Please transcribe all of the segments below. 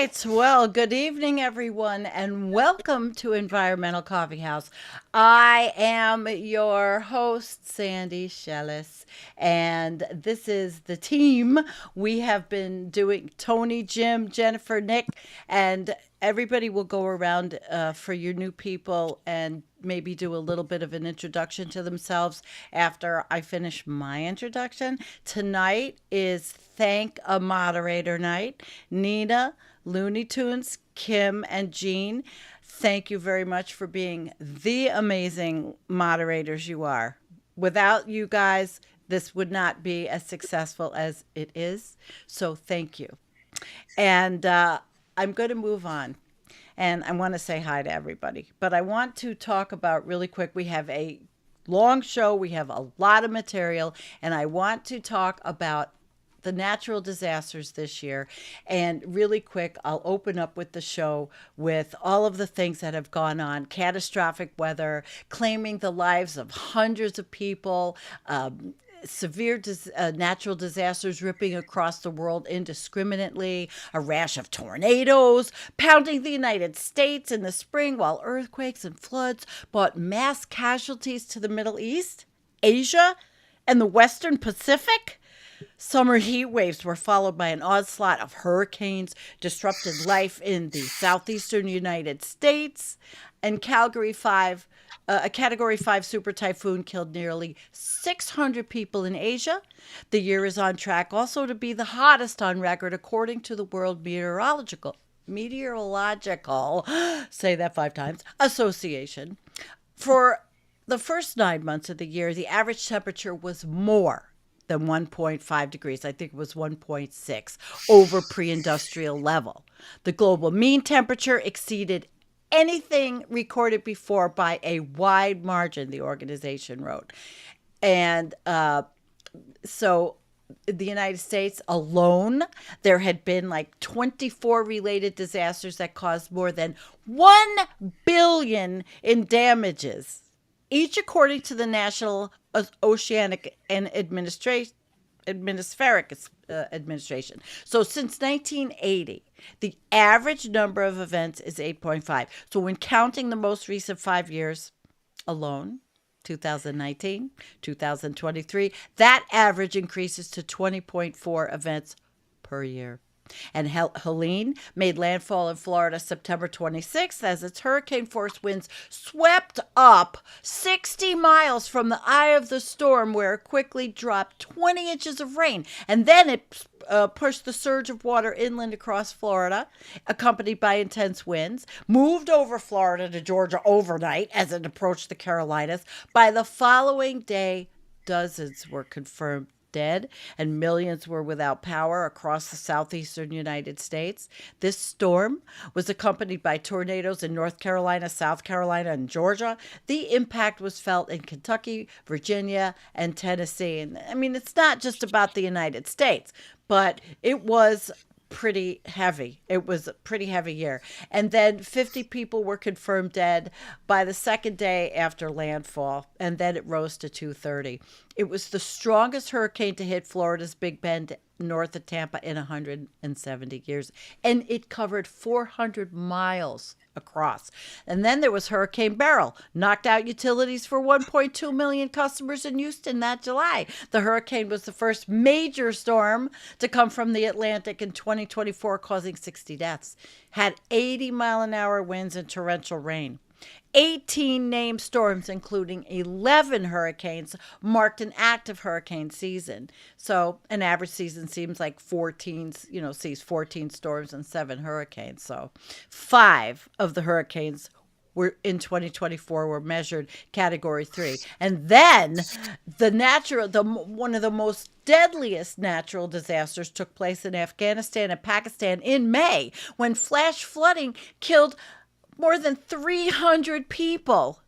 right. Well, good evening, everyone, and welcome to Environmental Coffee House. I am your host, Sandy Schoelles, and this is the team. We have been doing Tony, Jim, Jennifer, Nick, and everybody will go around for your new people and maybe do a little bit of an introduction to themselves after I finish my introduction. Tonight is Thank a Moderator Night. Nina, Looney Tunes, Kim, and Jean, thank you very much for being the amazing moderators you are. Without you guys, this would not be as successful as it is. So thank you. And I'm going to move on. And I want to say hi to everybody. But I want to talk about really quick. We have a long show, we have a lot of material, and I want to talk about the natural disasters this year. And really quick, I'll open up with the show with all of the things that have gone on: catastrophic weather, claiming the lives of hundreds of people, severe natural disasters ripping across the world indiscriminately, a rash of tornadoes pounding the United States in the spring, while earthquakes and floods brought mass casualties to the Middle East, Asia, and the Western Pacific. Summer heat waves were followed by an onslaught of hurricanes, disrupted life in the southeastern United States, and a Category 5 super typhoon killed nearly 600 people in Asia. The year is on track also to be the hottest on record, according to the World Meteorological, say that 5 times, Association. For the first 9 months of the year, the average temperature was more than 1.5 degrees. I think it was 1.6 over pre-industrial level. The global mean temperature exceeded anything recorded before by a wide margin, the organization wrote. And so the United States alone, there had been like 24 related disasters that caused more than 1 billion in damages, each according to the National Oceanic and Atmospheric Administration. So since 1980, the average number of events is 8.5. So when counting the most recent 5 years alone, 2019, 2023, that average increases to 20.4 events per year. And Helene made landfall in Florida September 26th as its hurricane force winds swept up 60 miles from the eye of the storm, where it quickly dropped 20 inches of rain. And then it pushed the surge of water inland across Florida, accompanied by intense winds, moved over Florida to Georgia overnight as it approached the Carolinas. By the following day, dozens were confirmed dead, and millions were without power across the southeastern United States. This storm was accompanied by tornadoes in North Carolina, South Carolina, and Georgia. The impact was felt in Kentucky, Virginia, and Tennessee. And I mean, it's not just about the United States, but it was pretty heavy. It was a pretty heavy year. And then 50 people were confirmed dead by the second day after landfall, and then it rose to 230. It was the strongest hurricane to hit Florida's Big Bend north of Tampa in 170 years, and it covered 400 miles across. And then there was Hurricane Beryl, knocked out utilities for 1.2 million customers in Houston that July. The hurricane was the first major storm to come from the Atlantic in 2024, causing 60 deaths. Had 80-mile-an-hour winds and torrential rain. 18 named storms, including 11 hurricanes, marked an active hurricane season. So an average season seems like 14, sees 14 storms and 7 hurricanes. So 5 of the hurricanes were in 2024 were measured Category 3. And then one of the most deadliest natural disasters took place in Afghanistan and Pakistan in May, when flash flooding killed more than 300 people.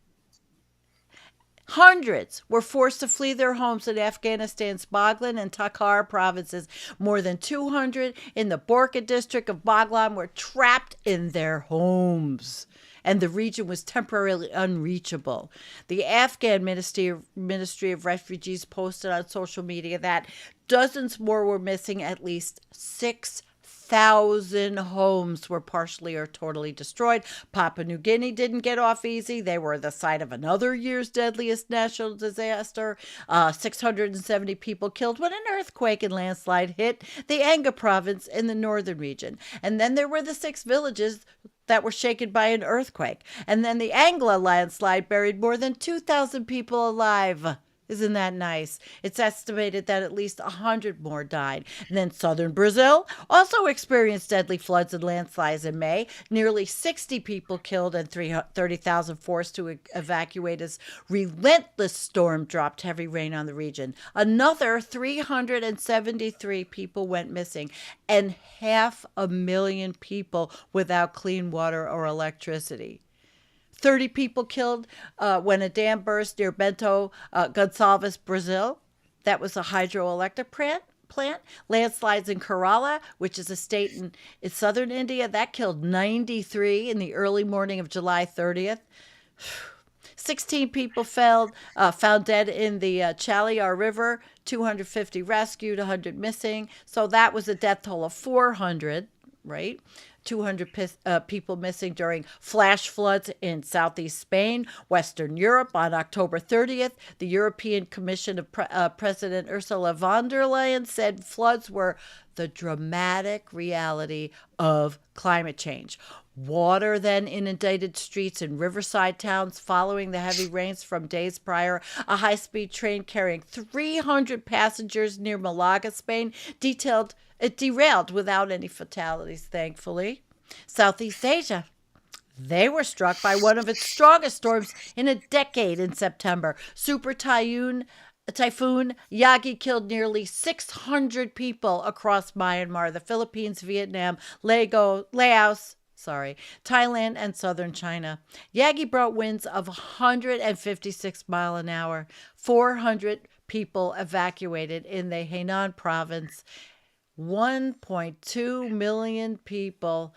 Hundreds were forced to flee their homes in Afghanistan's Baghlan and Takhar provinces. More than 200 in the Borka district of Baghlan were trapped in their homes, and the region was temporarily unreachable. The Afghan Ministry of Refugees posted on social media that dozens more were missing, at least 6,000 1,000 homes were partially or totally destroyed. Papua New Guinea didn't get off easy. They were the site of another year's deadliest natural disaster. 670 people killed when an earthquake and landslide hit the Anga province in the northern region. And then there were the 6 villages that were shaken by an earthquake. And then the Angla landslide buried more than 2,000 people alive. Isn't that nice? It's estimated that at least 100 more died. And then southern Brazil also experienced deadly floods and landslides in May. Nearly 60 people killed and 30,000 forced to evacuate as relentless storm dropped heavy rain on the region. Another 373 people went missing and 500,000 people without clean water or electricity. 30 people killed when a dam burst near Bento Gonçalves, Brazil. That was a hydroelectric plant. Landslides in Kerala, which is a state in southern India, that killed 93 in the early morning of July 30th. 16 people found dead in the Chaliar River, 250 rescued, 100 missing. So that was a death toll of 400, right? 200 people missing during flash floods in southeast Spain, Western Europe. On October 30th, the European Commission of President Ursula von der Leyen said floods were the dramatic reality of climate change. Water then inundated streets in riverside towns following the heavy rains from days prior. A high-speed train carrying 300 passengers near Malaga, Spain, it derailed without any fatalities, thankfully. Southeast Asia, they were struck by one of its strongest storms in a decade in September. Super Typhoon Yagi killed nearly 600 people across Myanmar, the Philippines, Vietnam, Laos, Thailand, and southern China. Yagi brought winds of 156 miles an hour. 400 people evacuated in the Hainan province. 1.2 million people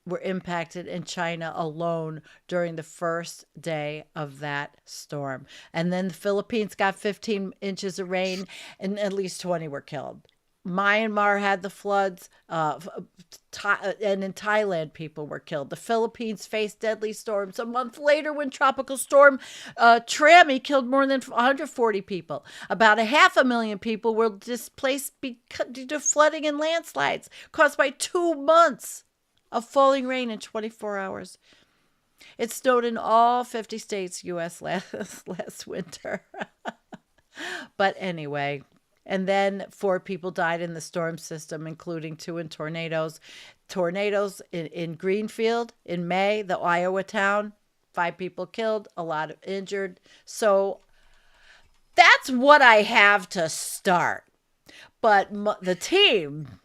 were impacted in China alone during the first day of that storm. And then the Philippines got 15 inches of rain and at least 20 were killed. Myanmar had the floods, and in Thailand, people were killed. The Philippines faced deadly storms a month later when tropical storm Trami killed more than 140 people. About 500,000 people were displaced due to flooding and landslides caused by 2 months of falling rain in 24 hours. It snowed in all 50 states, U.S. last winter. But anyway... And then 4 people died in the storm system, including 2 in tornadoes. Tornadoes in Greenfield in May, the Iowa town, 5 people killed, a lot of injured. So that's what I have to start. But the team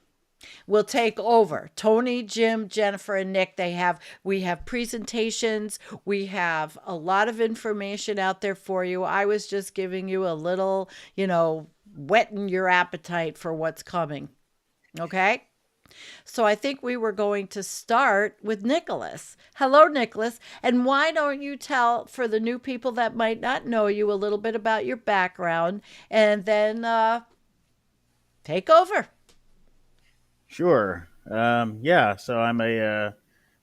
will take over. Tony, Jim, Jennifer, and Nick, we have presentations. We have a lot of information out there for you. I was just giving you a little, whetting your appetite for what's coming. Okay? So I think we were going to start with Nicholas. Hello, Nicholas. And why don't you tell, for the new people that might not know you, a little bit about your background and then take over. Sure. So my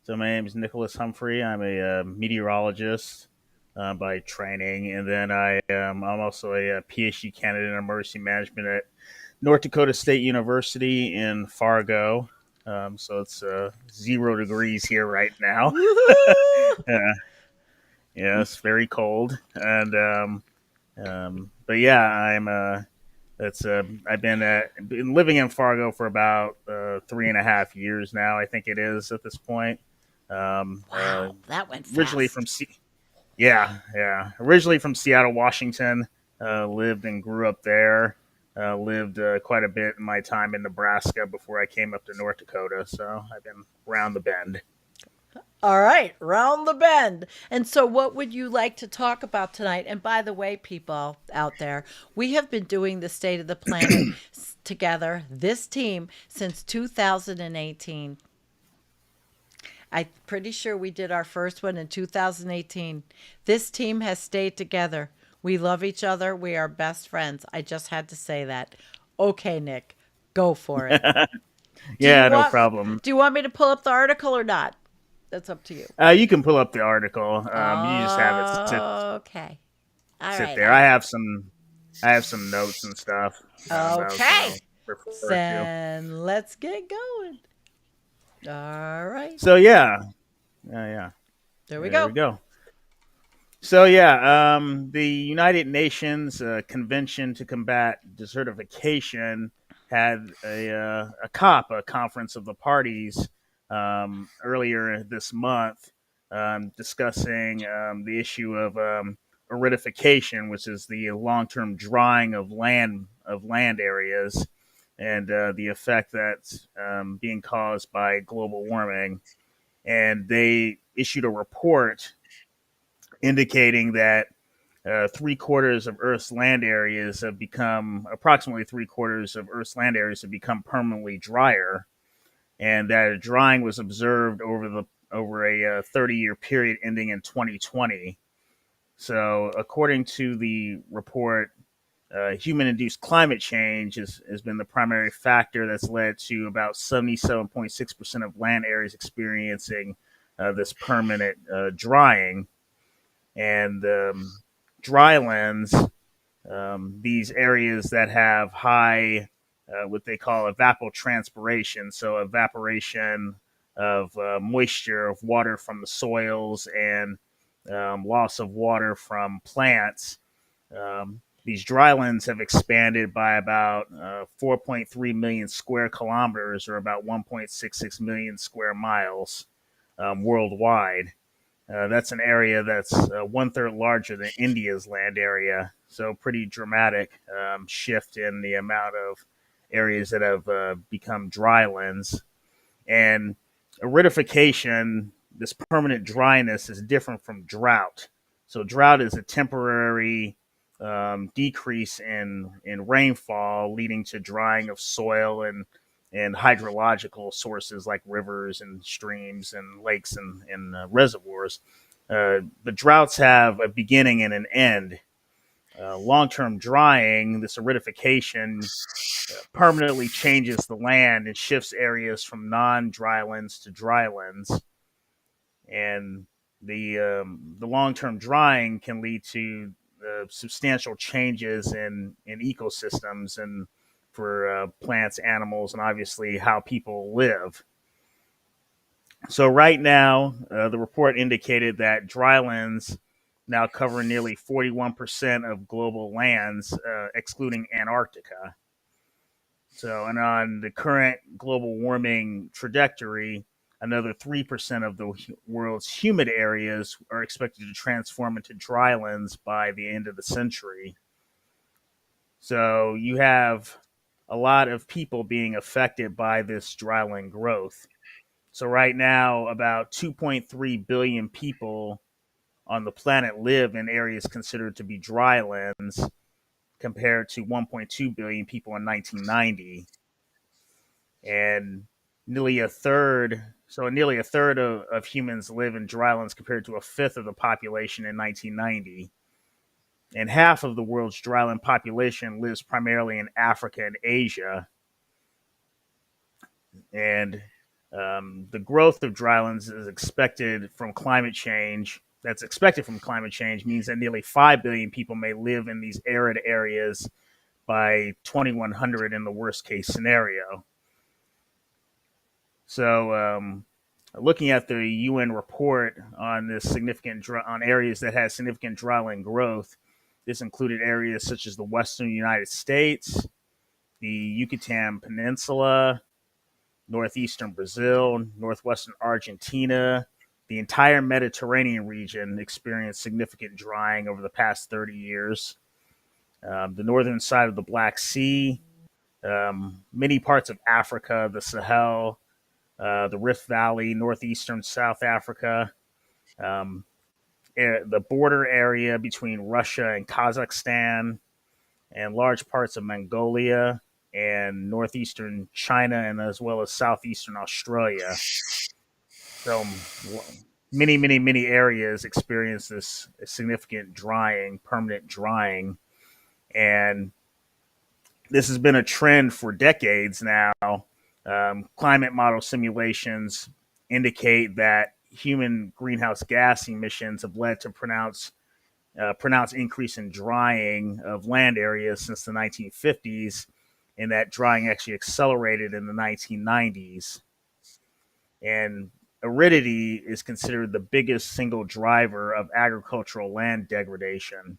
name is Nicholas Humphrey. I'm a meteorologist by training, and then I'm also a PhD candidate in emergency management at North Dakota State University in Fargo. So it's 0 degrees here right now. Yeah, it's very cold, and but yeah, I've been living in Fargo for about 3.5 years now. I think it is at this point. Wow, that went fast. Originally from Seattle, Washington. Lived and grew up there. Lived quite a bit in my time in Nebraska before I came up to North Dakota. So I've been around the bend. All right, round the bend. And so what would you like to talk about tonight? And by the way, people out there, we have been doing the State of the Planet together, this team, since 2018. I'm pretty sure we did our first one in 2018. This team has stayed together. We love each other. We are best friends. I just had to say that. Okay, Nick, go for it. Do you Yeah, no want problem. do you want me to pull up the article or not? That's up to you. You can pull up the article. You just have it Okay. All sit right. there. I have some notes and stuff that I was going Okay. to refer to. Then let's get going. All right. So yeah, yeah. There we There go. we go. So yeah, the United Nations Convention to Combat Desertification had a COP, a Conference of the Parties, earlier this month, discussing the issue of aridification, which is the long-term drying of land areas, and the effect that's being caused by global warming. And they issued a report indicating that three quarters of Earth's land areas have become approximately three quarters of Earth's land areas have become permanently drier, and that drying was observed over a 30-year period ending in 2020. So, according to the report, human-induced climate change has been the primary factor that's led to about 77.6% of land areas experiencing this permanent drying. And drylands, these areas that have high, what they call evapotranspiration, so evaporation of moisture, of water from the soils, and loss of water from plants. These drylands have expanded by about 4.3 million square kilometers, or about 1.66 million square miles worldwide. That's an area that's one third larger than India's land area. So, pretty dramatic shift in the amount of areas that have become drylands. And aridification, this permanent dryness, is different from drought. So, drought is a temporary decrease in rainfall, leading to drying of soil and hydrological sources like rivers and streams and lakes and reservoirs. The droughts have a beginning and an end. Long term drying, this aridification, permanently changes the land and shifts areas from non drylands to drylands. And the long term drying can lead to substantial changes in ecosystems and for plants, animals, and obviously how people live. So right now, the report indicated that drylands now cover nearly 41% of global lands, excluding Antarctica. So, and on the current global warming trajectory, another 3% of the world's humid areas are expected to transform into drylands by the end of the century. So, you have a lot of people being affected by this dryland growth. So, right now, about 2.3 billion people on the planet live in areas considered to be drylands, compared to 1.2 billion people in 1990. And nearly a third of humans live in drylands compared to a fifth of the population in 1990. And half of the world's dryland population lives primarily in Africa and Asia. And the growth of drylands is expected from climate change. That's expected from climate change means that nearly 5 billion people may live in these arid areas by 2100 in the worst case scenario. So, looking at the UN report on this on areas that had significant dryland growth, this included areas such as the western United States, the Yucatan Peninsula, northeastern Brazil, northwestern Argentina. The entire Mediterranean region experienced significant drying over the past 30 years. The northern side of the Black Sea, many parts of Africa, the Sahel, the Rift Valley, northeastern South Africa, um, the border area between Russia and Kazakhstan, and large parts of Mongolia and northeastern China, and as well as southeastern Australia. So many areas experience this significant drying, permanent drying, and this has been a trend for decades now. Climate model simulations indicate that human greenhouse gas emissions have led to pronounced increase in drying of land areas since the 1950s, and that drying actually accelerated in the 1990s. And aridity is considered the biggest single driver of agricultural land degradation.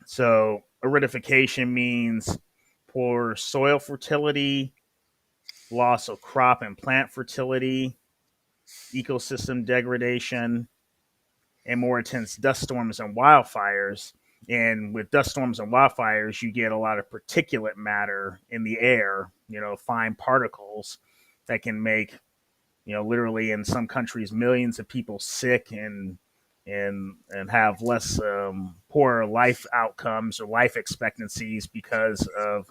So, aridification means poor soil fertility, loss of crop and plant fertility, ecosystem degradation, and more intense dust storms and wildfires. And with dust storms and wildfires, you get a lot of particulate matter in the air, fine particles that can make, literally in some countries, millions of people sick and have less poor life outcomes or life expectancies because of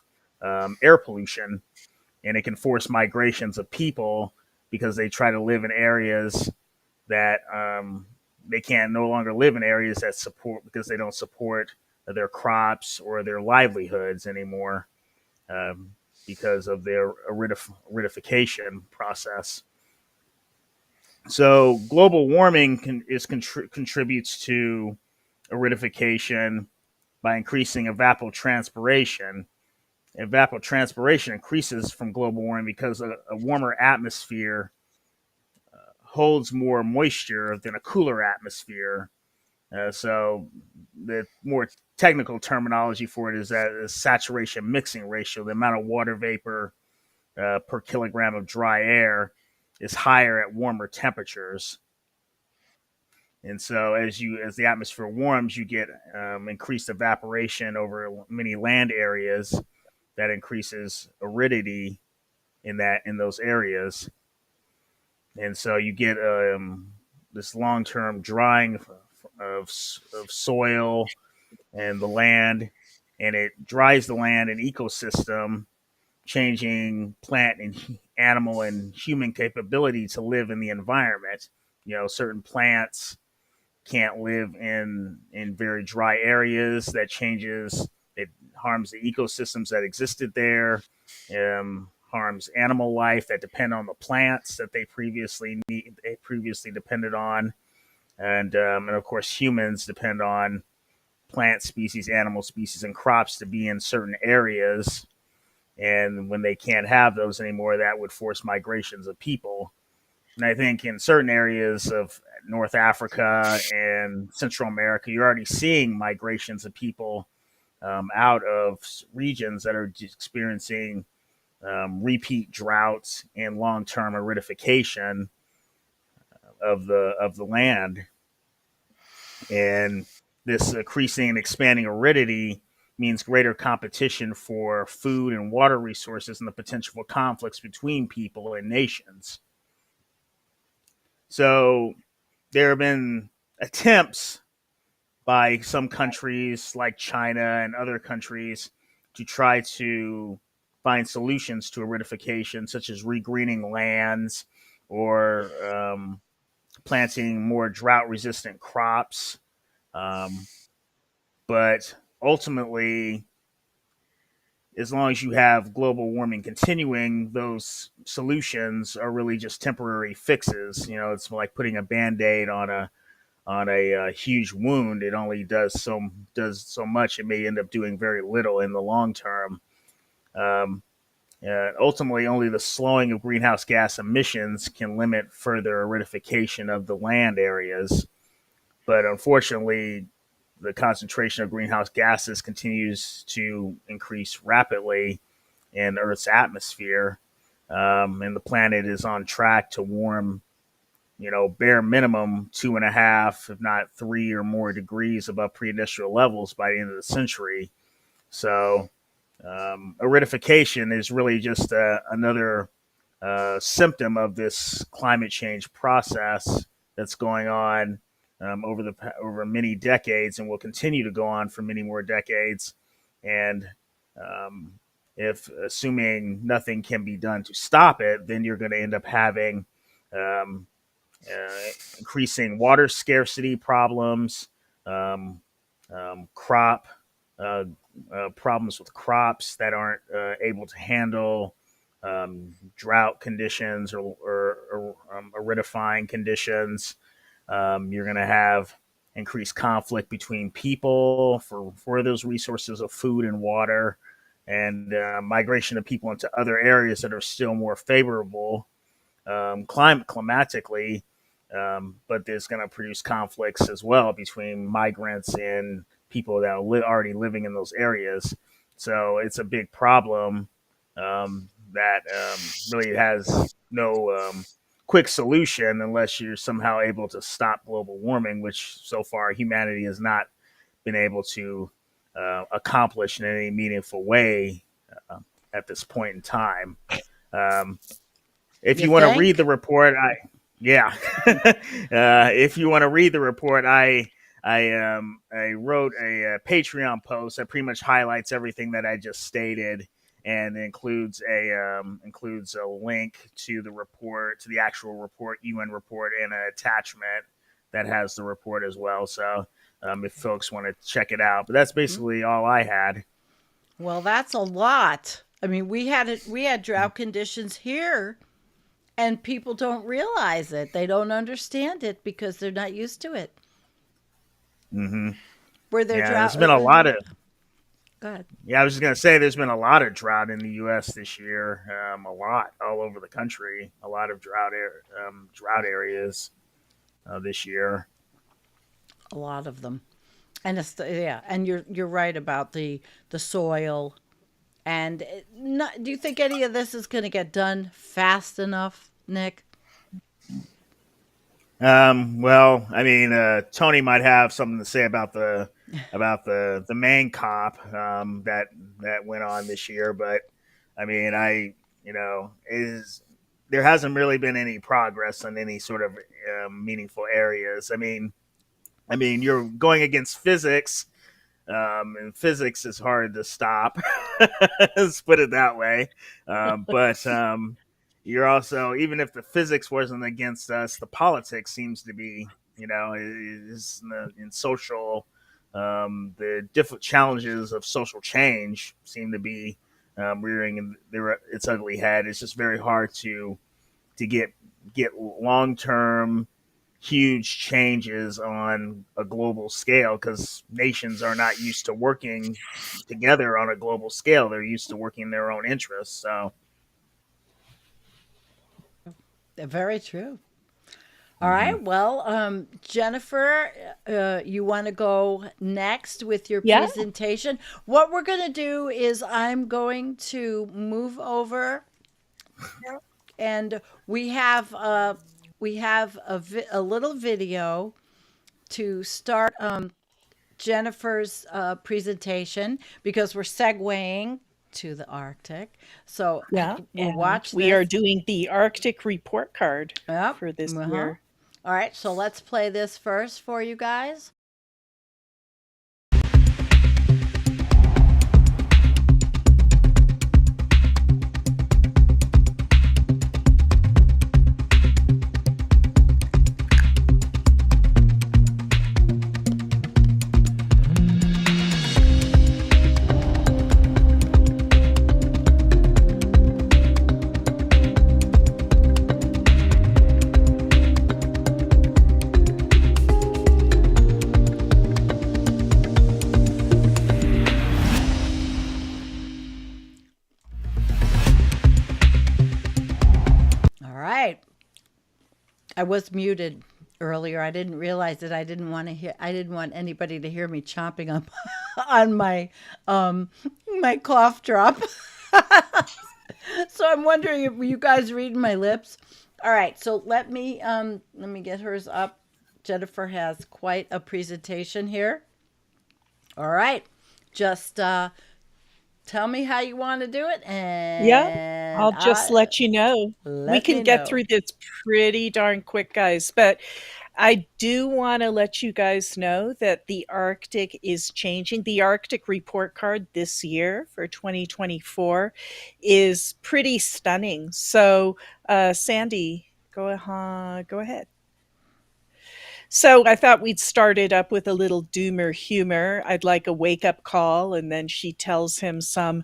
air pollution. And it can force migrations of people because they try to live in areas that they can no longer live in areas that support because they don't support their crops or their livelihoods anymore because of their aridification process. So global warming contributes to aridification by increasing evapotranspiration. Evapotranspiration increases from global warming because a warmer atmosphere holds more moisture than a cooler atmosphere. So the more technical terminology for it is that the saturation mixing ratio, the amount of water vapor per kilogram of dry air, is higher at warmer temperatures. And so as the atmosphere warms, you get increased evaporation over many land areas that increases aridity in those areas. And so you get this long-term drying of soil and the land, and it dries the land and ecosystem, changing plant and animal and human capability to live in the environment. Certain plants can't live in very dry areas. That changes. It harms the ecosystems that existed there. Harms animal life that depend on the plants that they previously depended on, and of course humans depend on plant species, animal species, and crops to be in certain areas. And when they can't have those anymore, that would force migrations of people. And I think in certain areas of North Africa and Central America, you're already seeing migrations of people out of regions that are experiencing repeat droughts and long-term aridification of the land. And this increasing and expanding aridity means greater competition for food and water resources and the potential for conflicts between people and nations. So there have been attempts by some countries like China and other countries to try to find solutions to aridification, such as regreening lands or planting more drought resistant crops. Um, but ultimately, as long as you have global warming continuing, those solutions are really just temporary fixes. It's like putting a band-aid on a huge wound. It only does so much. It may end up doing very little in the long term. Um, Ultimately, only the slowing of greenhouse gas emissions can limit further aridification of the land areas. But unfortunately, the concentration of greenhouse gases continues to increase rapidly in Earth's atmosphere, and the planet is on track to warm, bare minimum 2.5, if not 3 or more degrees above pre-industrial levels by the end of the century. So, aridification is really just another symptom of this climate change process that's going on over many decades and will continue to go on for many more decades. And um, if assuming nothing can be done to stop it, then you're going to end up having um, increasing water scarcity problems, um, crop problems with crops that aren't able to handle drought conditions or aridifying conditions. You're going to have increased conflict between people for those resources of food and water, and migration of people into other areas that are still more favorable climatically, but there's going to produce conflicts as well between migrants and people that are already living in those areas. So it's a big problem that really has no quick solution unless you're somehow able to stop global warming, which so far humanity has not been able to accomplish in any meaningful way uh, at this point in time. Um, if You you want to read the think? report, yeah. If you want to read the report, I wrote a Patreon post that pretty much highlights everything that I just stated and includes a link to the report, to the actual report, UN report, and an attachment that has the report as well. So if folks want to check it out, but that's basically all I had. Well, that's a lot. I mean, we had drought conditions here and people don't realize it. They don't understand it because they're not used to it. Hmm. Where their Yeah, there's drought been a lot of go ahead. Yeah, I was just gonna say there's been a lot of drought in the U.S. this year. A lot all over the country. A lot of drought areas this year. A lot of them. And it's yeah, and you're right about the soil. And not, do you think any of this is going to get done fast enough, Nick? Well, I mean, Tony might have something to say about the main cop that went on this year, but I mean, is there hasn't really been any progress on any sort of meaningful areas. I mean, you're going against physics, and physics is hard to stop. Let's put it that way. But you're also, even if the physics wasn't against us, the politics seems to be, is in social. The different challenges of social change seem to be rearing its ugly head. It's just very hard to get long term huge changes on a global scale because nations are not used to working together on a global scale. They're used to working in their own interests. So, Very true. All mhm. right. Well, Jennifer, you want to go next with your Yeah. presentation? What we're going to do is I'm going to move over, and we have a little video to start Jennifer's presentation because we're segueing to the Arctic. So Yeah. we'll And watch we are this. doing the Arctic report card Yep. for this Uh-huh. year. All right. So let's play this first for you guys. All right. I was muted earlier. I didn't realize that I didn't want anybody to hear me chomping on on um my cough drop. So I'm wondering if you guys reading my lips. All right, so let me get hers up. Jennifer has quite a presentation here. All right. Just tell me how you want to do it Yeah. and I'll just I let you know. We let can me get know. through this pretty darn quick, guys. But I do want to let you guys know that the Arctic is changing. The Arctic report card this year for 2024 is pretty stunning. So, Sandy, go ahead. So I thought we'd start it up with a little doomer humor. I'd like a wake up call, and then she tells him some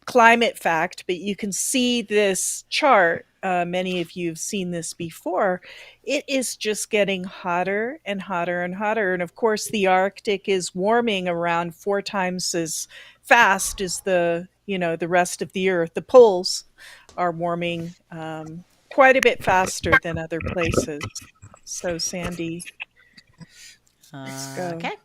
climate fact, but you can see this chart. Many of you have seen this before. It is just getting hotter and hotter and hotter. And of course, the Arctic is warming around 4 times as fast as the rest of the Earth. The poles are warming quite a bit faster than other places. So, Sandy, let's go. Okay.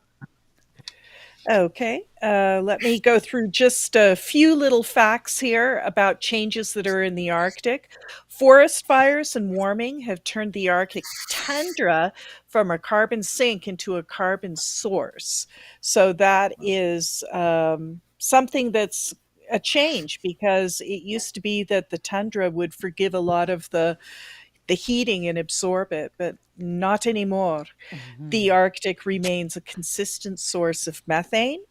Okay, let me go through just a few little facts here about changes that are in the Arctic. Forest fires and warming have turned the Arctic tundra from a carbon sink into a carbon source. So that is something that's a change, because it used to be that the tundra would forgive a lot of the heating and absorb it, but not anymore. The Mhm. Arctic remains a consistent source of methane.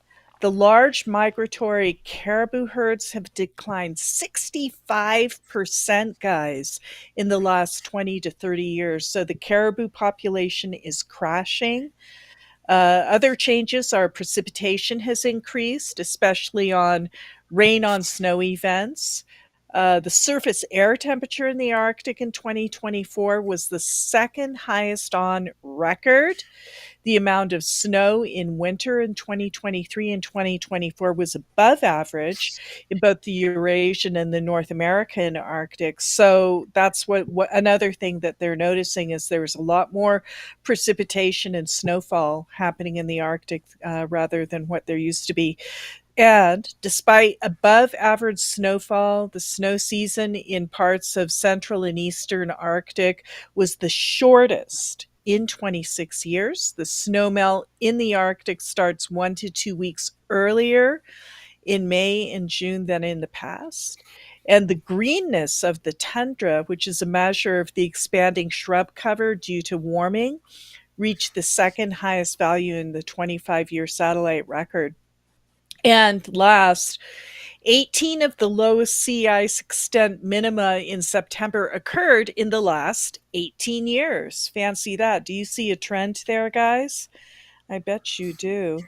The large migratory caribou herds have declined 65%, guys, in the last 20 to 30 years. So the caribou population is crashing. Other changes are precipitation has increased, especially on rain on snow events. The surface air temperature in the Arctic in 2024 was the second highest on record. The amount of snow in winter in 2023 and 2024 was above average in both the Eurasian and the North American Arctic. So that's what another thing that they're noticing is there's a lot more precipitation and snowfall happening in the Arctic rather than what there used to be. And despite above average snowfall, the snow season in parts of central and eastern Arctic was the shortest in 26 years. The snowmelt in the Arctic starts 1 to 2 weeks earlier in May and June than in the past. And the greenness of the tundra, which is a measure of the expanding shrub cover due to warming, reached the second highest value in the 25-year satellite record. And last, 18 of the lowest sea ice extent minima in September occurred in the last 18 years. Fancy that. Do you see a trend there, guys? I bet you do.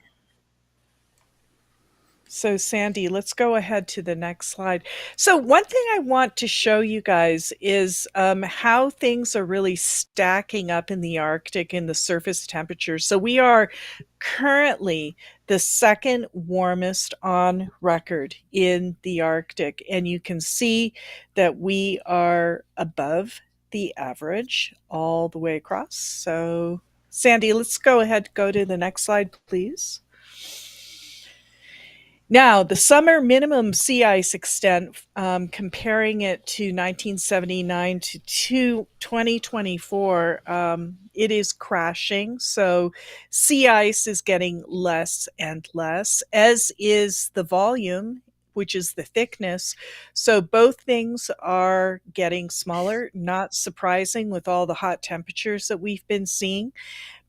So, Sandy, let's go ahead to the next slide. So, one thing I want to show you guys is how things are really stacking up in the Arctic in the surface temperature. So, we are currently the second warmest on record in the Arctic. And you can see that we are above the average all the way across. So, Sandy, let's go ahead, go to the next slide, please. Now, the summer minimum sea ice extent, comparing it to 1979 to 2024, it is crashing. So, sea ice is getting less and less, as is the volume, which is the thickness. So, both things are getting smaller, not surprising with all the hot temperatures that we've been seeing,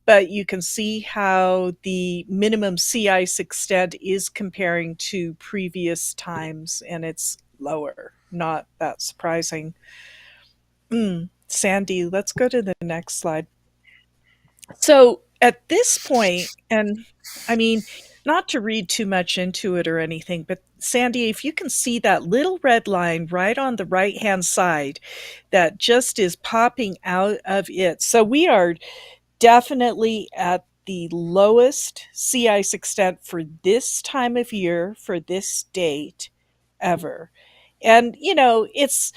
but you can see how the minimum sea ice extent is comparing to previous times, and it's lower. Not that surprising. Sandy, let's go to the next slide. So at this point, and I mean, not to read too much into it or anything, but Sandy, if you can see that little red line right on the right hand side that just is popping out of it. So we are definitely at the lowest sea ice extent for this time of year, for this date ever. And, it's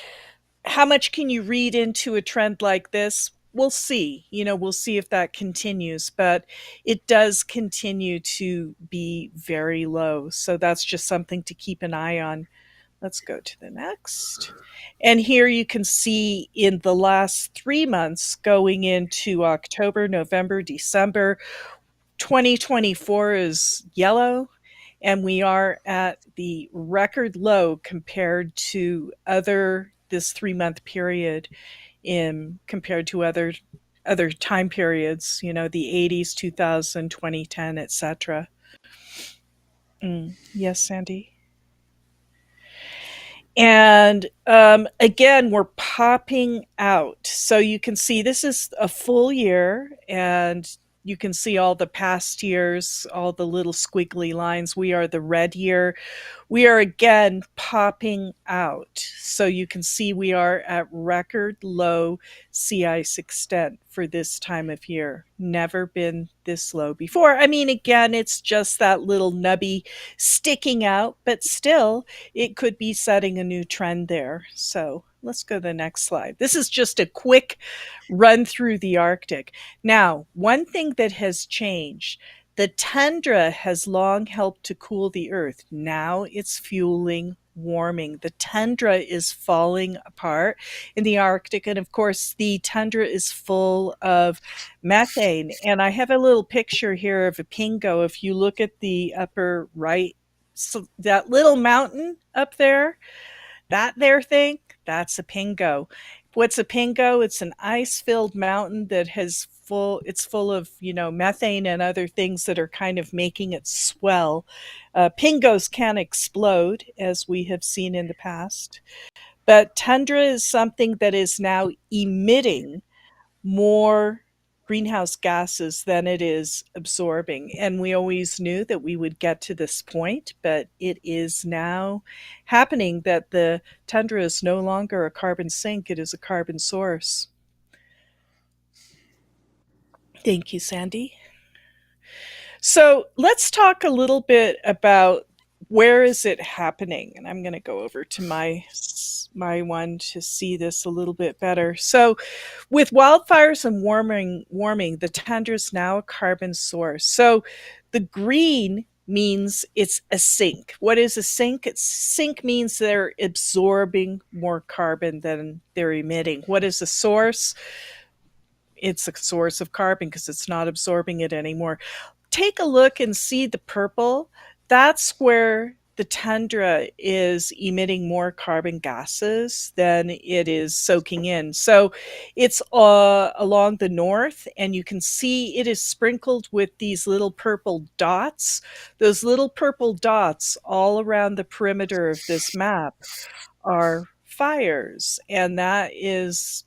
how much can you read into a trend like this? We'll see. We'll see if that continues, but it does continue to be very low. So that's just something to keep an eye on. Let's go to the next. And here you can see in the last 3 months going into October, November, December, 2024 is yellow, and we are at the record low compared to this 3 month period in compared to other time periods, the 80s, 2000, 2010, etc. Yes, Sandy. And again, we're popping out. So you can see this is a full year, and You can see all the past years, all the little squiggly lines. We are the red year. We are again popping out. So you can see we are at record low sea ice extent for this time of year. Never been this low before. I mean, again, it's just that little nubby sticking out, but still, it could be setting a new trend there. So let's go to the next slide. This is just a quick run through the Arctic. Now, one thing that has changed, the tundra has long helped to cool the earth. Now it's fueling warming. The tundra is falling apart in the Arctic. And of course, the tundra is full of methane. And I have a little picture here of a pingo. If you look at the upper right, so that little mountain up there, that there thing, that's a pingo. What's a pingo? It's an ice-filled mountain that has it's full of, methane and other things that are kind of making it swell. Pingos can explode, as we have seen in the past. But tundra is something that is now emitting more greenhouse gases than it is absorbing. And we always knew that we would get to this point, but it is now happening that the tundra is no longer a carbon sink, it is a carbon source. Thank you, Sandy. So let's talk a little bit about where is it happening. And I'm going to go over to my one to see this a little bit better. So with wildfires and warming, the tundra is now a carbon source. So the green means it's a sink. What is a sink? Sink means they're absorbing more carbon than they're emitting. What is a source? It's a source of carbon because it's not absorbing it anymore. Take a look and see the purple. That's where the tundra is emitting more carbon gases than it is soaking in. So it's along the north, and you can see it is sprinkled with these little purple dots. Those little purple dots all around the perimeter of this map are fires, and that is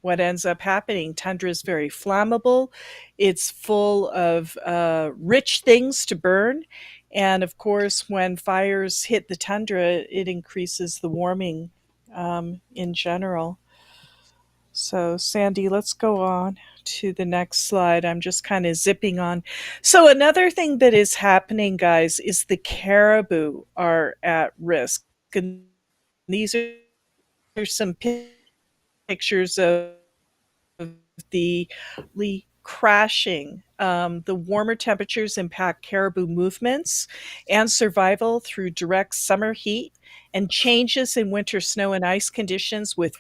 what ends up happening. Tundra is very flammable. It's full of rich things to burn. And of course, when fires hit the tundra, it increases the warming in general. So, Sandy, let's go on to the next slide. I'm just kind of zipping on. So, another thing that is happening, guys, is the caribou are at risk. And these are some pictures of the crashing. The warmer temperatures impact caribou movements and survival through direct summer heat and changes in winter snow and ice conditions with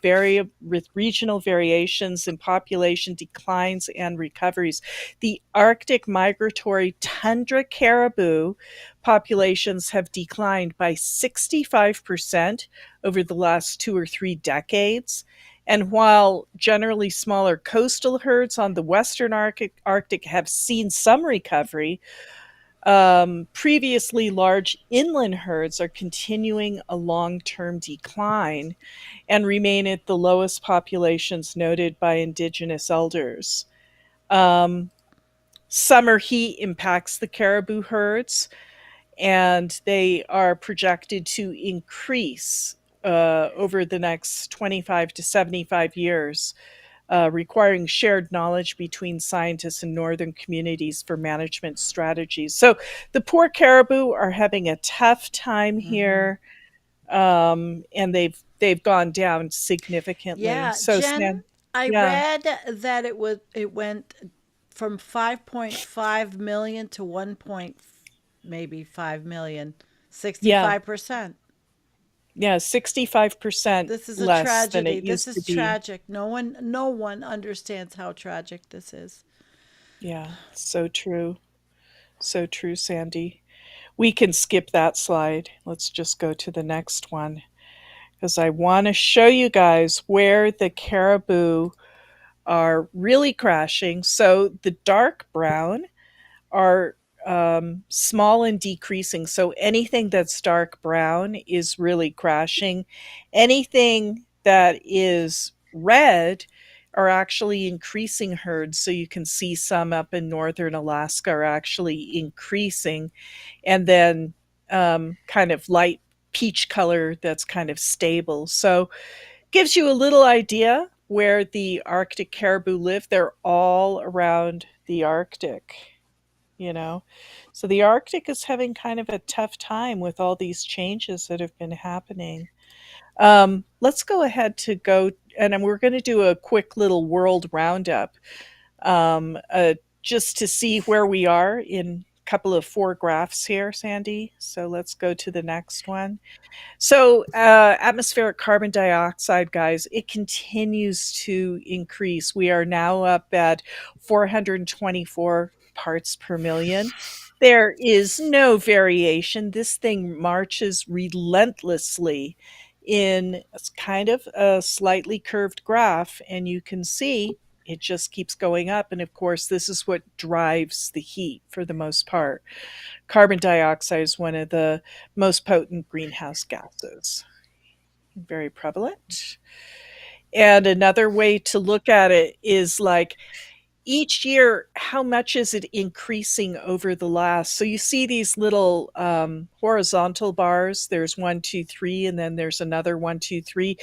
regional variations in population declines and recoveries. The Arctic migratory tundra caribou populations have declined by 65% over the last 2 or 3 decades. And while generally smaller coastal herds on the western Arctic have seen some recovery, previously large inland herds are continuing a long-term decline and remain at the lowest populations noted by Indigenous elders. Summer heat impacts the caribou herds, and they are projected to increase over the next 25 to 75 years, requiring shared knowledge between scientists and northern communities for management strategies. So the poor caribou are having a tough time here, and they've gone down significantly. Yeah, So Jen, I yeah, read that it went from 5.5 million to 1 point maybe 5 million, yeah, 65%. yeah, 65% This is a less than tragedy. it This used to is be. tragic. No one understands how tragic this is. Yeah, so true. So true, Sandy. We can skip that slide. Let's just go to the next one because I want to show you guys where the caribou are really crashing. So the dark brown are small and decreasing. So anything that's dark brown is really crashing. Anything that is red are actually increasing herds. So you can see some up in northern Alaska are actually increasing, and then kind of light peach color that's kind of stable. So gives you a little idea where the Arctic caribou live. They're all around the Arctic, you know. So the Arctic is having kind of a tough time with all these changes that have been happening. Let's go ahead to go, and we're going to do a quick little world roundup, um, uh, just to see where we are in a couple of four graphs here, Sandy. So let's go to the next one. So, atmospheric carbon dioxide, guys, it continues to increase. We are now up at 424 parts per million. There is no variation. This thing marches relentlessly in kind of a slightly curved graph, and you can see it just keeps going up. And of course, this is what drives the heat for the most part. Carbon dioxide is one of the most potent greenhouse gases, very prevalent. And another way to look at it is like each year, how much is it increasing over the last? So you see these little horizontal bars. There's one, two, three, and then there's another one, two, three.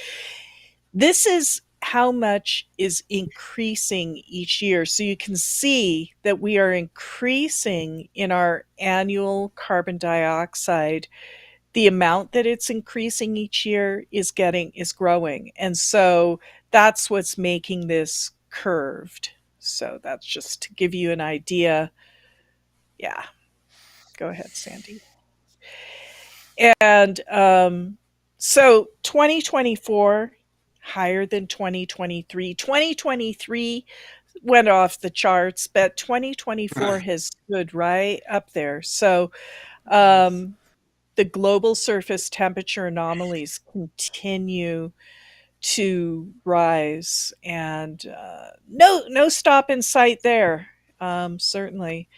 This is how much is increasing each year. So you can see that we are increasing in our annual carbon dioxide. The amount that it's increasing each year is growing. And so that's what's making this curved. So that's just to give you an idea. Yeah, go ahead, Sandy. And so 2024 higher than 2023. 2023 went off the charts, but 2024 has stood right up there. So Nice. um, the global surface temperature anomalies continue to rise, and no stop in sight there. Certainly.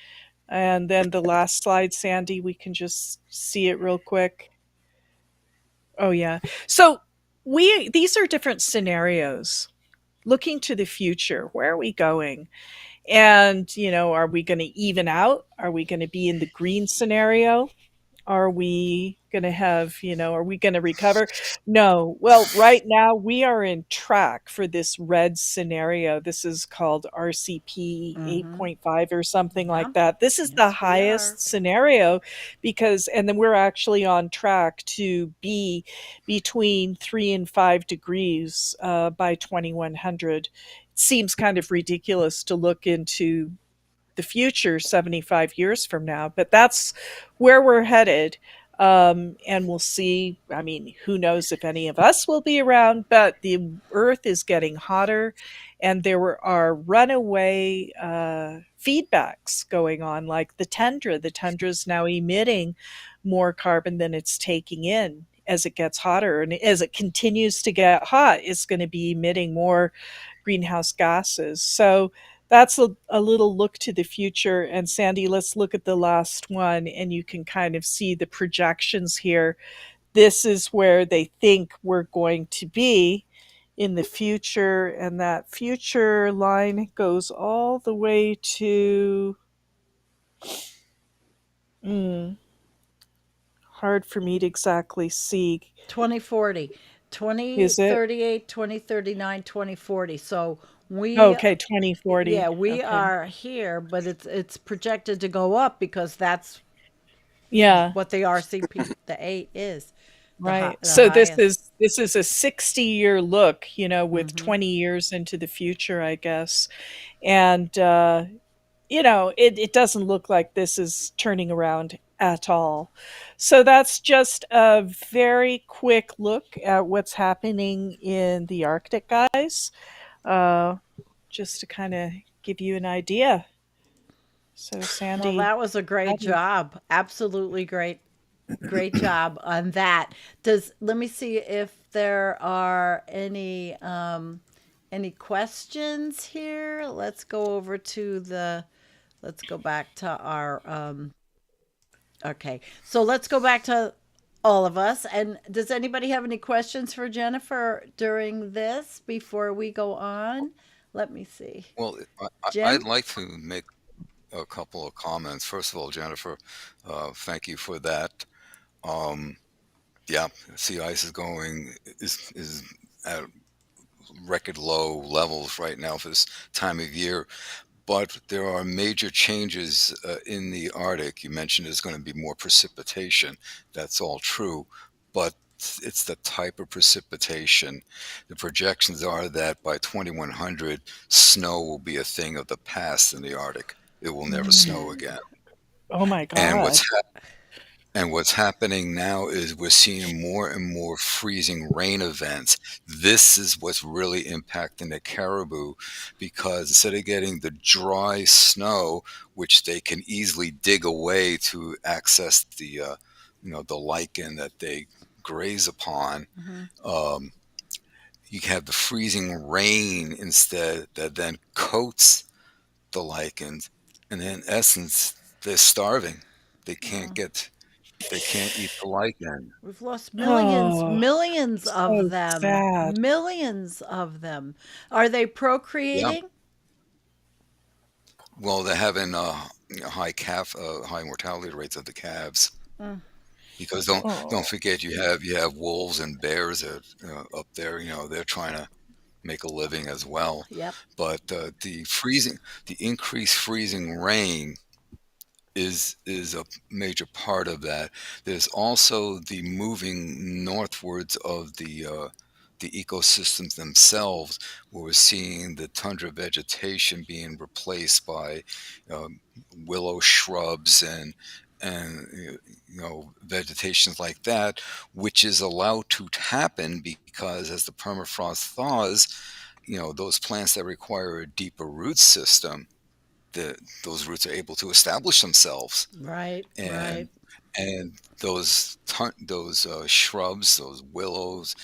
And then the last slide, Sandy, we can just see it real quick. Oh yeah. So we these are different scenarios. Looking to the future, where are we going? And are we going to even out? Are we going to be in the green scenario? Are we going to have, are we going to recover? No. Well, right now we are in track for this red scenario. This is called RCP Mm-hmm. 8.5 or something Yeah. like that. This is the Yes, we are. highest scenario and then we're actually on track to be between 3 and 5 degrees by 2100. It seems kind of ridiculous to look into the future 75 years from now, but that's where we're headed. And we'll see. I mean, who knows if any of us will be around, but the earth is getting hotter and there are runaway feedbacks going on, like the tundra. The tundra is now emitting more carbon than it's taking in as it gets hotter. And as it continues to get hot, it's going to be emitting more greenhouse gases. So that's a little look to the future. And Sandy, let's look at the last one, and you can kind of see the projections here. This is where they think we're going to be in the future, and that future line goes all the way to mm, hard for me to exactly see. 2040, Is it 2038, 2039, 2040. So we, okay? 2040. yeah, we Okay. are here, but it's projected to go up because that's Yeah. what the RCP, the 8 is, Right. the So this highest. is this is a 60-year look, with Mm-hmm. 20 years into the future, I guess. And it doesn't look like this is turning around at all. So that's just a very quick look at what's happening in the Arctic, guys. Uh, just to kind of give you an idea. So Well, Sandy, that was a great that is job. Absolutely great job on that. Does Let me see if there are any questions here. Let's go back to our okay. So let's go back to all of us. And does anybody have any questions for Jennifer during this before we go on? Let me see. Well, I'd Jim? like to make a couple of comments. First of all, Jennifer, thank you for that. Um, yeah, sea ice is at record low levels right now for this time of year. But there are major changes in the Arctic. You mentioned there's going to be more precipitation. That's all true, but it's the type of precipitation. The projections are that by 2100, snow will be a thing of the past in the Arctic. It will never snow again. Oh my And God. what's happening now is we're seeing more and more freezing rain events. This is what's really impacting the caribou because instead of getting the dry snow, which they can easily dig away to access the lichen that they graze upon, Hmm. um, you have the freezing rain instead that then coats the lichens, and in essence, they're starving. They can't Oh, get they can't eat the lichen. we've lost millions, Oh, millions of so them. sad. Millions of them. Are they Yeah. procreating? Well, they're having high mortality rates of the calves Mm, because don't Oh. forget you have wolves and bears that up there. They're trying to make a living as well. yep. But the increased freezing rain is a major part of that. There's also the moving northwards of the ecosystems themselves, where we're seeing the tundra vegetation being replaced by um, willow shrubs and vegetations like that, which is allowed to happen because as the permafrost thaws, those plants that require a deeper root system, the those roots are able to establish themselves, Right, right. and and those shrubs, those willows,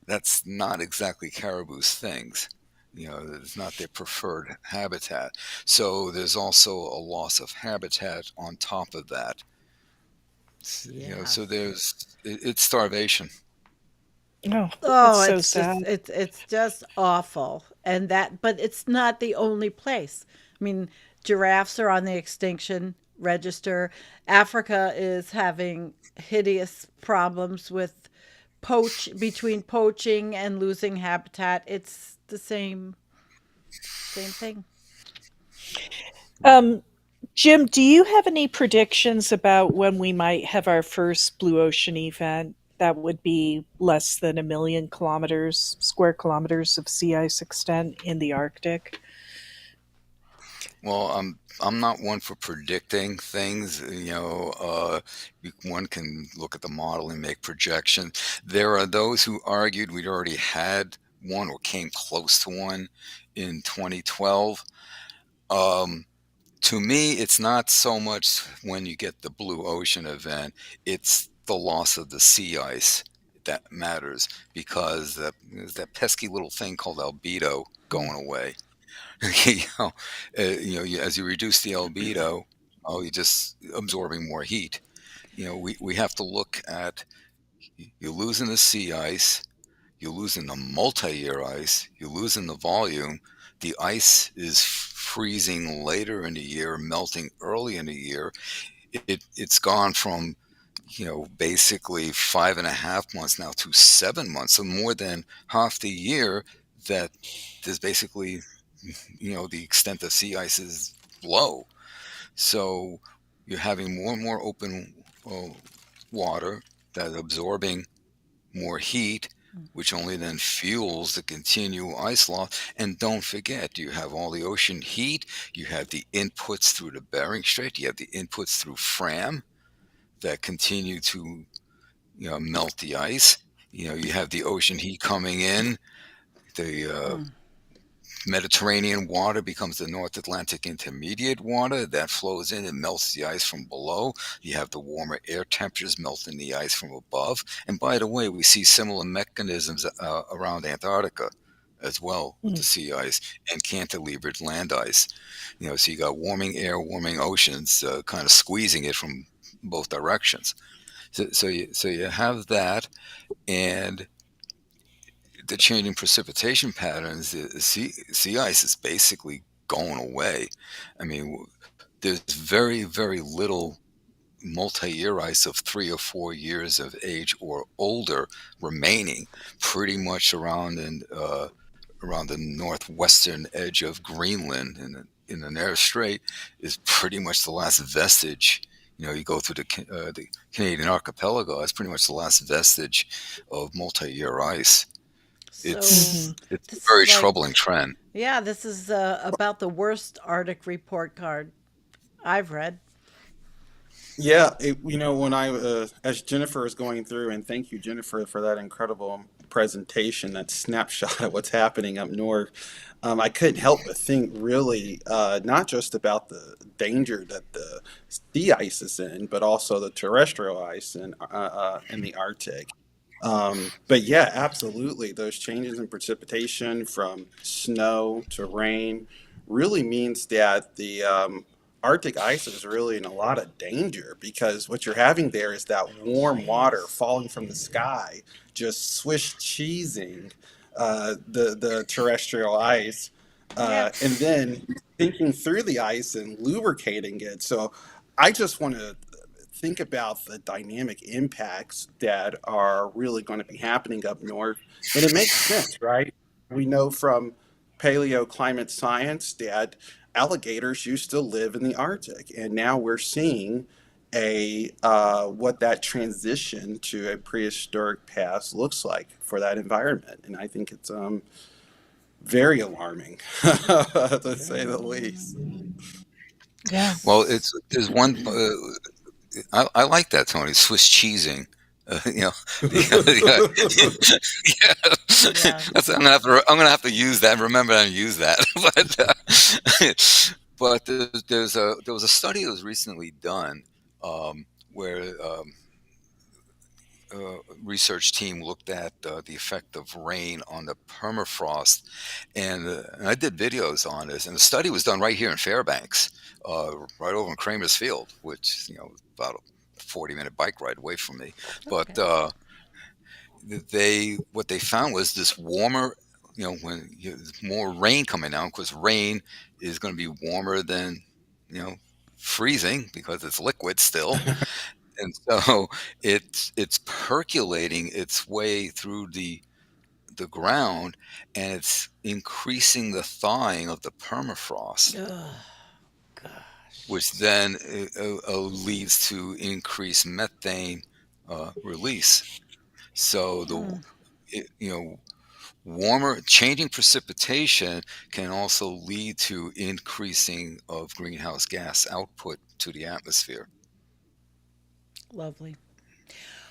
that's not exactly caribou's things. It's not their preferred habitat. So there's also a loss of habitat on top of that. So Yes. it's starvation. Oh, that's Oh, so it's sad. just it's just awful. And that but it's not the only place. I mean, giraffes are on the extinction register. Africa is having hideous problems with between poaching and losing habitat. It's the same thing. Um, Jim, do you have any predictions about when we might have our first blue ocean event that would be less than 1 million square kilometers of sea ice extent in the Arctic? Well, I'm not one for predicting things. One can look at the model and make projections. There are those who argued we'd already had one or came close to one in 2012. Um, to me, it's not so much when you get the blue ocean event; it's the loss of the sea ice that matters because there's that pesky little thing called albedo Mm. going away. you know, as you reduce the albedo, you're just absorbing more heat. We have to look at you're losing the sea ice, you're losing the multi-year ice, you're losing the volume. The ice is freezing later in the year, melting early in the year. It's gone from basically 5.5 months now to 7 months, so more than half the year that there's basically the extent of sea ice is low. So you're having more and more open uh, water that's absorbing more heat, which only then fuels the continual ice loss. And don't forget, you have all the ocean heat, you have the inputs through the Bering Strait, you have the inputs through Fram that continue to melt the ice. You have the ocean heat coming in. The Mm. Mediterranean water becomes the North Atlantic Intermediate water that flows in and melts the ice from below. You have the warmer air temperatures melting the ice from above. And by the way, we see similar mechanisms around Antarctica as well with the Mm. sea ice and cantilevered land ice. So you got warming air, warming oceans, kind of squeezing it from both directions. So you have that, and the changing precipitation patterns, the sea ice is basically going away. I mean, there's very, very little multi-year ice of 3 or 4 years of age or older remaining, pretty much around the northwestern edge of Greenland in the Nares Strait is pretty much the last vestige. You go through the Canadian archipelago. That's pretty much the last vestige of multi-year ice. So Mhm. It's a this is very like, troubling trend. yeah, this is about the worst Arctic report card I've read. Yeah, when as Jennifer is going through, and thank you, Jennifer, for that incredible presentation, that snapshot of what's happening up north. I couldn't help but think, really, not just about the danger that the sea ice is in, but also the terrestrial ice in the Arctic. But yeah, absolutely, those changes in precipitation from snow to rain really means that the Arctic ice is really in a lot of danger, because what you're having there is that warm water Yes. falling from the sky, just swish cheesing the terrestrial ice, Yeah. and then thinking through the ice and lubricating it. So I just want to think about the dynamic impacts that are really going to be happening up north. And it makes sense, right? We know from paleoclimate science that alligators used to live in the Arctic, and now we're seeing a what that transition to a prehistoric past looks like for that environment. And I think it's very alarming, to say Very the least. alarming. Well, Yes. there's one. I like that, Tony. Swiss cheesing. The, yeah, Yeah. I'm gonna have to use that. Remember and use that. But there was a study that was recently done, where research team looked at the effect of rain on the permafrost, and I did videos on this. And the study was done right here in Fairbanks, right over in Kramer's Field, which about a 40-minute bike ride away from me. But Okay. what they found was this warmer. When more rain coming down, because rain is going to be warmer than you know freezing because it's liquid still, and so it's percolating its way through the ground, and it's increasing the thawing of the permafrost, Oh, gosh. which then leads to increased methane release. So Mm. warmer changing precipitation can also lead to increasing of greenhouse gas output to the atmosphere. Lovely.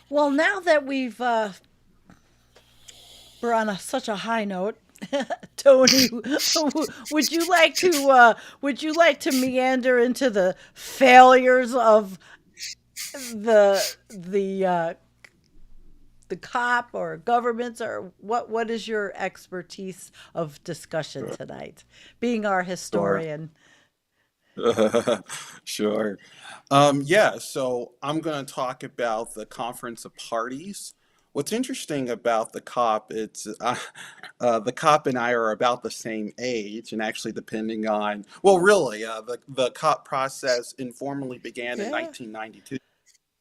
Well, now that we're on such a high note, Tony, would you like to meander into the failures of the the cop or governments, or what is your expertise of discussion tonight? Being our Sure. historian. Sure. Yeah, so I'm going to talk about the Conference of Parties. What's interesting about the COP, the COP and I are about the same age, and actually, depending on, well, really, the COP process informally began in Yeah. 1992.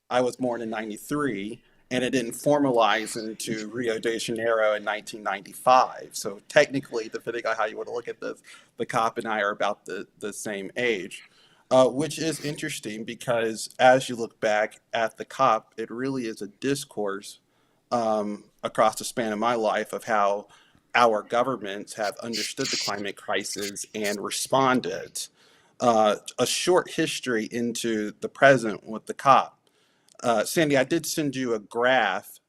I was born in 93, and it didn't formalize into Rio de Janeiro in 1995. So technically, depending on how you want to look at this, the cop and I are about the same age, which is interesting because as you look back at the cop, it really is a discourse across the span of my life of how our governments have understood the climate crisis and responded. A short history into the present with the cop. Sandy, I did send you a graph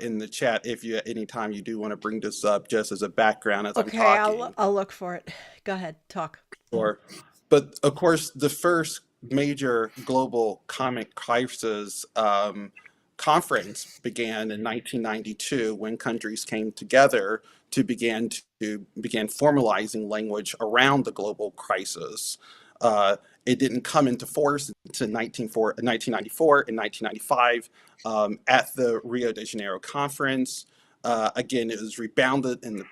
in the chat if you anytime you do want to bring this up just as a background as I'm Okay, talking. I'll look for it. Go ahead, talk. Or, but of course, the first major global climate crisis conference began in 1992 when countries came together to begin formalizing language around the global crisis. Uh, it didn't come into force until 1994 and 1995 at the Rio de Janeiro conference. Again, it was rebounded in the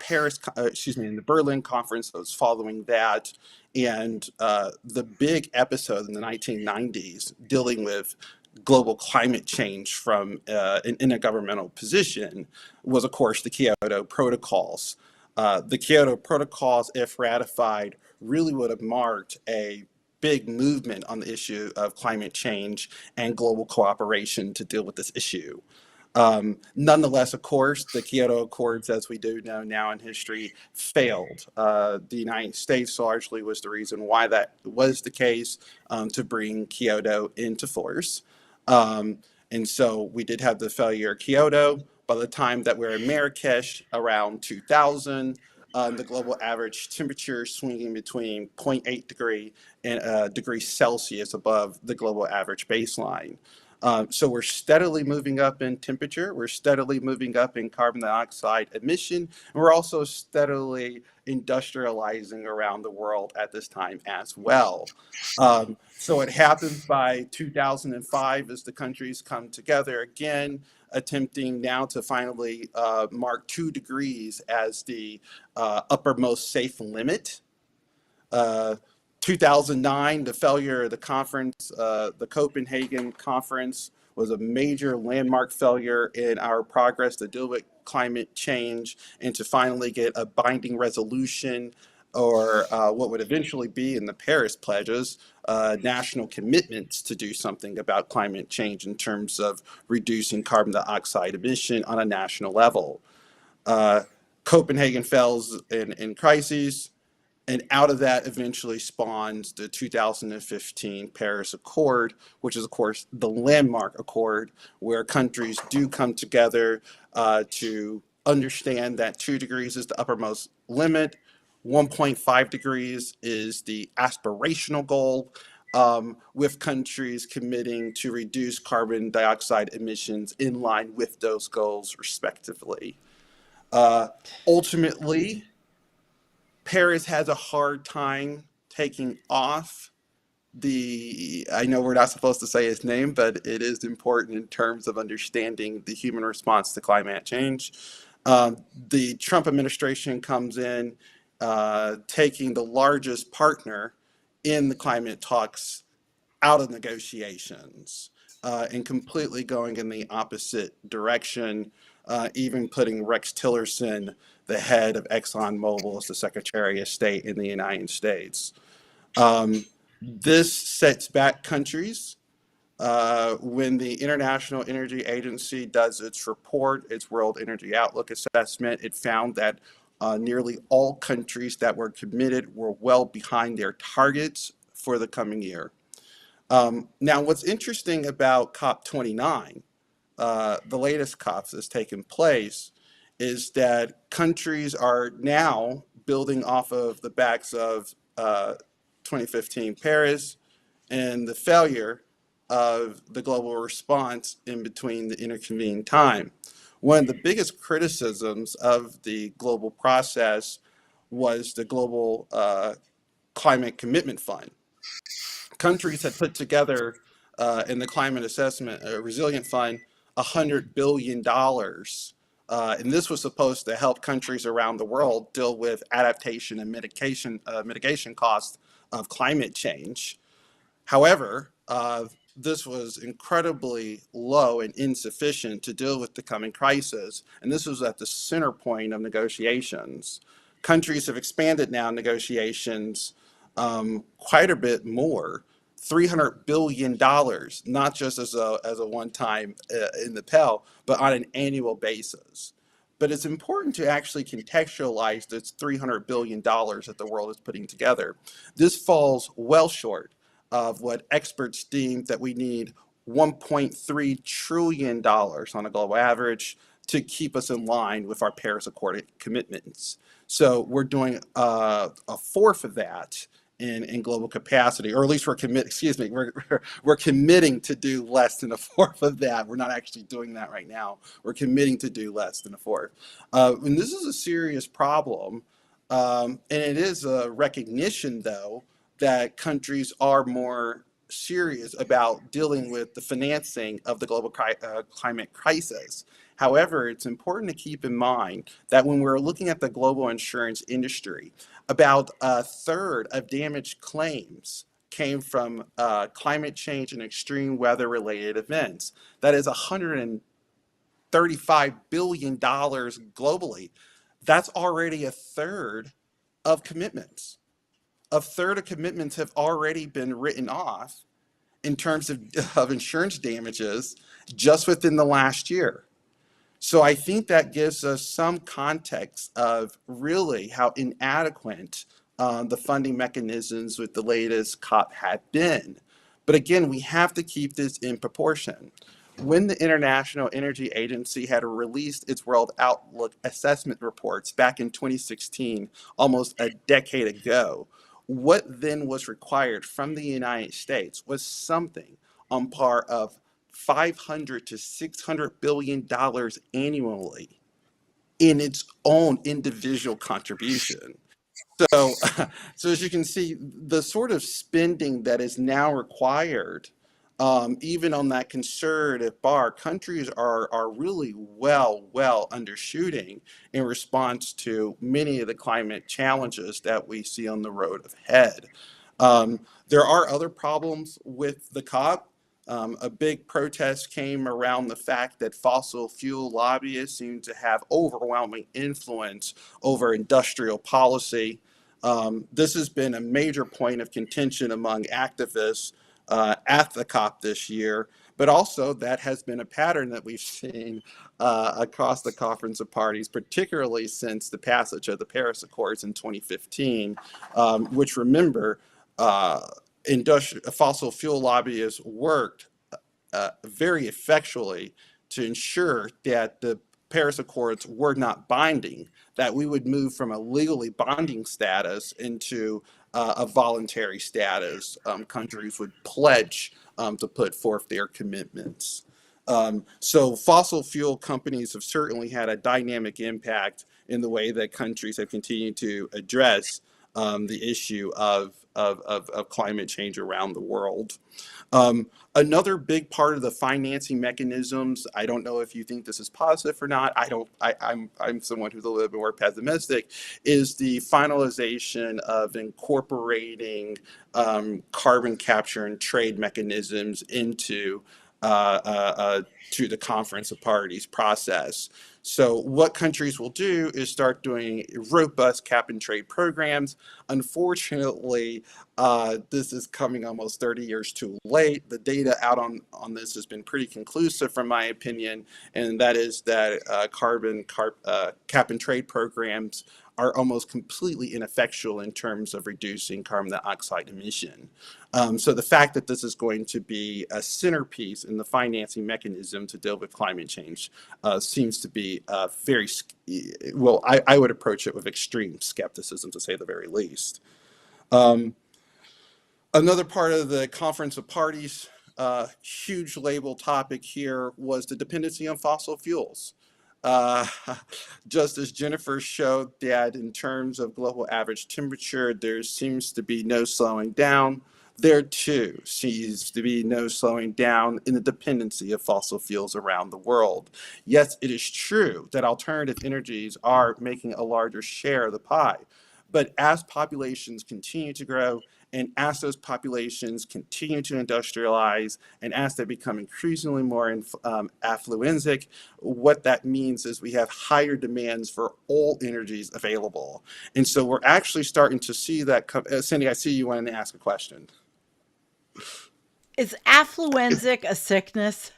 in the Berlin conference that was following that, and the big episode in the 1990s dealing with global climate change from an intergovernmental position was, of course, the Kyoto Protocols. The Kyoto Protocols, if ratified, really would have marked a big movement on the issue of climate change and global cooperation to deal with this issue. Nonetheless, of course, the Kyoto Accords, as we do know now in history, failed. The United States largely was the reason why that was the case, to bring Kyoto into force. And so we did have the failure of Kyoto. By the time that we're in Marrakesh around 2000, the global average temperature swinging between zero point 0.8 degree and degrees Celsius above the global average baseline. So we're steadily moving up in temperature, we're steadily moving up in carbon dioxide emission, and we're also steadily industrializing around the world at this time as well. So it happens by 2005 as the countries come together again, attempting now to finally mark 2 degrees as the uppermost safe limit. 2009, the failure of the conference, the Copenhagen conference, was a major landmark failure in our progress to deal with climate change and to finally get a binding resolution, or what would eventually be in the Paris pledges, national commitments to do something about climate change in terms of reducing carbon dioxide emission on a national level. Copenhagen fails in crises. And out of that eventually spawns the 2015 Paris Accord, which is, of course, the landmark accord where countries do come together to understand that 2 degrees is the uppermost limit, 1.5 degrees is the aspirational goal, with countries committing to reduce carbon dioxide emissions in line with those goals, respectively. Ultimately, Paris has a hard time taking off I know we're not supposed to say his name, but it is important in terms of understanding the human response to climate change. The Trump administration comes in, taking the largest partner in the climate talks out of negotiations, and completely going in the opposite direction, even putting Rex Tillerson, the head of ExxonMobil, as the Secretary of State in the United States. This sets back countries. When the International Energy Agency does its report, its World Energy Outlook Assessment, it found that nearly all countries that were committed were well behind their targets for the coming year. Now, what's interesting about COP29, the latest COP that's taken place, is that countries are now building off of the backs of 2015 Paris and the failure of the global response in between the interconvening time. One of the biggest criticisms of the global process was the Global Climate Commitment Fund. Countries had put together in the climate assessment resilient fund $100 billion. And this was supposed to help countries around the world deal with adaptation and mitigation costs of climate change. However, this was incredibly low and insufficient to deal with the coming crisis, and this was at the center point of negotiations. Countries have expanded now negotiations quite a bit more, $300 billion, not just as a one-time in the Pell, but on an annual basis. But it's important to actually contextualize this $300 billion that the world is putting together. This falls well short of what experts deem that we need $1.3 trillion on a global average to keep us in line with our Paris Accord commitments. So we're doing a fourth of that in global capacity, or at least we're committing to do less than a fourth of that. We're not actually doing that right now. We're committing to do less than a fourth. And this is a serious problem. And it is a recognition, though, that countries are more serious about dealing with the financing of the global climate crisis. However, it's important to keep in mind that when we're looking at the global insurance industry, about a third of damage claims came from climate change and extreme weather related events. That is $135 billion globally. That's already a third of commitments. A third of commitments have already been written off in terms of insurance damages just within the last year. So I think that gives us some context of really how inadequate the funding mechanisms with the latest COP had been. But again, we have to keep this in proportion. When the International Energy Agency had released its World Outlook assessment reports back in 2016, almost a decade ago, what then was required from the United States was something on par of $500 to $600 billion annually in its own individual contribution. So, so as you can see, the sort of spending that is now required, even on that conservative bar, countries are really well undershooting in response to many of the climate challenges that we see on the road ahead. There are other problems with the COP. A big protest came around the fact that fossil fuel lobbyists seem to have overwhelming influence over industrial policy. This has been a major point of contention among activists at the COP this year, but also that has been a pattern that we've seen across the Conference of Parties, particularly since the passage of the Paris Accords in 2015, which remember, fossil fuel lobbyists worked very effectually to ensure that the Paris Accords were not binding, that we would move from a legally binding status into a voluntary status. Countries would pledge to put forth their commitments. So fossil fuel companies have certainly had a dynamic impact in the way that countries have continued to address the issue of climate change around the world. Another big part of the financing mechanisms, I don't know if you think this is positive or not, I'm someone who's a little bit more pessimistic, is the finalization of incorporating carbon capture and trade mechanisms into to the Conference of Parties process. So what countries will do is start doing robust cap and trade programs. Unfortunately, this is coming almost 30 years too late. The data out on this has been pretty conclusive from my opinion, and that is that cap and trade programs are almost completely ineffectual in terms of reducing carbon dioxide emission. So the fact that this is going to be a centerpiece in the financing mechanism to deal with climate change seems to be very, well, I would approach it with extreme skepticism, to say the very least. Another part of the Conference of Parties, huge label topic here, was the dependency on fossil fuels. Just as Jennifer showed that in terms of global average temperature, there seems to be no slowing down. There too seems to be no slowing down in the dependency of fossil fuels around the world. Yes, it is true that alternative energies are making a larger share of the pie, but as populations continue to grow, and as those populations continue to industrialize, and as they become increasingly more affluenzic, what that means is we have higher demands for all energies available. And so we're actually starting to see that. Cindy, I see you wanting to ask a question. Is affluenzic a sickness?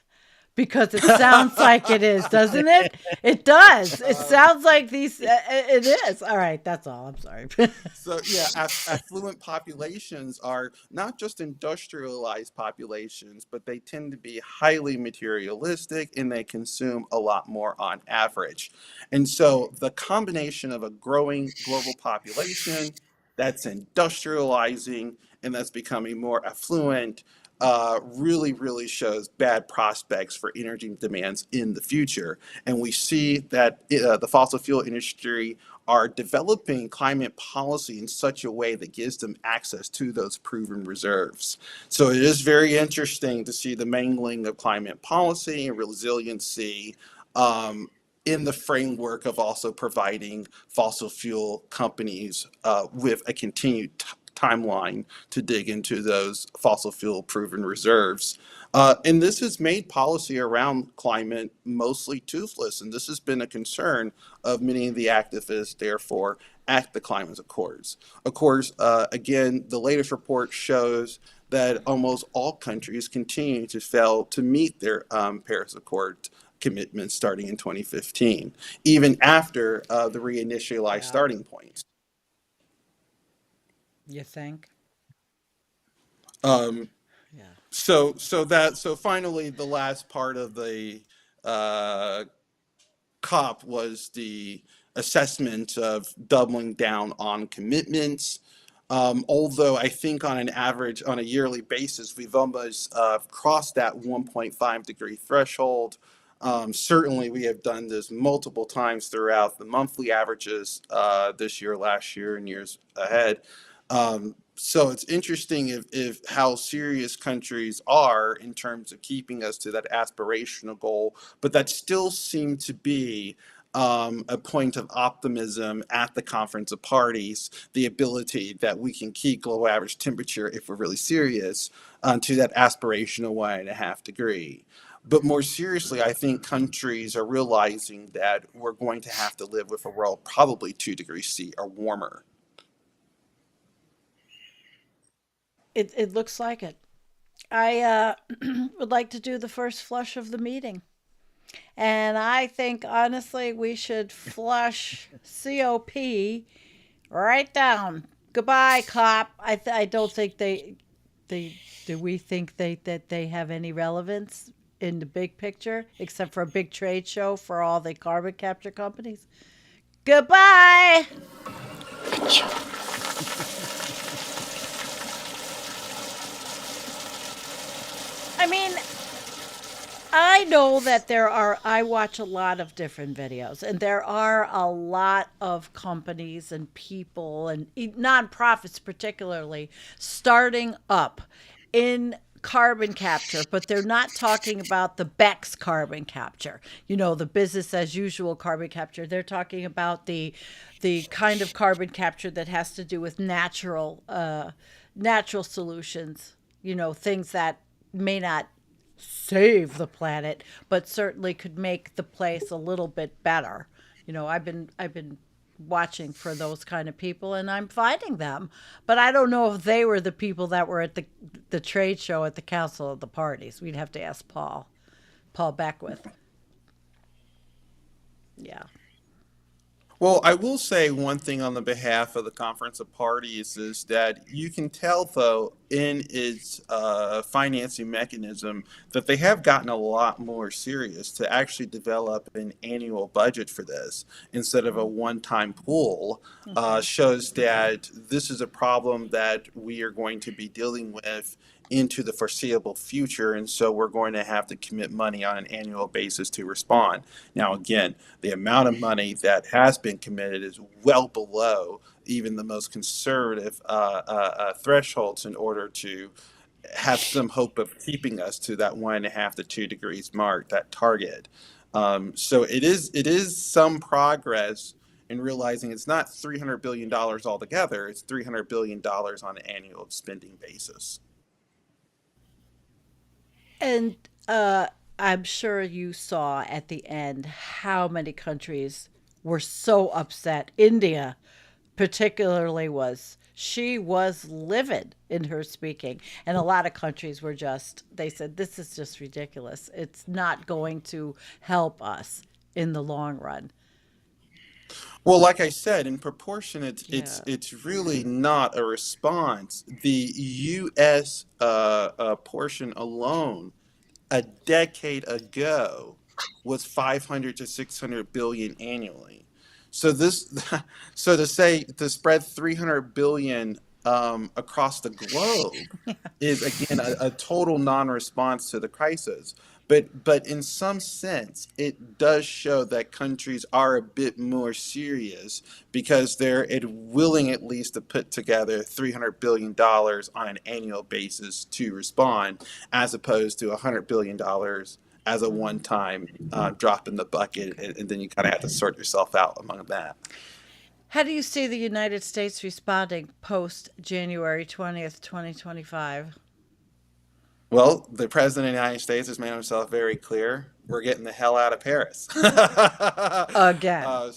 Because it sounds like it is, doesn't it? It does. It sounds like these. It is. All right, that's all. I'm sorry. So yeah, affluent populations are not just industrialized populations, but they tend to be highly materialistic and they consume a lot more on average. And so the combination of a growing global population that's industrializing and that's becoming more affluent really, really shows bad prospects for energy demands in the future. And we see that the fossil fuel industry are developing climate policy in such a way that gives them access to those proven reserves. So it is very interesting to see the mangling of climate policy and resiliency um, in the framework of also providing fossil fuel companies with a continued timeline to dig into those fossil fuel proven reserves. And this has made policy around climate mostly toothless. And this has been a concern of many of the activists, therefore, at the climate accords. Of course, again, the latest report shows that almost all countries continue to fail to meet their Paris Accord commitments starting in 2015, even after the reinitialized Yeah. starting points. You think? Um, Yeah. so finally, the last part of the uh, COP was the assessment of doubling down on commitments. Although I think on an average, on a yearly basis, we've almost crossed that 1.5 degree threshold. Certainly, we have done this multiple times throughout the monthly averages this year, last year, and years ahead. So it's interesting if how serious countries are in terms of keeping us to that aspirational goal, but that still seemed to be a point of optimism at the Conference of Parties, the ability that we can keep global average temperature, if we're really serious, to that aspirational 1.5 degree. But more seriously, I think countries are realizing that we're going to have to live with a world probably 2 degrees C or warmer. It looks like it. I would like to do the first flush of the meeting. And I think honestly we should flush COP right down. Goodbye, cop. I don't think they do we think that they have any relevance in the big picture except for a big trade show for all the carbon capture companies. Goodbye. I mean, I know that I watch a lot of different videos, and there are a lot of companies and people and nonprofits, particularly, starting up in carbon capture, but they're not talking about the BEX carbon capture, the business as usual carbon capture. They're talking about the kind of carbon capture that has to do with natural solutions, things that may not save the planet, but certainly could make the place a little bit better. I've been watching for those kind of people, and I'm finding them, but I don't know if they were the people that were at the trade show at the Council of the Parties. We'd have to ask Paul Beckwith. Yeah. Well, I will say one thing on the behalf of the Conference of Parties is that you can tell, though, in its financing mechanism, that they have gotten a lot more serious to actually develop an annual budget for this instead of a one time pool. Okay. Shows that this is a problem that we are going to be dealing with into the foreseeable future, and so we're going to have to commit money on an annual basis to respond. Now, again, the amount of money that has been committed is well below even the most conservative thresholds in order to have some hope of keeping us to that 1.5 to 2 degrees mark, that target. So it is some progress in realizing it's not $300 billion altogether; it's $300 billion on an annual spending basis. And I'm sure you saw at the end how many countries were so upset. India, particularly, she was livid in her speaking, and a lot of countries were just. They said this is just ridiculous. It's not going to help us in the long run. Well, like I said, in proportion, Yeah. it's really not a response. The U.S. Portion alone a decade ago was 500 to 600 billion annually. So this, so to say to spread 300 billion across the globe is again a total non-response to the crisis. But in some sense, it does show that countries are a bit more serious because they're willing at least to put together $300 billion on an annual basis to respond, as opposed to $100 billion as a one-time drop in the bucket, and then you kind of have to sort yourself out among that. How do you see the United States responding post January 20th, 2025? Well, the president of the United States has made himself very clear. We're getting the hell out of Paris. Again.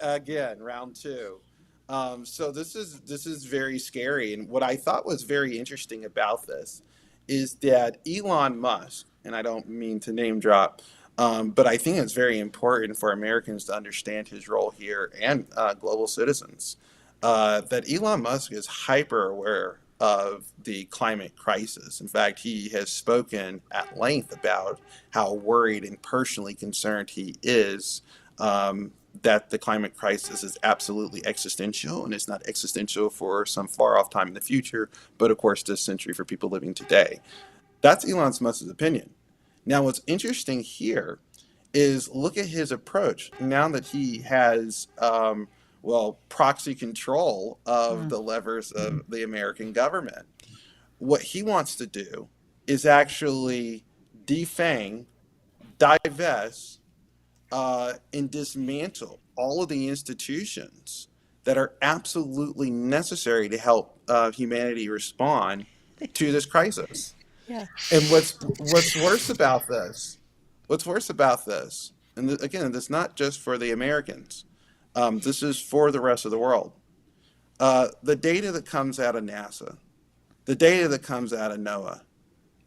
Again, round two. So this is very scary. And what I thought was very interesting about this is that Elon Musk, and I don't mean to name drop, but I think it's very important for Americans to understand his role here and global citizens. That Elon Musk is hyper aware of the climate crisis. In fact, he has spoken at length about how worried and personally concerned he is that the climate crisis is absolutely existential, and it's not existential for some far off time in the future, but of course this century for people living today. That's Elon Musk's opinion. Now, what's interesting here is look at his approach now that he has, well, proxy control of the levers of the American government. What he wants to do is actually defang, divest, and dismantle all of the institutions that are absolutely necessary to help humanity respond to this crisis. Yeah. And what's worse about this? What's worse about this? And again, this is not just for the Americans. This is for the rest of the world. The data that comes out of NASA, the data that comes out of NOAA,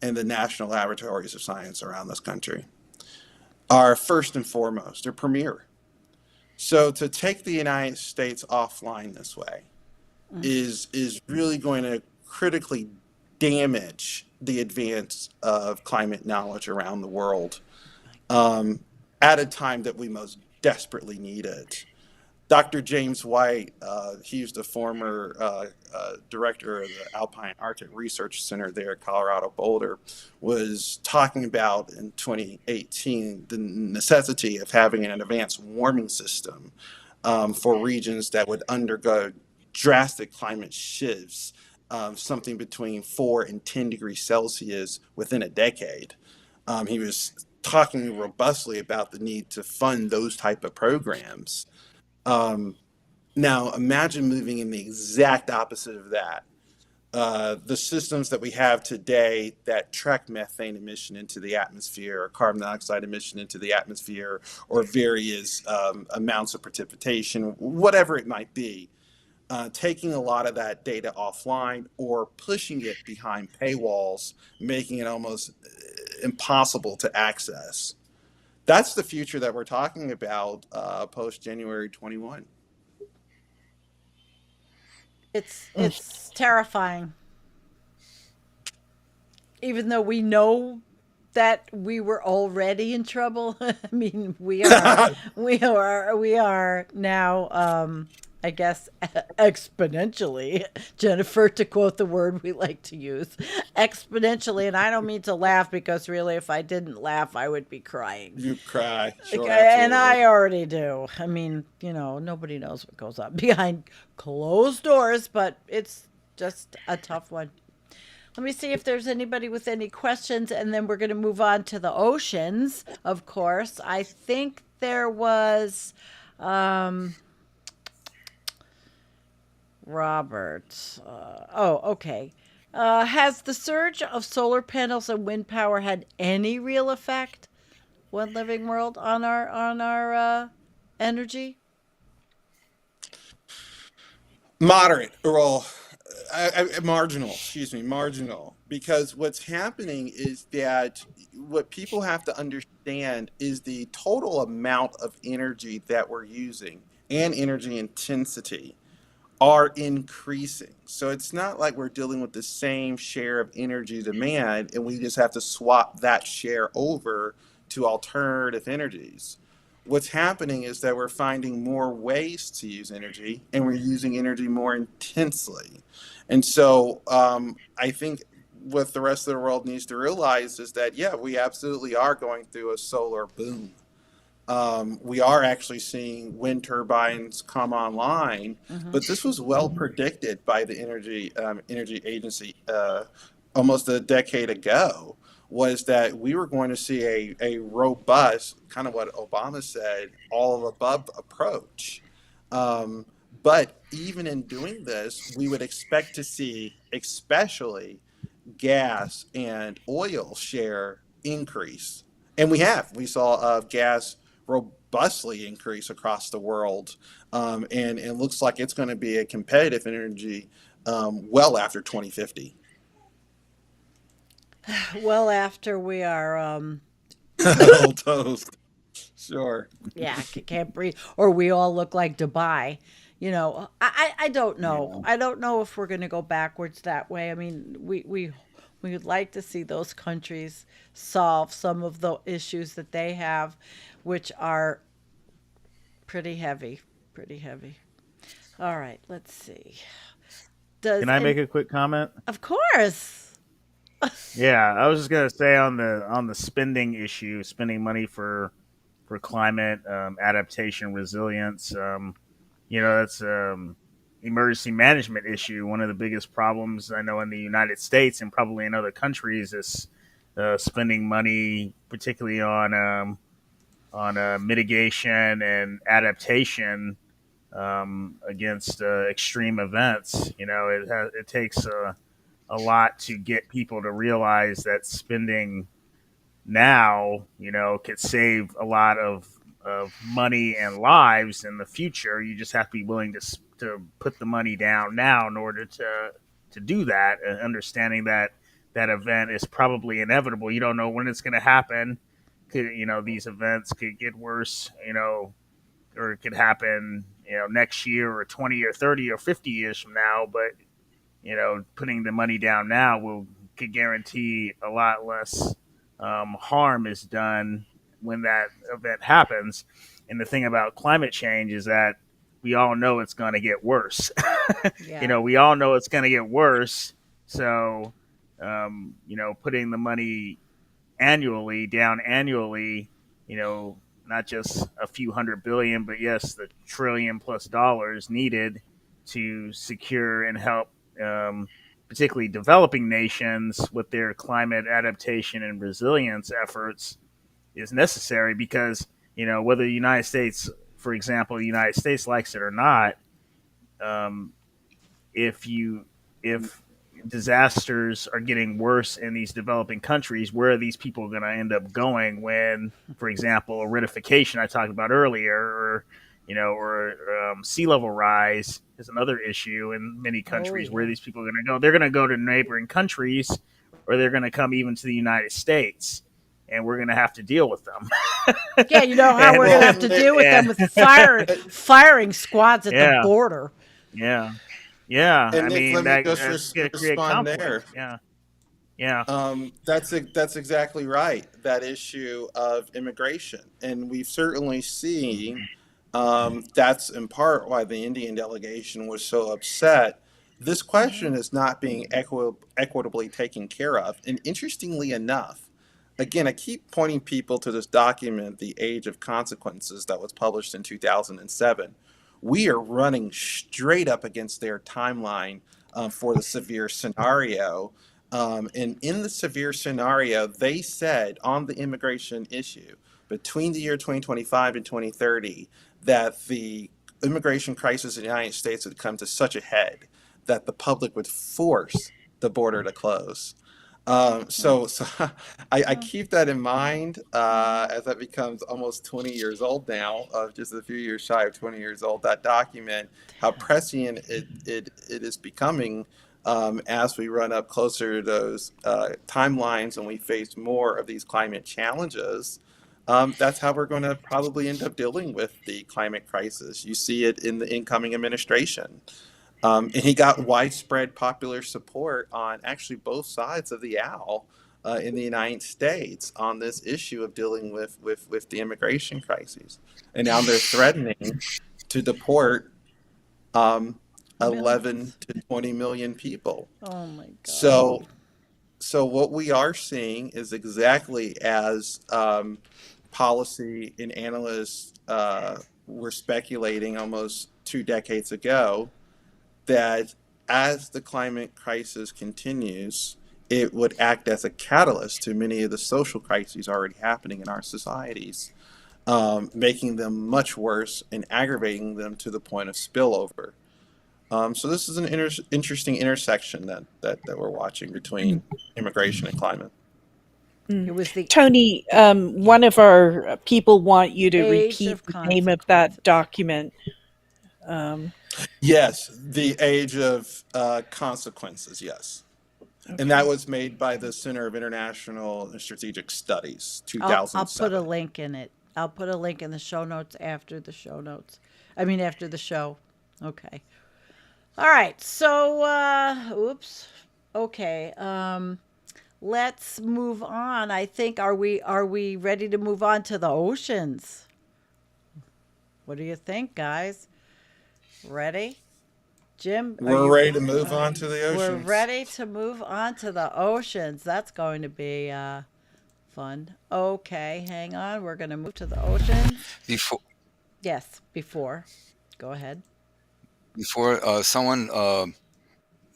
and the national laboratories of science around this country are first and foremost, they're premier. So to take the United States offline this way is really going to critically damage the advance of climate knowledge around the world at a time that we most desperately need it. Dr. James White, he's the former director of the Alpine Arctic Research Center there at Colorado Boulder, was talking about in 2018 the necessity of having an advanced warming system for regions that would undergo drastic climate shifts, something between 4 and 10 degrees Celsius within a decade. He was talking robustly about the need to fund those type of programs. Now, imagine moving in the exact opposite of that. The systems that we have today that track methane emission into the atmosphere, or carbon dioxide emission into the atmosphere, or various amounts of precipitation, whatever it might be, taking a lot of that data offline or pushing it behind paywalls, making it almost impossible to access. That's the future that we're talking about post January 21. It's terrifying. Even though we know that we were already in trouble. I mean, we are now I guess exponentially, Jennifer, to quote the word we like to use, exponentially. And I don't mean to laugh because really, if I didn't laugh, I would be crying. You cry, sure, And I absolutely. already do. I mean, nobody knows what goes on behind closed doors, but it's just a tough one. Let me see if there's anybody with any questions, and then we're going to move on to the oceans, of course. I think there was Robert. Okay. Has the surge of solar panels and wind power had any real effect, One Living World, on our energy? Moderate, well, marginal, excuse me, marginal. Because what's happening is that what people have to understand is the total amount of energy that we're using and energy intensity are increasing. So it's not like we're dealing with the same share of energy demand and we just have to swap that share over to alternative energies. what's happening is that we're finding more ways to use energy, and we're using energy more intensely. And so I think what the rest of the world needs to realize is that, yeah, we absolutely are going through a solar boom. We are actually seeing wind turbines come online, Hmm. but this was well predicted by the Energy Agency almost a decade ago. Was that we were going to see a robust, kind of what Obama said, all of above approach. Um, but even in doing this, we would expect to see, especially gas and oil share increase. And we have. We saw gas robustly increase across the world. And it looks like it's going to be a competitive energy well after 2050. Well, after we are, Old toast. Sure. yeah, can't breathe, or we all look like Dubai. I don't know. Yeah. I don't know if we're going to go backwards that way. I mean, we would like to see those countries solve some of the issues that they have, which are pretty heavy, pretty heavy. All right, let's see. Can Does I make and a quick comment? Of course. Yeah, I was just gonna say on the spending issue, spending money for climate adaptation, resilience. That's emergency management issue. One of the biggest problems I know in the United States and probably in other countries is spending money, particularly on mitigation and adaptation against extreme events. It takes a lot to get people to realize that spending now, could save a lot of money and lives in the future. You just have to be willing to put the money down now in order to do that, understanding that that event is probably inevitable. You don't know when it's going to happen. These events could get worse, or it could happen, next year or 20 or 30 or 50 years from now. But putting the money down now will could guarantee a lot less harm is done when that event happens. And the thing about climate change is that we all know it's going to get worse. Yeah. We all know it's going to get worse. So, putting the money down annually, not just a few hundred billion, but yes, the trillion plus dollars needed to secure and help, particularly developing nations with their climate adaptation and resilience efforts is necessary because, whether the United States, for example, the United States likes it or not, um, if disasters are getting worse in these developing countries, where are these people going to end up going when, for example, aridification I talked about earlier, or sea level rise is another issue in many Oh countries. Where yeah. these people are going to go? They're going to go to neighboring countries, or they're going to come even to the United States, and we're going to have to deal with them. Yeah, you know how and we're gonna Well, have to deal with them yeah, with uh, firing squads at the yeah, border. yeah, yeah. and I Nick, mean let me just that's going to create respond conflict. there. Yeah, yeah. That's exactly right. That issue of immigration, and we've certainly seen that's in part why the Indian delegation was so upset. This Hmm. question is not being equitably taken care of, and interestingly enough, again, I keep pointing people to this document, "The Age of Consequences," that was published in 2007. We are running straight up against their timeline for the severe scenario. And in the severe scenario, they said on the immigration issue between the year 2025 and 2030 that the immigration crisis in the United States would come to such a head that the public would force the border to close. So I keep that in mind Hmm. as that becomes almost 20 years old now, just a few years shy of 20 years old, that document, how prescient it is becoming as we run up closer to those timelines and we face more of these climate challenges. That's how we're going to probably end up dealing with the climate crisis. You see it in the incoming administration. And he got widespread popular support on actually both sides of the aisle in the United States on this issue of dealing with the immigration crises. And now they're threatening to deport um, 11 Millions. to 20 million people. Oh my God. So, so what we are seeing is exactly as policy and analysts were speculating almost 2 decades ago, that as the climate crisis continues, it would act as a catalyst to many of the social crises already happening in our societies, making them much worse and aggravating them to the point of spillover. So this is an interesting intersection that we're watching between immigration and climate. It was the Tony, one of our people want you to age repeat of the name of that consequences. document. Um, Yes, the age of consequences. Yes, and that okay. was made by the Center of International and Strategic Studies, I'll put a 2007. link in it. I'll put a link in the show notes after the show notes. I mean after the show. Okay. All right. So oops. Okay. Let's move on. I think are we ready to move on to the oceans? What do you think, guys? Ready? Jim, are We're you ready to move on to the we're oceans. ready to move on to the oceans. That's going to be fun. Okay, hang on. We're going to move to the oceans. Before Yes, before. Go ahead. someone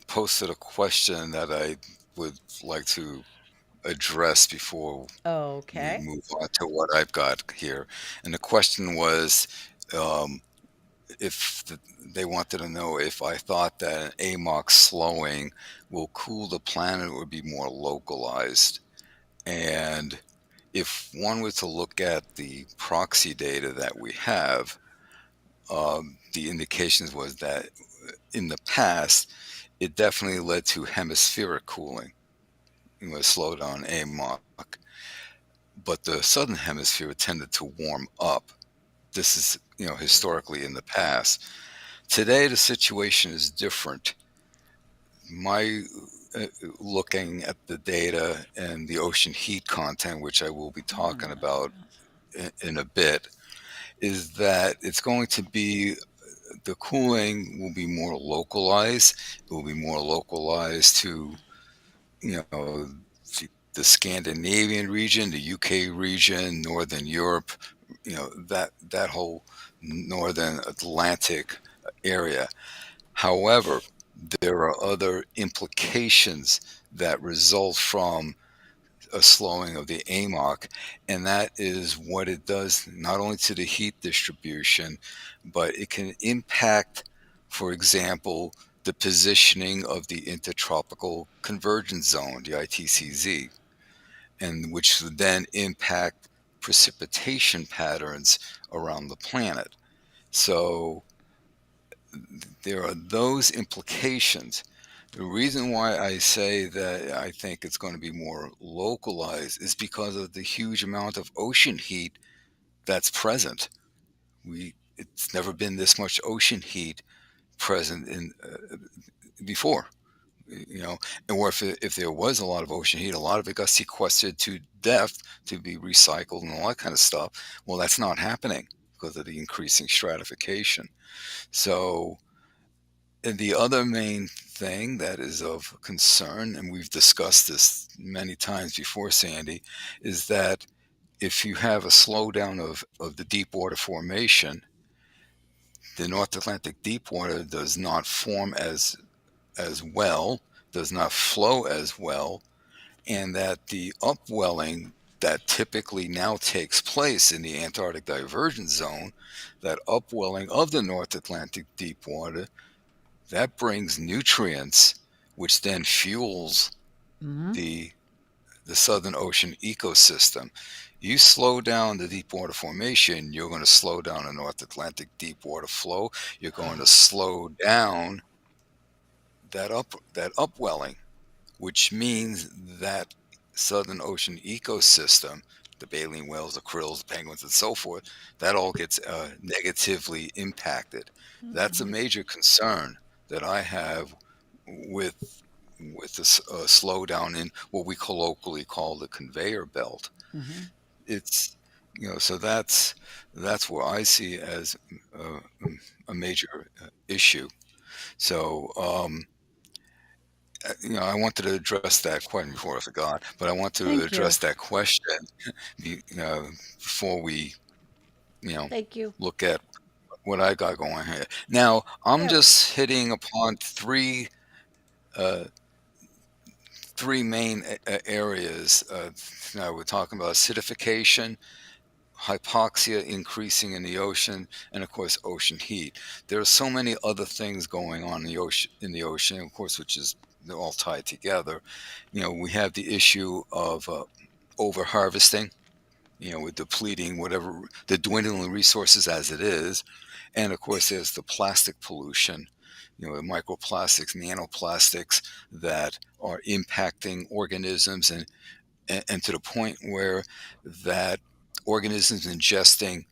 posted a question that I would like to address before we Okay. move on to what I've got here. And the question was, um, if they wanted to know if I thought that an AMOC slowing will cool the planet or be more localized. And if one were to look at the proxy data that we have, the indications was that in the past, it definitely led to hemispheric cooling, a slowdown AMOC, but the southern hemisphere tended to warm up. This is, historically in the past. Today, the situation is different. My looking at the data and the ocean heat content, which I will be talking about in a bit, is that it's going to be the cooling will be more localized. It will be more localized to, the Scandinavian region, the UK region, Northern Europe, that whole northern Atlantic area. However, there are other implications that result from a slowing of the AMOC, and that is what it does not only to the heat distribution, but it can impact, for example, the positioning of the intertropical convergence zone, the ITCZ, and which would then impact precipitation patterns around the planet. So there are those implications. The reason why I say that I think it's going to be more localized is because of the huge amount of ocean heat that's present. It's never been this much ocean heat present in before, you know, and or if there was a lot of ocean heat, a lot of it got sequestered to depth to be recycled and all that kind of stuff. Well, that's not happening because of the increasing stratification. So, and the other main thing that is of concern, and we've discussed this many times before, Sandy, is that if you have a slowdown of the deep water formation, the North Atlantic deep water does not form as well, does not flow as well, and that the upwelling that typically now takes place in the Antarctic divergence zone, that upwelling of the North Atlantic deep water, that brings nutrients, which then fuels Mm-hmm. the the Southern Ocean ecosystem. You slow down the deep water formation, you're going to slow down the North Atlantic deep water flow. You're going to slow down that upwelling, which means that Southern Ocean ecosystem, the baleen whales, the krills, the penguins, and so forth, that all gets negatively impacted. That's a major concern that I have with with a slowdown in what we colloquially call the conveyor belt. Hmm. It's so that's what I see as uh, a major issue. So I wanted to address that question before I forgot, but I want to Thank you. address that question be- uh, before we you know Thank you. look at what I got going here. Now I'm Yeah. just hitting upon uh, three main areas. Now we're talking about acidification, hypoxia increasing in the ocean, and of course ocean heat. There are so many other things going on in the ocean, of course, which is they're all tied together. We have the issue of over harvesting. We're depleting whatever the dwindling resources as it is, and of course there's the plastic pollution. The microplastics, nanoplastics that are impacting organisms, and to the point where that organisms ingesting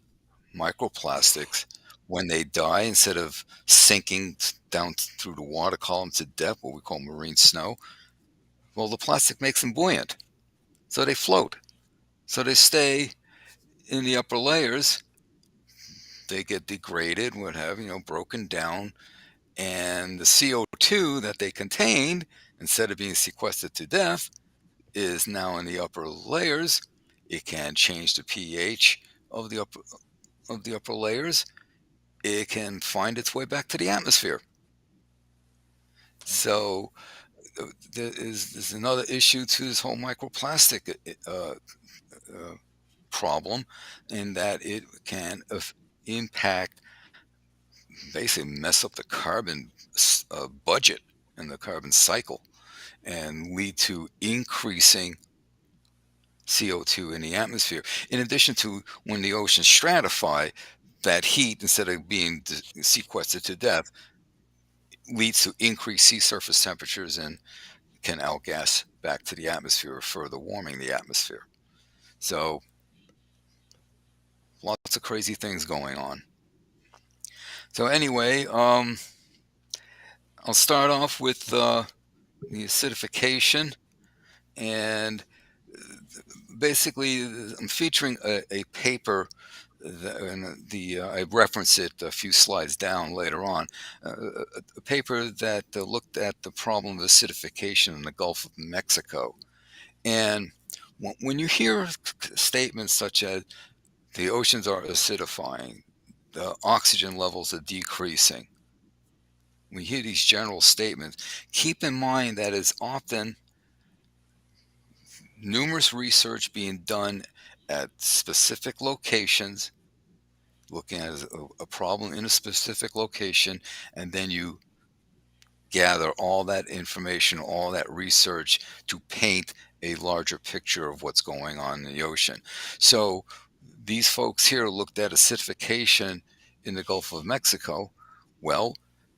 microplastics, when they die, instead of sinking down through the water column to death, what we call marine snow, well, the plastic makes them buoyant, so they float, so they stay in the upper layers. They get degraded, what have broken down, and the CO2 that they contained, instead of being sequestered to death, is now in the upper layers. It can change the pH of the upper layers. It can find its way back to the atmosphere. So there's another issue to this whole microplastic uh, problem, in that it can impact, basically mess up the carbon budget and the carbon cycle, and lead to increasing CO2 in the atmosphere. In addition to, when the oceans stratify, that heat, instead of being sequestered to death, leads to increased sea surface temperatures and can outgas back to the atmosphere, further warming the atmosphere. So lots of crazy things going on. So anyway, I'll start off with the acidification, and basically I'm featuring a paper and I reference it a few slides down later on, a paper that looked at the problem of acidification in the Gulf of Mexico. And when you hear statements such as the oceans are acidifying, the oxygen levels are decreasing, when you hear these general statements, keep in mind that it's often numerous research being done at specific locations, looking at a problem in a specific location, and then you gather all that information, all that research, to paint a larger picture of what's going on in the ocean. So these folks here looked at acidification in the Gulf of Mexico. Well,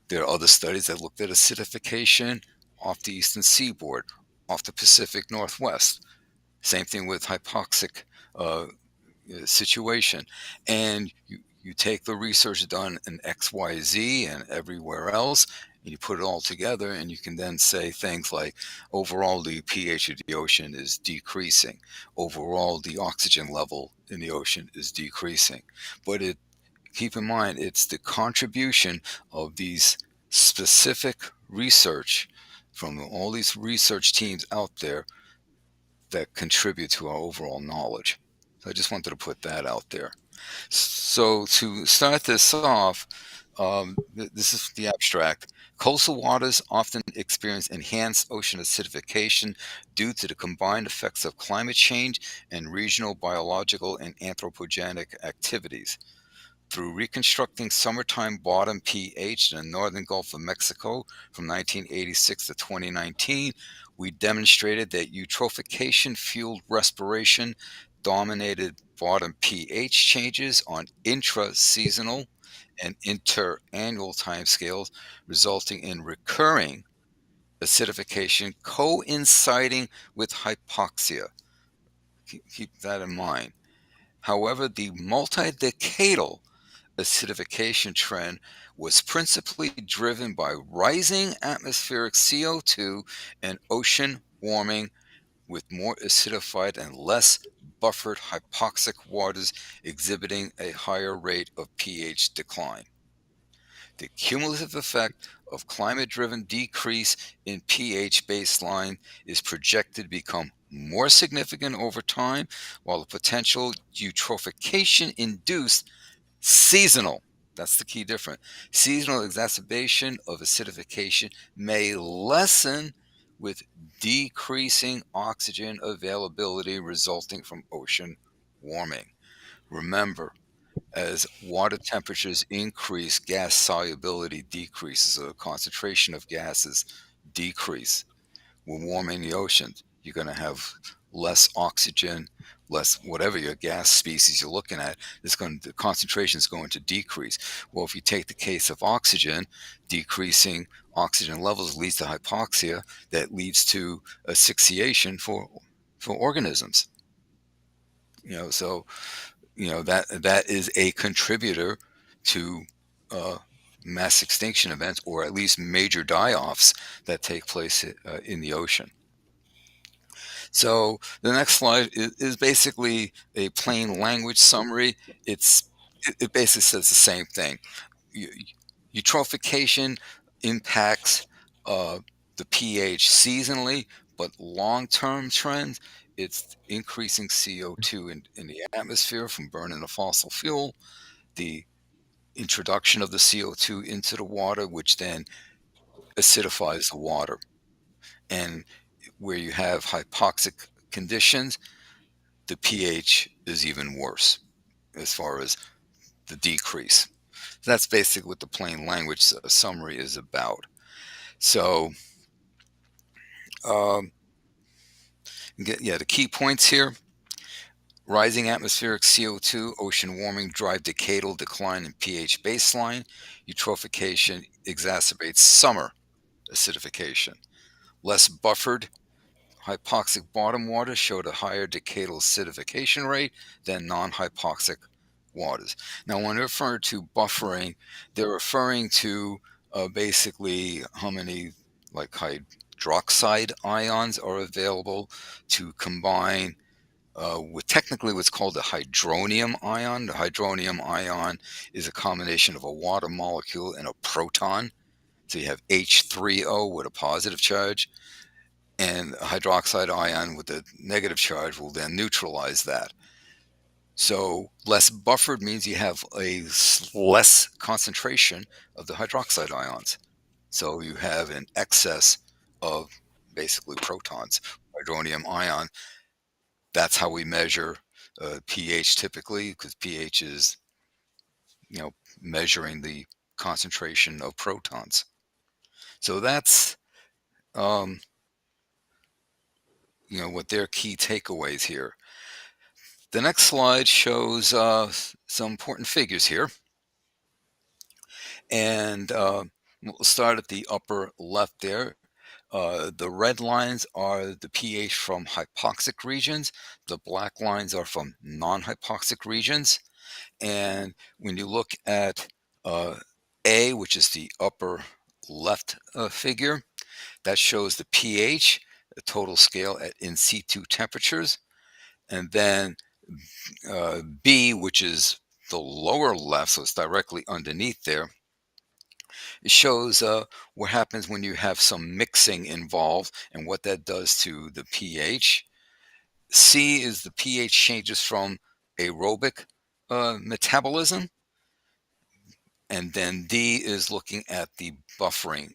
there are other studies that looked at acidification off the eastern seaboard, off the Pacific Northwest. Same thing with hypoxic uh, situation. And you take the research done in XYZ and everywhere else, and you put it all together, and you can then say things like, overall, the pH of the ocean is decreasing. Overall, the oxygen level in the ocean is decreasing. But keep in mind, it's the contribution of these specific research from all these research teams out there that contribute to our overall knowledge. So I just wanted to put that out there. So to start this off, this is the abstract. Coastal waters often experience enhanced ocean acidification due to the combined effects of climate change and regional biological and anthropogenic activities. Through reconstructing summertime bottom pH in the northern Gulf of Mexico from 1986 to 2019, we demonstrated that eutrophication fueled respiration dominated bottom pH changes on intra-seasonal and interannual timescales, resulting in recurring acidification coinciding with hypoxia. Keep that in mind. However, the multi-decadal acidification trend was principally driven by rising atmospheric CO2 and ocean warming, with more acidified and less buffered hypoxic waters exhibiting a higher rate of pH decline. The cumulative effect of climate-driven decrease in pH baseline is projected to become more significant over time, while the potential eutrophication-induced seasonal, that's the key difference, seasonal exacerbation of acidification may lessen with decreasing oxygen availability resulting from ocean warming. Remember, as water temperatures increase, gas solubility decreases, so the concentration of gases decrease. When warming the oceans, you're going to have less oxygen, less whatever your gas species you're looking at, the concentration is going to decrease. Well, if you take the case of oxygen, decreasing oxygen levels leads to hypoxia, that leads to asphyxiation for organisms. So that is a contributor to mass extinction events, or at least major die-offs that take place in the ocean. So the next slide is basically a plain language summary. It basically says the same thing. Eutrophication impacts the pH seasonally, but long-term trends, it's increasing CO2 in the atmosphere from burning a fossil fuel, the introduction of the CO2 into the water, which then acidifies the water. And where you have hypoxic conditions, the pH is even worse as far as the decrease. That's basically what the plain language summary is about. So, the key points here: rising atmospheric CO2, ocean warming drive decadal decline in pH baseline. Eutrophication exacerbates summer acidification. Less buffered hypoxic bottom water showed a higher decadal acidification rate than non-hypoxic waters. Now, when they refer to buffering, they're referring to basically how many like hydroxide ions are available to combine with technically what's called a hydronium ion. The hydronium ion is a combination of a water molecule and a proton. So you have H3O with a positive charge, and a hydroxide ion with a negative charge will then neutralize that. So less buffered means you have a less concentration of the hydroxide ions. So you have an excess of basically protons, hydronium ion. That's how we measure pH typically, because pH is, measuring the concentration of protons. So that's, what their key takeaways here. The next slide shows some important figures here. And we'll start at the upper left there. The red lines are the pH from hypoxic regions. The black lines are from non-hypoxic regions. And when you look at A, which is the upper left figure, that shows the pH, the total scale at in situ temperatures. And then B, which is the lower left, so it's directly underneath there, it shows what happens when you have some mixing involved and what that does to the pH. C is the pH changes from aerobic metabolism. And then D is looking at the buffering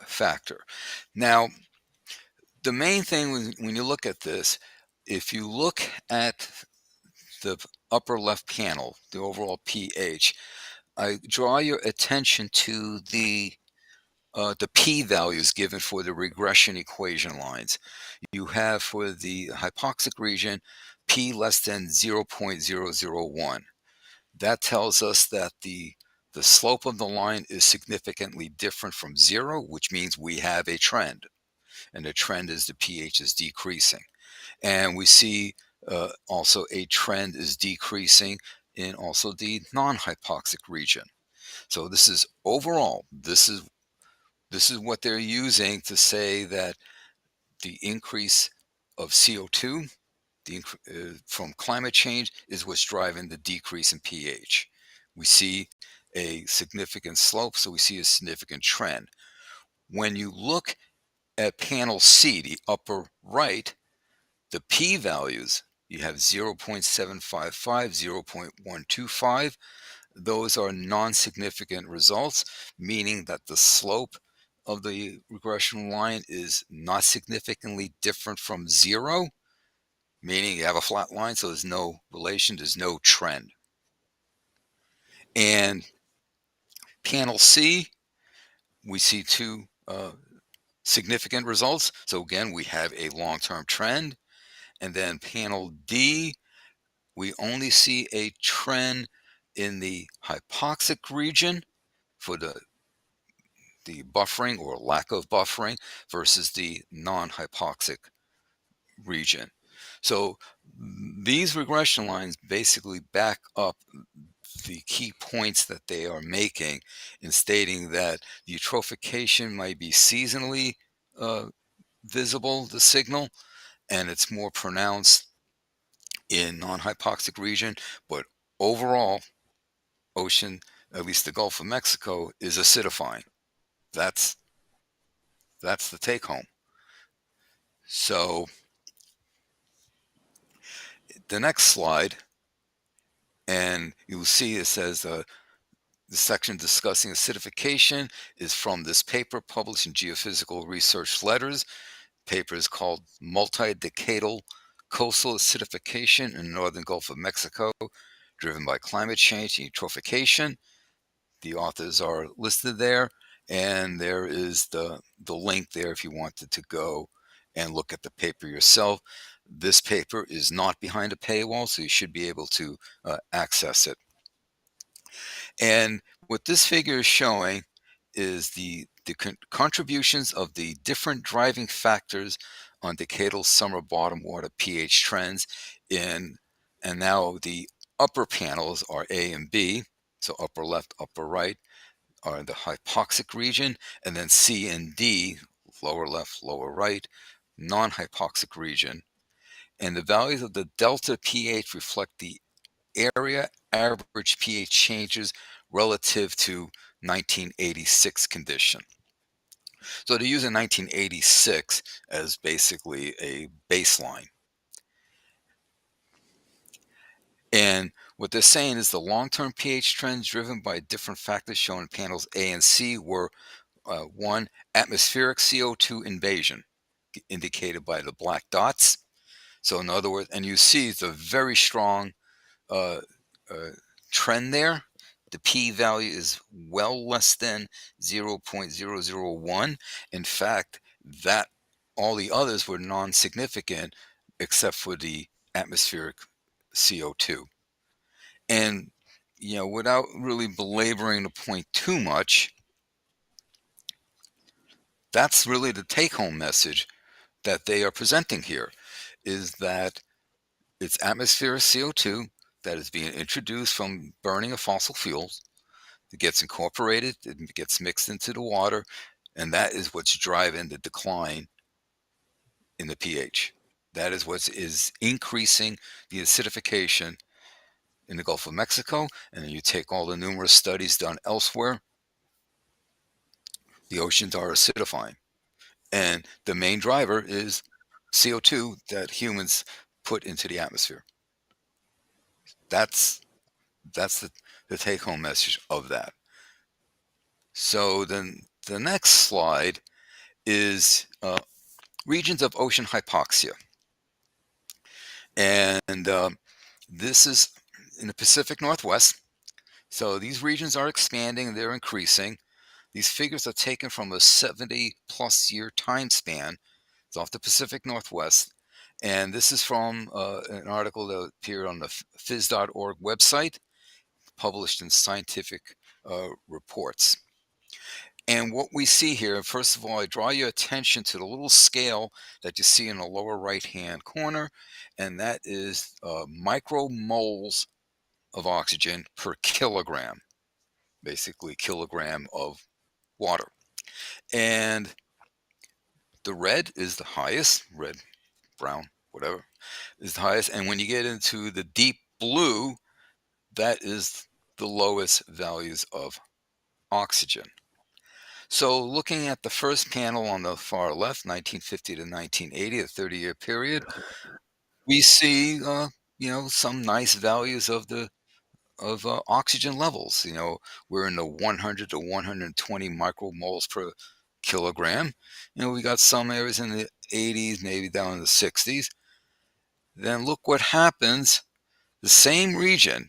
factor. Now, the main thing when you look at this, if you look at the upper left panel, the overall pH, I draw your attention to the p-values given for the regression equation lines. You have for the hypoxic region, p less than 0.001. That tells us that the slope of the line is significantly different from 0, which means we have a trend. And the trend is the pH is decreasing. And we see also a trend is decreasing in also the non-hypoxic region. So this is overall, this is what they're using to say that the increase of CO2 from climate change is what's driving the decrease in pH. We see a significant slope, so we see a significant trend. When you look at panel C, the upper right, the p values, you have 0.755, 0.125. Those are non-significant results, meaning that the slope of the regression line is not significantly different from zero, meaning you have a flat line, so there's no relation, there's no trend. And panel C, we see two significant results. So again, we have a long-term trend. And then panel D, we only see a trend in the hypoxic region for the buffering or lack of buffering versus the non-hypoxic region. So these regression lines basically back up the key points that they are making in stating that the eutrophication might be seasonally visible, the signal, and it's more pronounced in non-hypoxic region, but overall ocean, at least the Gulf of Mexico, is acidifying. That's the take home. So the next slide, and you'll see it says the section discussing acidification is from this paper published in Geophysical Research Letters. Paper is called Multi-Decadal Coastal Acidification in the Northern Gulf of Mexico, driven by climate change and eutrophication. The authors are listed there, and there is the link there if you wanted to go and look at the paper yourself. This paper is not behind a paywall, so you should be able to access it. And what this figure is showing is the contributions of the different driving factors on decadal summer bottom water pH trends and now the upper panels are A and B, so upper left, upper right are the hypoxic region, and then C and D, lower left, lower right, non-hypoxic region. And the values of the delta pH reflect the area average pH changes relative to 1986 condition. So to use a 1986 as basically a baseline. And what they're saying is the long-term pH trends driven by different factors shown in panels A and C were one, atmospheric CO2 invasion, indicated by the black dots. So in other words, and you see it's a very strong uh, trend there. The p-value is well less than 0.001. In fact, that all the others were non-significant except for the atmospheric CO2. And without really belaboring the point too much, that's really the take-home message that they are presenting here, is that it's atmospheric CO2 that is being introduced from burning of fossil fuels. It gets incorporated, it gets mixed into the water, and that is what's driving the decline in the pH. That is what is increasing the acidification in the Gulf of Mexico. And then you take all the numerous studies done elsewhere, the oceans are acidifying. And the main driver is CO2 that humans put into the atmosphere. That's the take-home message of that. So then the next slide is regions of ocean hypoxia. And this is in the Pacific Northwest. So these regions are expanding, they're increasing. These figures are taken from a 70 plus year time span. It's off the Pacific Northwest. And this is from an article that appeared on the phys.org website, published in Scientific Reports. And what we see here, first of all, I draw your attention to the little scale that you see in the lower right-hand corner, and that is micromoles of oxygen per kilogram, basically kilogram of water. And the red is the highest, red, brown, whatever, is the highest. And when you get into the deep blue, that is the lowest values of oxygen. So looking at the first panel on the far left, 1950 to 1980, a 30-year period, we see, some nice values of the of oxygen levels. We're in the 100 to 120 micromoles per kilogram. We got some areas in the 80s, maybe down in the 60s. Then look what happens. The same region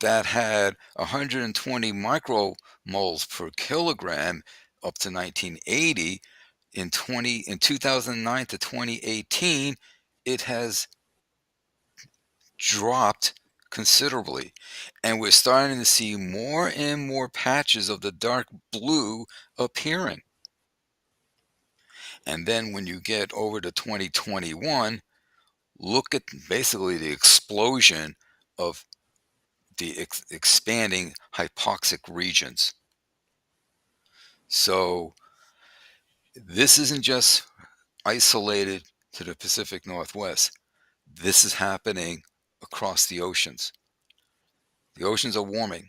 that had 120 micromoles per kilogram up to 1980, in 2009 to 2018, it has dropped considerably. And we're starting to see more and more patches of the dark blue appearing. And then when you get over to 2021, look at basically the explosion of the expanding hypoxic regions. So this isn't just isolated to the Pacific Northwest. This is happening across the oceans. The oceans are warming,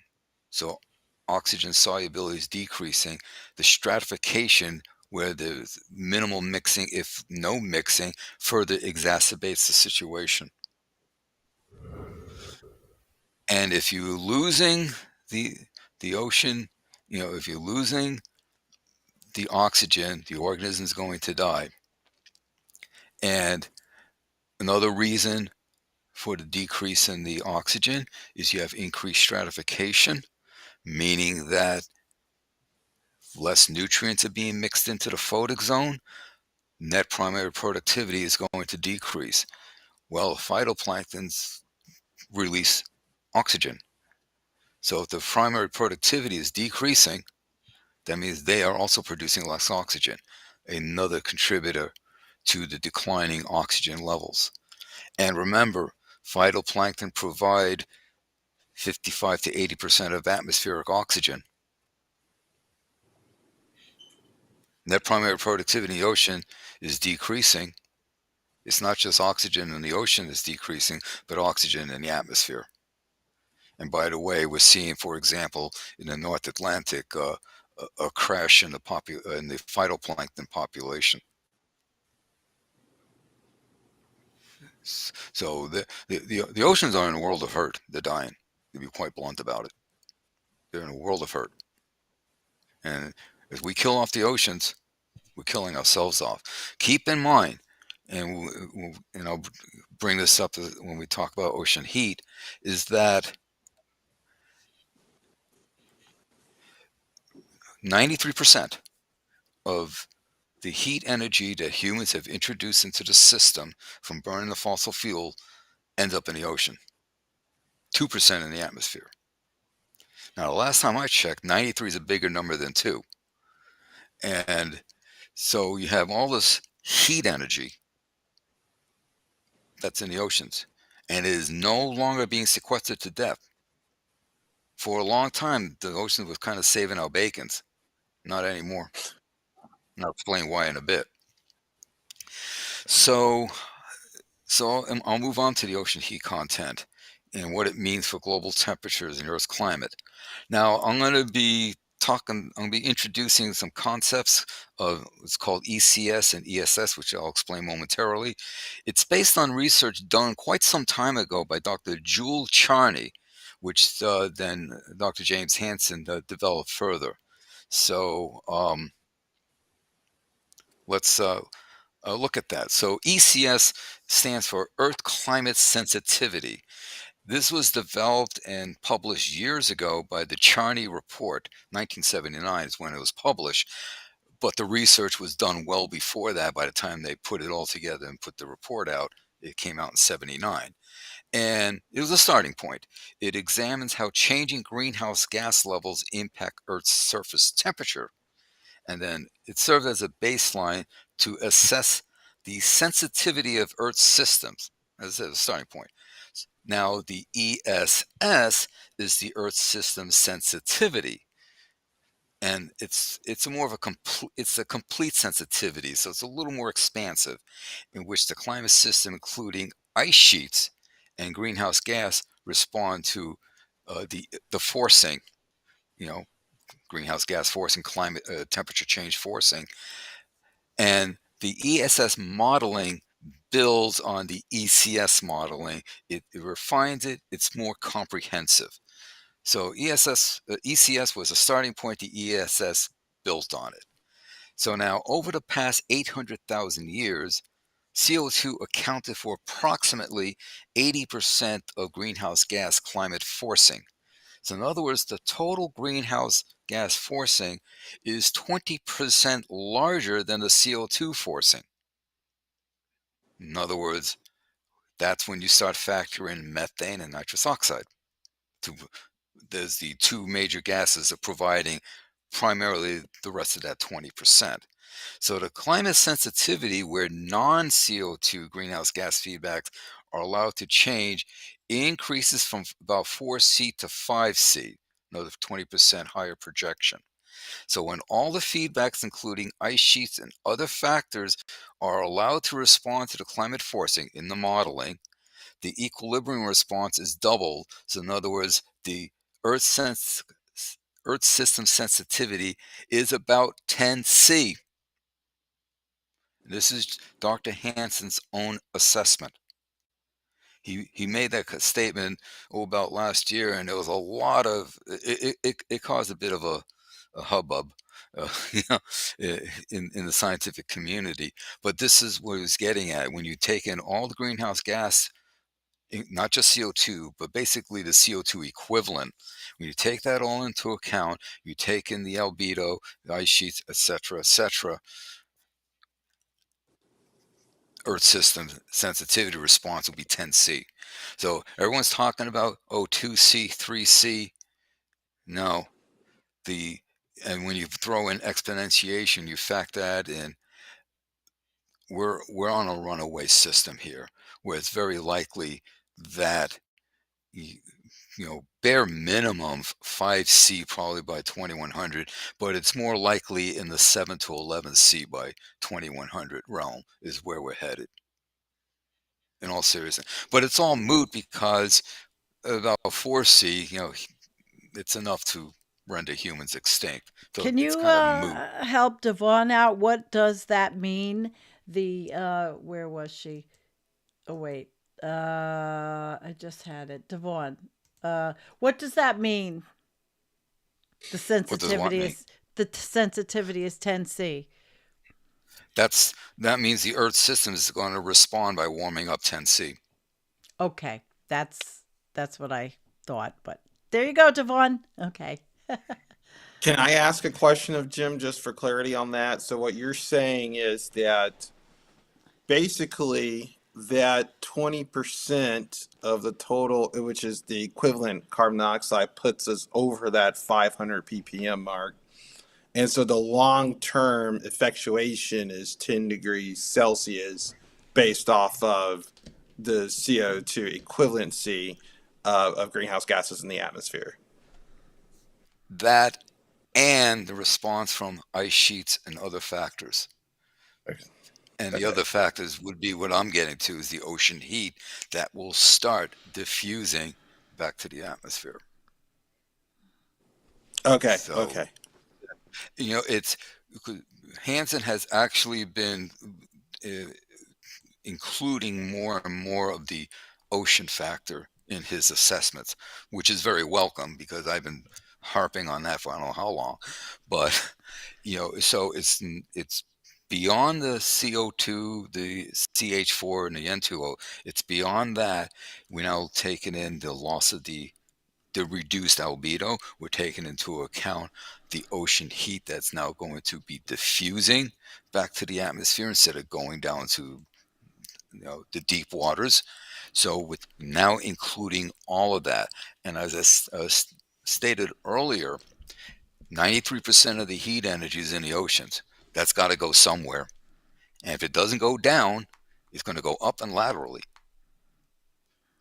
so oxygen solubility is decreasing. The stratification, where there's minimal mixing, if no mixing, further exacerbates the situation. And if you're losing the ocean, if you're losing the oxygen, the organism is going to die. And another reason for the decrease in the oxygen is you have increased stratification, meaning that less nutrients are being mixed into the photic zone. Net primary productivity is going to decrease. Well, phytoplanktons release oxygen. So if the primary productivity is decreasing, that means they are also producing less oxygen, another contributor to the declining oxygen levels. And remember, phytoplankton provide 55 to 80% of atmospheric oxygen. Net primary productivity in the ocean is decreasing. It's not just oxygen in the ocean that's decreasing, but oxygen in the atmosphere. And by the way, we're seeing, for example, in the North Atlantic, a crash in the phytoplankton population. So the oceans are in a world of hurt. They're dying. To be quite blunt about it, they're in a world of hurt. And if we kill off the oceans, we're killing ourselves off. Keep in mind, and I'll bring this up when we talk about ocean heat, is that 93% of the heat energy that humans have introduced into the system from burning the fossil fuel ends up in the ocean. 2% in the atmosphere. Now, the last time I checked, 93 is a bigger number than 2. And so you have all this heat energy that's in the oceans, and it is no longer being sequestered to depth. For a long time, the ocean was kind of saving our bacons. Not anymore. And I'll explain why in a bit. So I'll move on to the ocean heat content and what it means for global temperatures and Earth's climate. Now, I'm going to be introducing some concepts of what's called ECS and ESS, which I'll explain momentarily. It's based on research done quite some time ago by Dr. Jules Charney, which then Dr. James Hansen developed further. So let's look at that. So ECS stands for Earth Climate Sensitivity. This was developed and published years ago by the Charney Report. 1979 is when it was published, but the research was done well before that. By the time they put it all together and put the report out, it came out in 79. And it was a starting point. It examines how changing greenhouse gas levels impact Earth's surface temperature. And then it served as a baseline to assess the sensitivity of Earth's systems. as I said, the starting point. Now, the ESS is the Earth System Sensitivity, and it's more of a complete sensitivity, so it's a little more expansive, in which the climate system, including ice sheets and greenhouse gas, respond to the forcing, you know, greenhouse gas forcing, climate temperature change forcing, and the ESS modeling builds on the ECS modeling. It refines it. It's more comprehensive. So ECS was a starting point. The ESS built on it. So now, over the past 800,000 years, CO2 accounted for approximately 80% of greenhouse gas climate forcing. So in other words, the total greenhouse gas forcing is 20% larger than the CO2 forcing. In other words, that's when you start factoring methane and nitrous oxide. There's the two major gases that are providing primarily the rest of that 20%. So the climate sensitivity, where non-CO2 greenhouse gas feedbacks are allowed to change, increases from about 4C to 5C, another 20% higher projection. So when all the feedbacks, including ice sheets and other factors, are allowed to respond to the climate forcing in the modeling, the equilibrium response is doubled. So in other words, the Earth, Earth system sensitivity is about 10C. This is Dr. Hansen's own assessment. He made that statement about last year, and there was a lot of it caused a bit of a hubbub, in the scientific community. But this is what he was getting at: when you take in all the greenhouse gas, not just CO2, but basically the CO2 equivalent. When you take that all into account, you take in the albedo, the ice sheets, etc., Earth system sensitivity response will be 10C. So everyone's talking about 2C, 3C. No, and when you throw in exponentiation, you factor that in. We're on a runaway system here, where it's very likely that bare minimum 5C probably by 2100, but it's more likely in the 7 to 11C by 2100 realm is where we're headed, in all seriousness. But it's all moot, because about 4C, it's enough to render humans extinct. So Can it's you kind of moot. help Devon out? What does that mean? The where was she? Oh wait, I just had it. Devon, what does that mean? The What does what sensitivity mean? is the sensitivity is 10C. That means the Earth system is going to respond by warming up 10C. Okay, that's what I thought. But there you go, Devon. Okay. Can I ask a question of Jim just for clarity on that? So what you're saying is that basically that 20% of the total, which is the equivalent carbon dioxide, puts us over that 500 ppm mark. And so the long-term effectuation is 10 degrees Celsius based off of the CO2 equivalency of greenhouse gases in the atmosphere. That and the response from ice sheets and other factors. Okay. And the Okay. other factors would be what I'm getting to, is the ocean heat that will start diffusing back to the atmosphere. Okay. So, Okay. it's Hansen has actually been uh, including more and more of the ocean factor in his assessments, which is very welcome, because I've been harping on that for I don't know how long. But so it's beyond the CO2, the CH4, and the N2O. It's beyond that. We're now taking in the loss of the reduced albedo. We're taking into account the ocean heat that's now going to be diffusing back to the atmosphere instead of going down to the deep waters. So with now including all of that, and as I stated earlier, 93% of the heat energy is in the oceans. That's got to go somewhere. And if it doesn't go down, it's going to go up and laterally.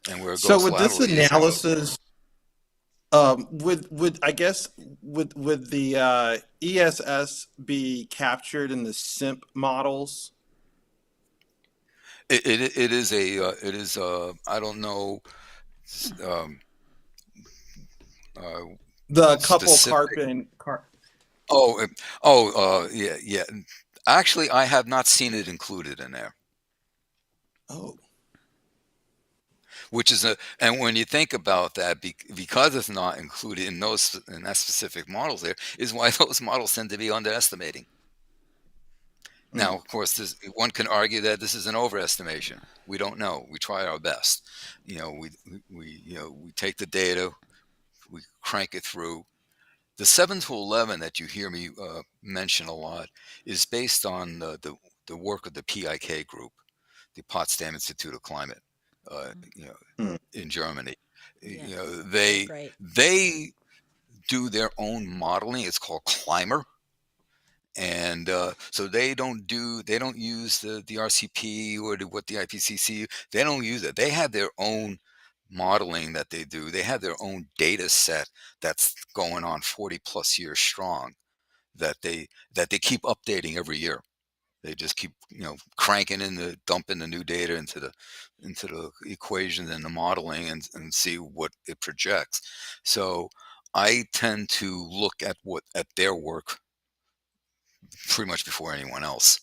and where it So goes with this laterally is out. analysis, would I guess would the ESS be captured in the SIMP models? It is a it is I don't know um, uh, The couple specific. carbon car. Oh, yeah, yeah. Actually, I have not seen it included in there, Oh. which is a. And when you think about that, because it's not included in those in that specific models, there is why those models tend to be underestimating. Now, Mm. of course, one can argue that this is an overestimation. We don't know. We try our best. We take the data, we crank it through. The 7 to 11 that you hear me mention a lot is based on the work of the PIK group, the Potsdam Institute of Climate, uh, you know, Mm. in Germany. Yes, they're They great. they do their own modeling. It's called Climber, and so they don't use the RCP or what the IPCC. They don't use it. They have their own modeling that they do. They have their own data set that's going on 40 plus years strong that they keep updating every year. They just keep cranking in the dumping the new data into the equations and the modeling and see what it projects. So I tend to look at their work pretty much before anyone else.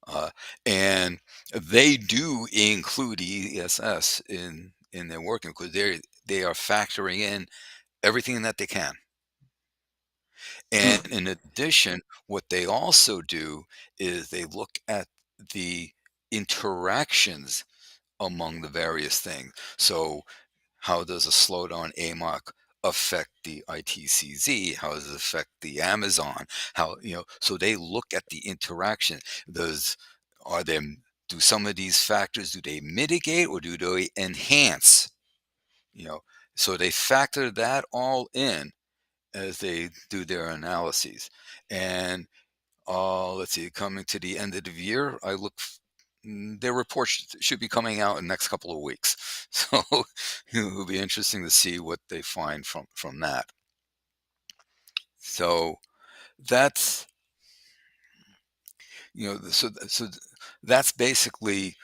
Uh, and they do include ESS in their working because they are factoring in everything that they can. And Mm. in addition, what they also do is they look at the interactions among the various things. So how does a slowdown AMOC affect the ITCZ? How does it affect the Amazon? So they look at the interaction. Does are them do some of these factors, do they mitigate or do they enhance? You know, so they factor that all in as they do their analyses. And let's see, coming to the end of the year, their reports should be coming out in the next couple of weeks. So it'll be interesting to see what they find from that. So that's so that's basically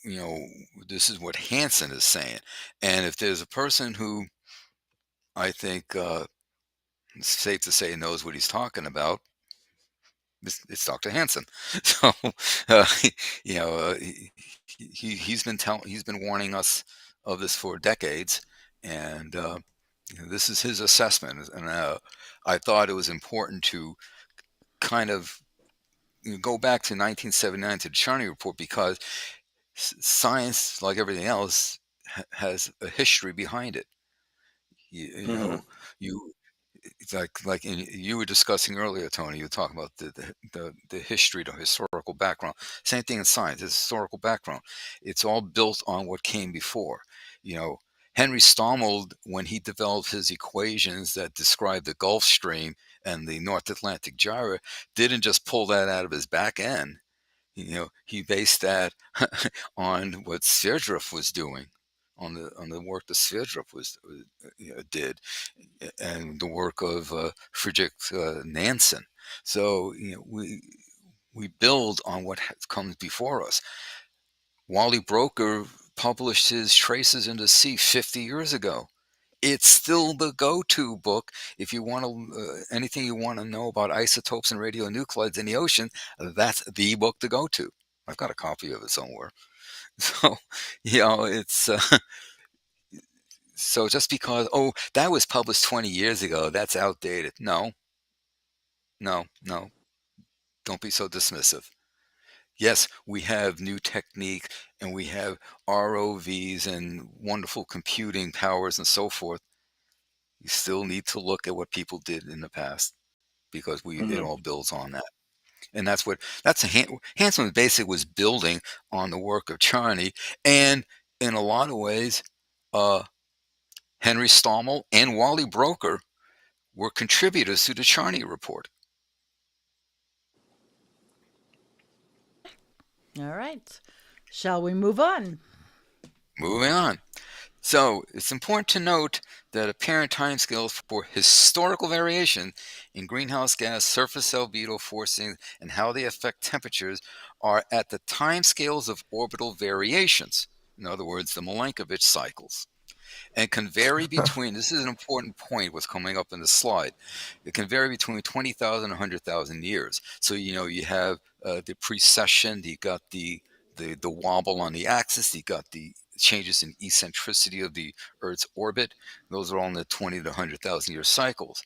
you know this is what Hansen is saying. And if there's a person who I think it's safe to say knows what he's talking about, it's Dr. Hansen. So, uh, you know, he's been warning us of this for decades, and this is his assessment. And I thought it was important to kind of go back to 1979 to the Charney Report because science, like everything else, has a history behind it. You Hmm. know, you it's you were discussing earlier, Tony. You were talking about the history, the historical background. Same thing in science. It's historical background. It's all built on what came before. You know, Henry Stommel, when he developed his equations that describe the Gulf Stream and the North Atlantic gyre, didn't just pull that out of his back end. He based that on what Sverdrup was doing, on the work that Sverdrup did, and the work of Friedrich Nansen. So we build on what comes before us. Wally Broker published his Traces in the Sea 50 years ago. It's still the go-to book if you want to anything you want to know about isotopes and radionuclides in the ocean. That's the book to go to. I've got a copy of it somewhere. So it's so just because that was published 20 years ago, that's outdated. No, no, no. Don't be so dismissive. Yes, we have new technique and we have ROVs and wonderful computing powers and so forth. You still need to look at what people did in the past because it Hmm. all builds on that. And Hansen basically was building on the work of Charney, and in a lot of ways, uh, Henry Stommel and Wally Broker were contributors to the Charney report. All right. Shall we move on? Moving on. So it's important to note that apparent timescales for historical variation in greenhouse gas surface albedo forcing and how they affect temperatures are at the timescales of orbital variations. In other words, the Milankovitch cycles. And can vary between, this is an important point, what's coming up in the slide. It can vary between 20,000 and 100,000 years. So, you have the precession, you got the wobble on the axis, you got the changes in eccentricity of the Earth's orbit. Those are all in the 20 to 100,000 year cycles.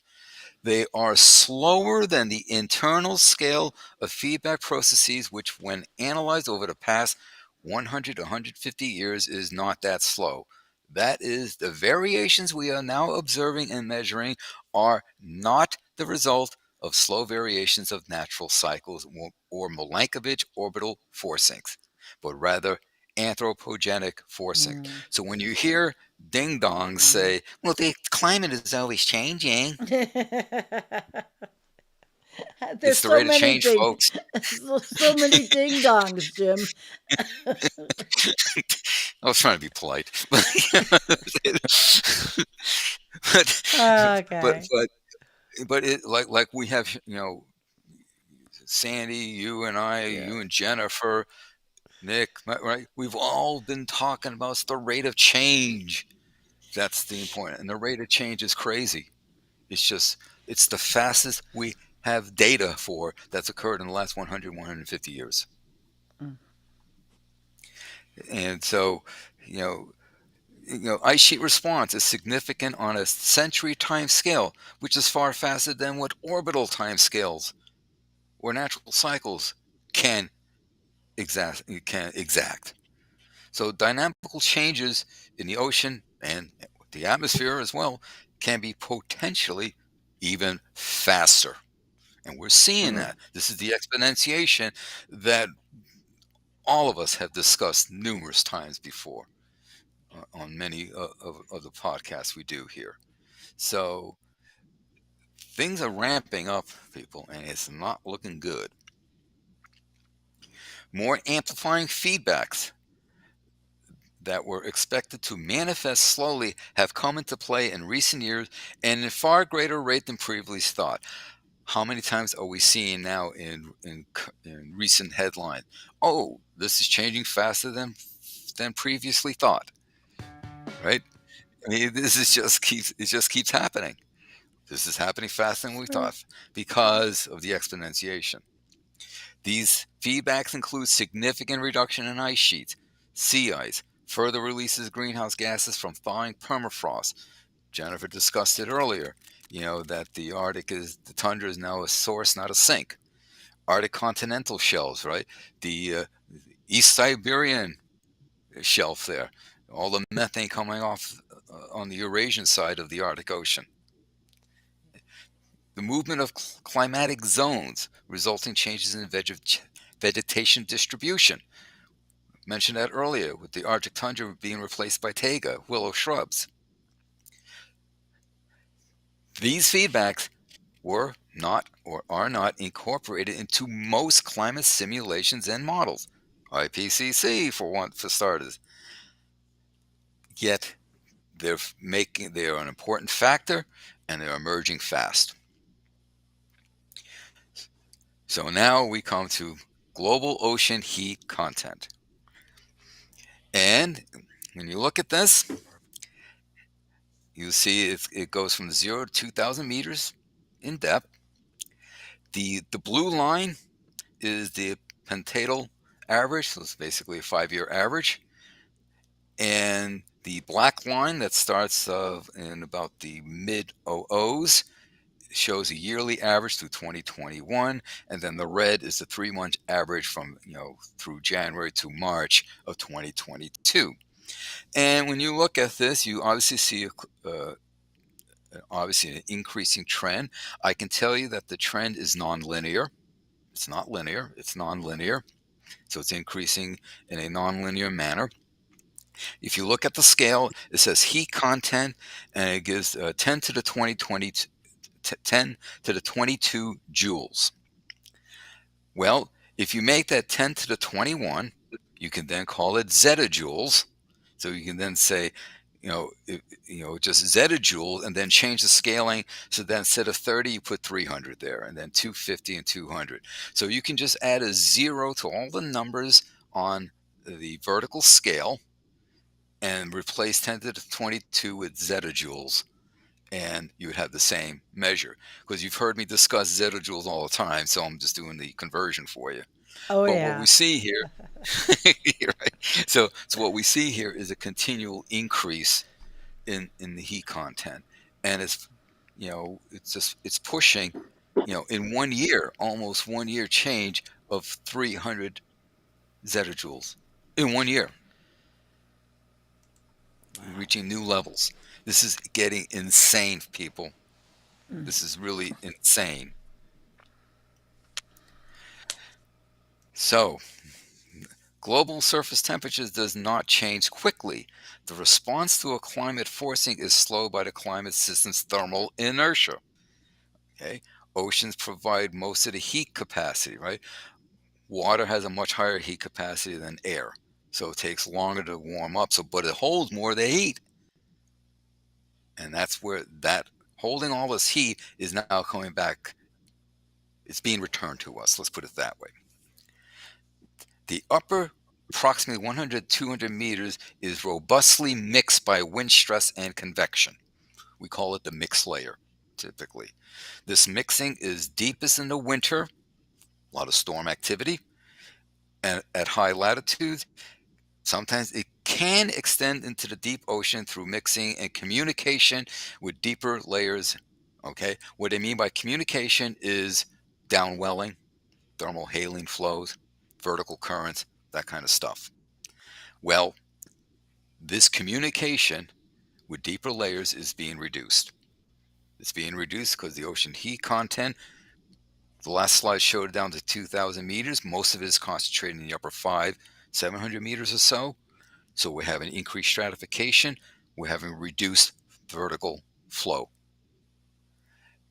They are slower than the internal scale of feedback processes, which, when analyzed over the past 100 to 150 years, is not that slow. That is, the variations we are now observing and measuring are not the result of slow variations of natural cycles or Milankovitch orbital forcings, but rather anthropogenic forcing. Mm. So when you hear ding dongs say, well, the climate is always changing, There's it's the so rate of many change, ding, folks. so many ding dongs, Jim. I was trying to be polite, but but Okay. but but it like we have, Sandy, you and I, Yeah. you and Jennifer, Nick, right? We've all been talking about the rate of change. That's the important, and the rate of change is crazy. It's just it's the fastest we have data for that's occurred in the last 100, 150 years. Mm. And so, you know, ice sheet response is significant on a century time scale, which is far faster than what orbital time scales or natural cycles can exact. So dynamical changes in the ocean and the atmosphere as well can be potentially even faster. And we're seeing Mm. that. This is the exponentiation that all of us have discussed numerous times before on many of the podcasts we do here. So things are ramping up, people, and it's not looking good. More amplifying feedbacks that were expected to manifest slowly have come into play in recent years and in far greater rate than previously thought. How many times are we seeing now in recent headlines? Oh, this is changing faster than previously thought. Right? I mean, it just keeps happening. This is happening faster than we thought because of the exponentiation. These feedbacks include significant reduction in ice sheets, sea ice, further releases of greenhouse gases from thawing permafrost. Jennifer discussed it earlier, that the tundra is now a source, not a sink. Arctic continental shelves, right? The East Siberian shelf there, all the methane coming off on the Eurasian side of the Arctic Ocean. The movement of climatic zones, resulting changes in vegetation distribution. Mentioned that earlier with the Arctic tundra being replaced by taiga, willow shrubs. These feedbacks were not or are not incorporated into most climate simulations and models, IPCC for starters. Yet they are an important factor and they're emerging fast. So now we come to global ocean heat content. And when you look at this, you see it goes from 0 to 2,000 meters in depth. The blue line is the pentadal average, so it's basically a 5-year average. And the black line that starts in about the mid OOs shows a yearly average through 2021, and then the red is the 3-month average from through January to March of 2022. And when you look at this, you obviously see obviously an increasing trend. I can tell you that the trend is nonlinear. It's not linear, it's nonlinear. So it's increasing in a nonlinear manner. If you look at the scale, it says heat content, and it gives 10 to the 10 to the 22 joules. Well, if you make that 10 to the 21, you can then call it zettajoules. So you can then say just zetajoules, and then change the scaling. So then instead of 30, you put 300 there, and then 250 and 200. So you can just add a zero to all the numbers on the vertical scale and replace 10 to the 22 with zetajoules, and you would have the same measure. Because you've heard me discuss zetajoules all the time, so I'm just doing the conversion for you. Oh, But what we yeah. see here, right? So what we see here is a continual increase in the heat content, and it's pushing, in 1 year, almost 1 year change of 300 zetajoules in 1 year, Wow. reaching new levels. This is getting insane, people. This is really insane. So global surface temperatures does not change quickly. The response to a climate forcing is slowed by the climate system's thermal inertia. Okay, oceans provide most of the heat capacity, right? Water has a much higher heat capacity than air, so it takes longer to warm up. But it holds more of the heat, and that's where that holding all this heat is now coming back. It's being returned to us. Let's put it that way. The upper approximately 100 200 meters is robustly mixed by wind stress and convection. We call it the mixed layer typically. This mixing is deepest in the winter, a lot of storm activity, and at high latitudes. Sometimes it can extend into the deep ocean through mixing and communication with deeper layers. Okay, what I mean by communication is downwelling, thermal haline flows, vertical currents, that kind of stuff. Well, this communication with deeper layers is being reduced. It's being reduced because the ocean heat content, the last slide showed it down to 2,000 meters. Most of it is concentrated in the upper 700 meters or so. So we're having increased stratification. We're having reduced vertical flow.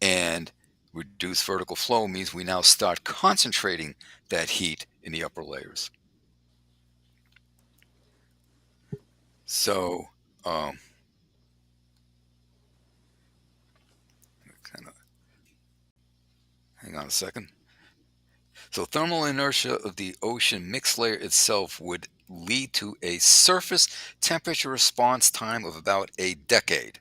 And reduced vertical flow means we now start concentrating that heat in the upper layers. So, kind of hang on a second. So thermal inertia of the ocean mixed layer itself would lead to a surface temperature response time of about a decade.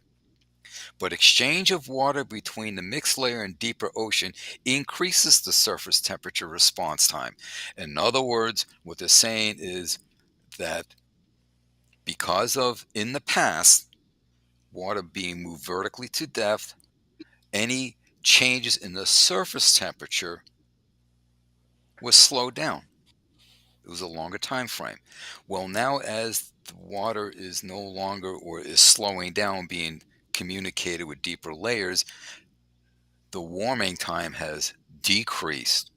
But exchange of water between the mixed layer and deeper ocean increases the surface temperature response time. In other words, what they're saying is that because of, in the past, water being moved vertically to depth, any changes in the surface temperature was slowed down. It was a longer time frame. Well, now as the water is no longer, or is slowing down, being communicated with deeper layers, the warming time has decreased.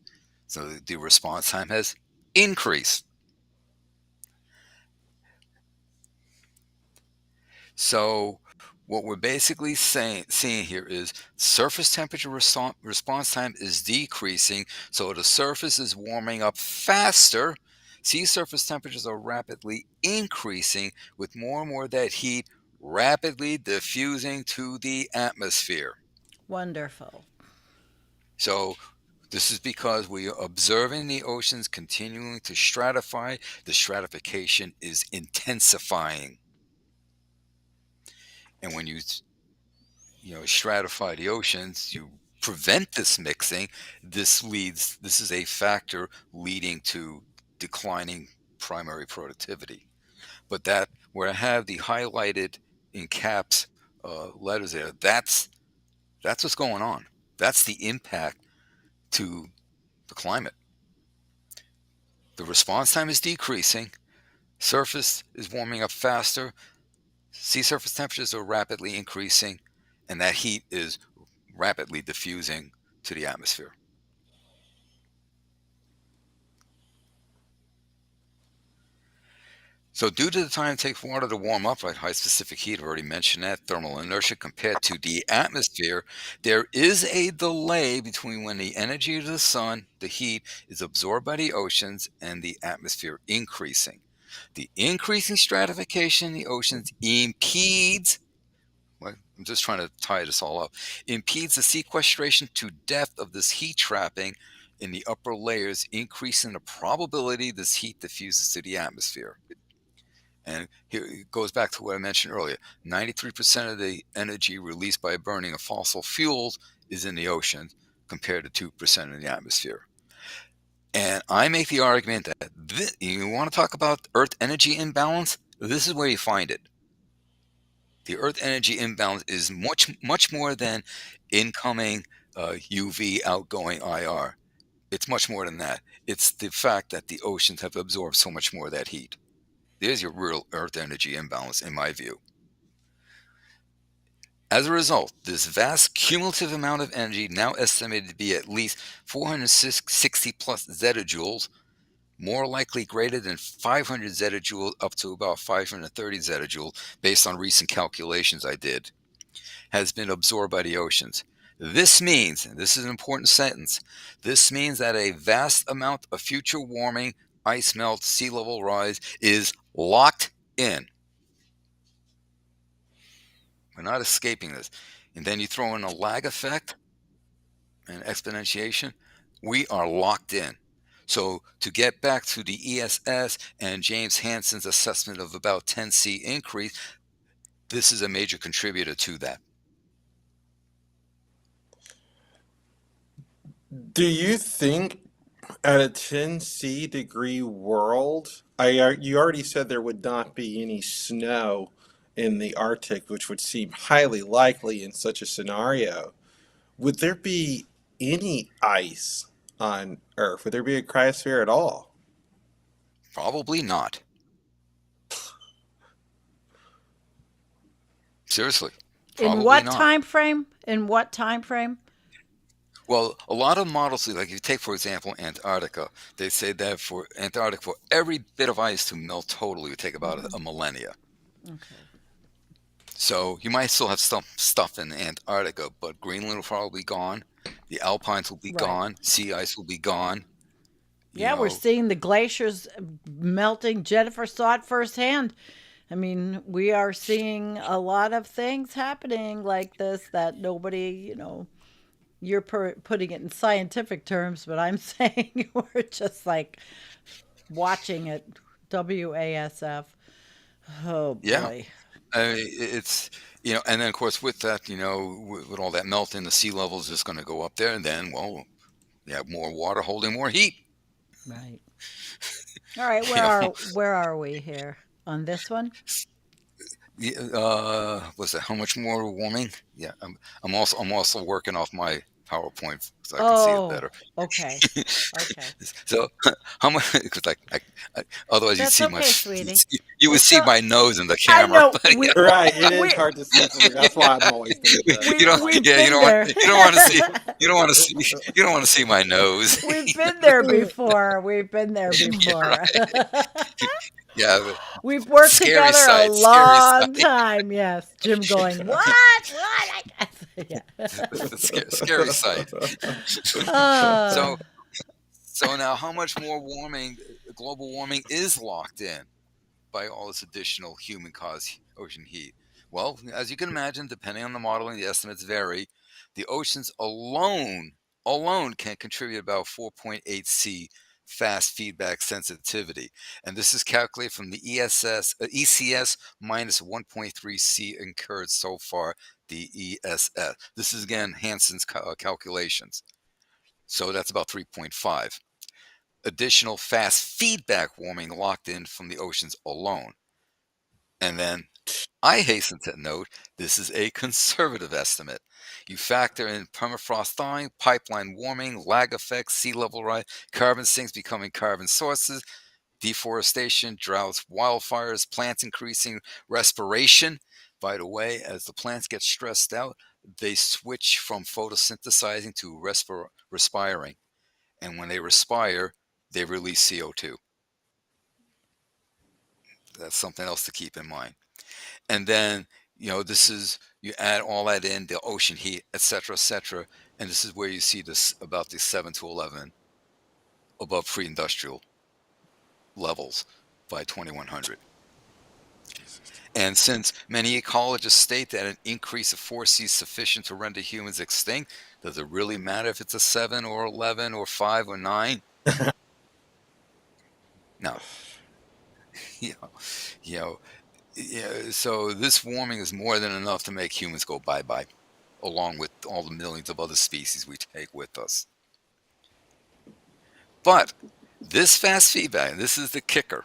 So the response time has increased. So what we're basically seeing here is surface temperature response time is decreasing. So the surface is warming up faster. Sea surface temperatures are rapidly increasing, with more and more of that heat rapidly diffusing to the atmosphere. Wonderful. So this is because we are observing the oceans continuing to stratify. The stratification is intensifying. And when you stratify the oceans, you prevent this mixing. This is a factor leading to declining primary productivity. But that, where I have the highlighted in caps letters there, that's what's going on. That's the impact to the climate. The response time is decreasing. Surface is warming up faster. Sea surface temperatures are rapidly increasing, and that heat is rapidly diffusing to the atmosphere. So due to the time it takes water to warm up, like high specific heat, I've already mentioned that, thermal inertia compared to the atmosphere, there is a delay between when the energy of the sun, the heat, is absorbed by the oceans and the atmosphere increasing. The increasing stratification in the oceans impedes, well, I'm just trying to tie this all up, impedes the sequestration to depth of this heat trapping in the upper layers, increasing the probability this heat diffuses to the atmosphere. And here it goes back to what I mentioned earlier. 93% of the energy released by burning of fossil fuels is in the ocean compared to 2% in the atmosphere. And I make the argument that you want to talk about Earth energy imbalance? This is where you find it. The Earth energy imbalance is much more than incoming UV, outgoing IR. It's much more than that. It's the fact that the oceans have absorbed so much more of that heat. There's your real Earth energy imbalance, in my view. As a result, this vast cumulative amount of energy, now estimated to be at least 460 plus zettajoules, more likely greater than 500 zettajoules up to about 530 zettajoules, based on recent calculations I did, has been absorbed by the oceans. This means, and this is an important sentence, this means that a vast amount of future warming, ice melt, sea level rise is locked in. We're not escaping this. And then you throw in a lag effect and exponentiation, we are locked in. So to get back to the ESS and James Hansen's assessment of about 10C increase, this is a major contributor to that. Do you think at a 10C degree world, you already said there would not be any snow in the Arctic, which would seem highly likely in such a scenario. Would there be any ice on Earth? Would there be a cryosphere at all? Probably not. Seriously, probably In what not. time frame? In what time frame? Well, a lot of models, like you take, for example, Antarctica, they say that for Antarctica, for every bit of ice to melt totally would take about a millennia. Okay. So you might still have stuff in Antarctica, but Greenland will probably be gone. The Alpines will be Right. gone. Sea ice will be gone. Yeah, we're seeing the glaciers melting. Jennifer saw it firsthand. I mean, we are seeing a lot of things happening like this that nobody, you're putting it in scientific terms, but I'm saying we're just like watching it. WASF. Oh Yeah. boy. I mean, it's, and then of course with that, with all that melting, the sea level is just going to go up there, and then, well, you have more water holding more heat. Right. All right, You know, where are we here on this one? what's that? How much more warming? Yeah, I'm also working off my PowerPoint so I can see it Oh, better. okay. Okay. So how much? Because otherwise you'd That's see my okay, sweetie. you would We're see still my nose in the I camera. know But, we Right, it we is hard to see from here. That's why I'm always doing that. you don't, we've yeah, been there. you don't want to see, you don't want to see, you don't want to see my nose. We've been there before. We've been there Yeah, before. right. Yeah, but We've worked scary together a sight, scary long sight. time. Yes, Jim going, what? I guess. Yeah. Scary sight. Uh, So, so now, how much more global warming is locked in by all this additional human-caused ocean heat? Well, as you can imagine, depending on the modeling, the estimates vary. The oceans alone can contribute about 4.8 C fast feedback sensitivity, and this is calculated from the ECS minus 1.3 C incurred so far. The ESS. This is again Hansen's calculations. So that's about 3.5. Additional fast feedback warming locked in from the oceans alone. And then I hasten to note this is a conservative estimate. You factor in permafrost thawing, pipeline warming, lag effects, sea level rise, carbon sinks becoming carbon sources, deforestation, droughts, wildfires, plants increasing respiration. By the way, as the plants get stressed out, they switch from photosynthesizing to respiring. And when they respire, they release CO2. That's something else to keep in mind. And then, this is, you add all that in, the ocean heat, etc., and this is where you see this about the 7 to 11 above pre-industrial levels by 2100. And since many ecologists state that an increase of 4C is sufficient to render humans extinct, does it really matter if it's a 7 or 11 or 5 or 9? No. You know, you know, so this warming is more than enough to make humans go bye-bye, along with all the millions of other species we take with us. But this fast feedback, and this is the kicker,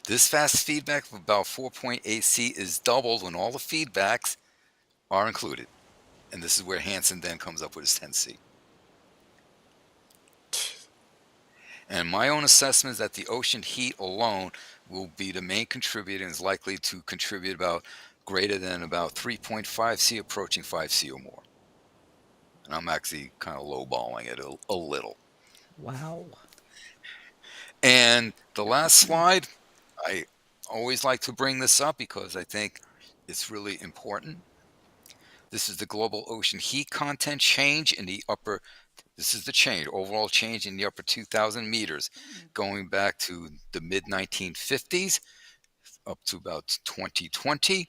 this fast feedback of about 4.8C is doubled when all the feedbacks are included. And this is where Hansen then comes up with his 10C. And my own assessment is that the ocean heat alone will be the main contributor and is likely to contribute about greater than about 3.5C, approaching 5C or more. And I'm actually kind of lowballing it a little. Wow. And the last slide, I always like to bring this up because I think it's really important. This is the global ocean heat content change in the upper, this is the change, overall change in the upper 2,000 meters, going back to the mid 1950s up to about 2020.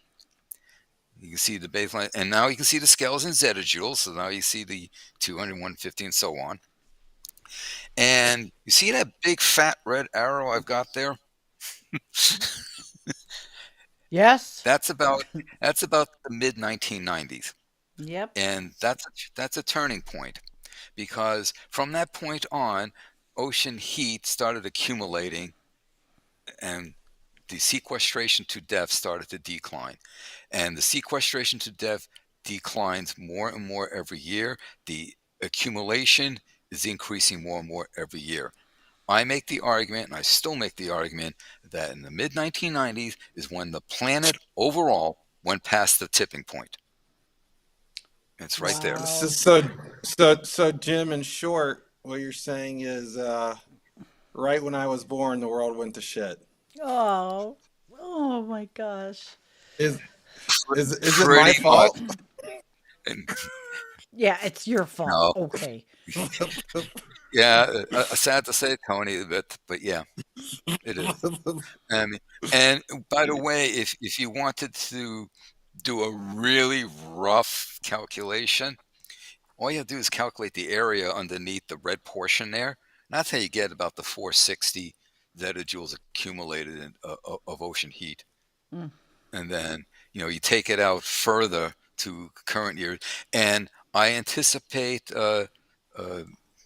You can see the baseline, and now you can see the scales in zettajoules. So now you see the 200, 150, and so on. And you see that big fat red arrow I've got there? Yes. That's about the mid 1990s, Yep. and that's a turning point, because from that point on, ocean heat started accumulating, and the sequestration to depth started to decline, and the sequestration to depth declines more and more every year. The accumulation is increasing more and more every year. I make the argument, and I still make the argument, that in the mid 1990s is when the planet overall went past the tipping point. It's right there. Wow. So Jim, in short, what you're saying is, right when I was born, the world went to shit. Oh. Oh my gosh. Is is it my Pretty much. fault? And, Yeah, it's your fault. no, Okay. yeah, sad to say, Tony, but yeah, it is. I mean, and by the way, if you wanted to do a really rough calculation, all you have to do is calculate the area underneath the red portion there. And that's how you get about the 460 zettajoules accumulated of ocean heat. Mm. And then, you take it out further to current years. And I anticipate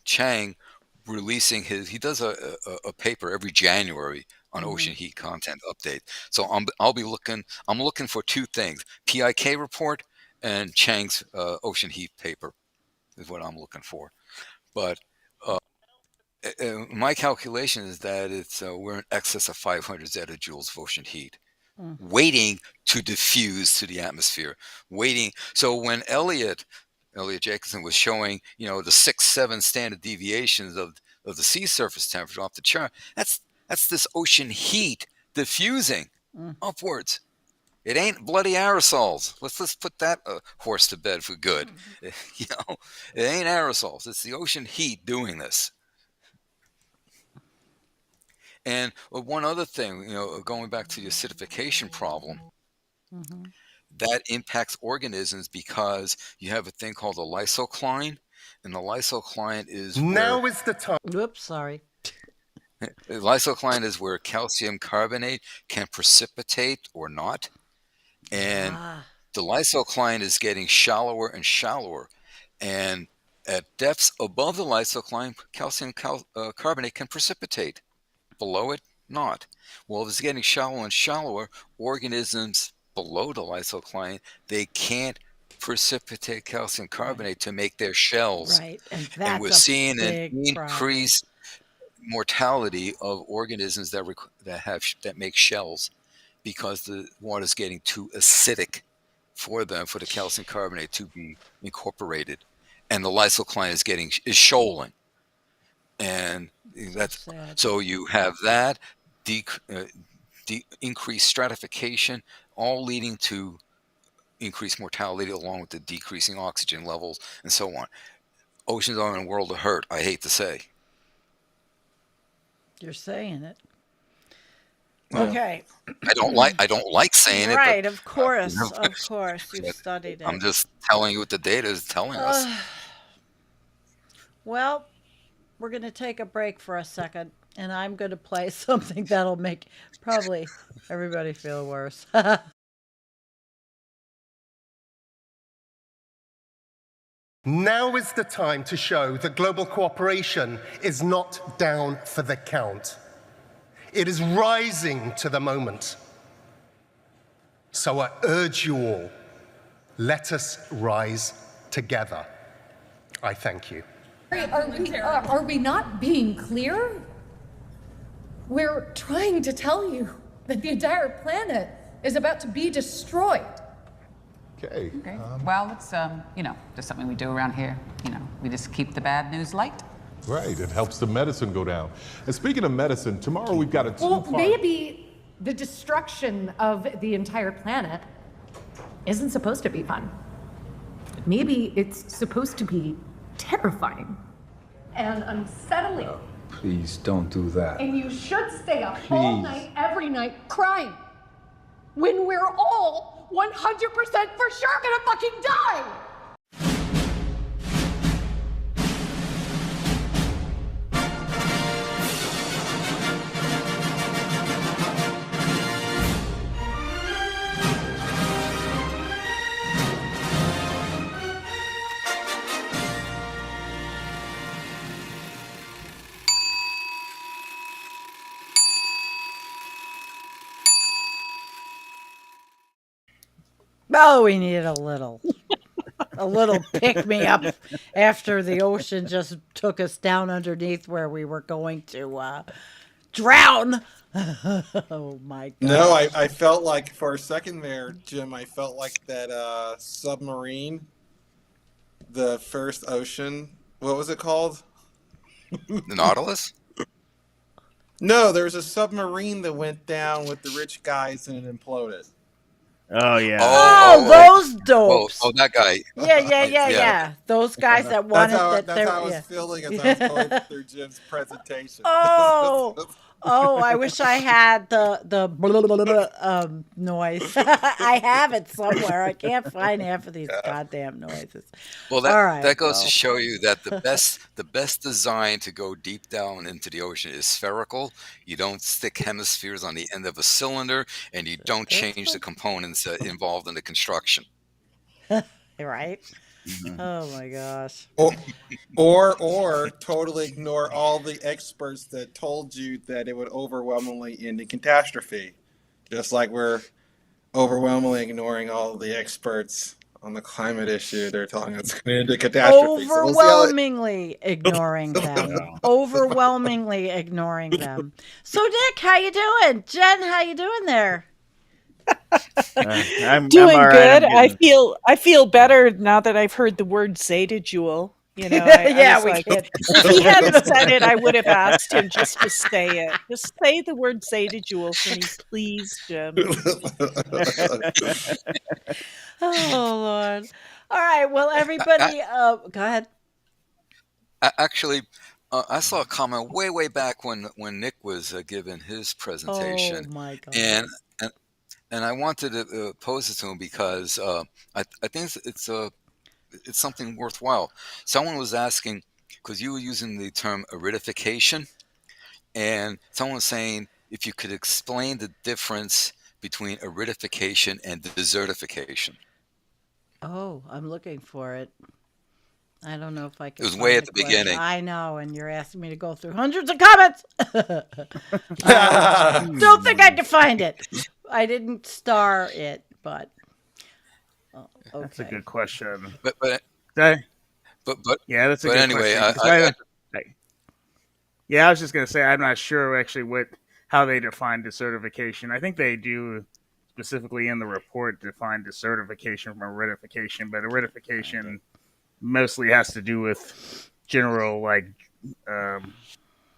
Chang releasing he does a paper every January on ocean heat content update. So I'm looking for two things: PIK report and Chang's ocean heat paper is what I'm looking for. But my calculation is that we're in excess of 500 zettajoules of ocean heat, waiting to diffuse to the atmosphere. Waiting. So when Elliot Jacobson was showing, the 6-7 standard deviations of the sea surface temperature off the chart, that's this ocean heat diffusing upwards. It ain't bloody aerosols. Let's put that horse to bed for good. It ain't aerosols. It's the ocean heat doing this. And one other thing, going back to the acidification problem, that impacts organisms because you have a thing called a lysocline, and the lysocline is Now is the time. Whoops, sorry. lysocline is where calcium carbonate can precipitate or not, and the lysocline is getting shallower and shallower, and at depths above the lysocline, calcium carbonate can precipitate. Below it, not. Well, if it's getting shallower and shallower, organisms below the lysocline, they can't precipitate calcium carbonate to make their shells. Right. And And we're that's a seeing an big increased mortality of organisms that make shells because the water is getting too acidic for the calcium carbonate to be incorporated, and the lysocline is shoaling. And that's sad. so you have that increased stratification, all leading to increased mortality along with the decreasing oxygen levels and so on. Oceans are in a world of hurt, I hate to say. You're saying it. Well, Okay. I don't like saying it, but Right, of course. know, Of course. You've but studied I'm it. just telling you what the data is telling us. Well, we're going to take a break for a second, and I'm going to play something that'll make probably everybody feel worse. Now is the time to show that global cooperation is not down for the count. It is rising to the moment. So I urge you all, let us rise together. I thank you. Are we not being clear? We're trying to tell you that the entire planet is about to be destroyed. Okay. Well, it's, just something we do around here. We just keep the bad news light. Right, it helps the medicine go down. And speaking of medicine, tomorrow we've got a Well, maybe the destruction of the entire planet isn't supposed to be fun. Maybe it's supposed to be terrifying and unsettling. Please don't do that. And you should stay up all night, every night, crying. When we're all 100% for sure gonna fucking die! Oh, we needed a little pick me up after the ocean just took us down underneath where we were going to drown. Oh my god. No, I felt like for a second there, Jim, I felt like that submarine, the first ocean, what was it called? The Nautilus? No, there was a submarine that went down with the rich guys and it imploded. Oh yeah. Oh, those dopes. Oh, that guy. Yeah. Those guys that wanted That's how I was feeling as I was going through Jim's presentation. Oh, I wish I had the noise. I have it somewhere. I can't find half of these goddamn noises. Well, that goes to show you that the best design to go deep down into the ocean is spherical. You don't stick hemispheres on the end of a cylinder, and you don't change the components involved in the construction. Right? Oh my gosh. Or totally ignore all the experts that told you that it would overwhelmingly end in catastrophe. Just like we're overwhelmingly ignoring all the experts on the climate issue. They're telling us it's going to end in catastrophe. Overwhelmingly ignoring them. Overwhelmingly ignoring them. So Nick, how you doing? Jen, how you doing there? I'm Doing all good. right, I feel better now that I've heard the word Zeta Jewel. I was we like, can't. if he hadn't said it, I would have asked him just to say it. Just say the word Zeta Jewel for me, please, Jim. Oh Lord. All right. Well, everybody. Go ahead. Actually, I saw a comment way back when Nick was giving his presentation. Oh my God. And I wanted to pose it to him because I think it's something worthwhile. Someone was asking, because you were using the term aridification, and someone was saying if you could explain the difference between aridification and desertification. Oh, I'm looking for it. I don't know if I can. It was way at the beginning. I know, and you're asking me to go through hundreds of comments. Don't think I can find it. I didn't star it, but okay. That's a good question. But yeah, that's a but good anyway, question. I was just gonna say I'm not sure actually how they define desertification. I think they do specifically in the report define desertification from aridification, but aridification mostly has to do with general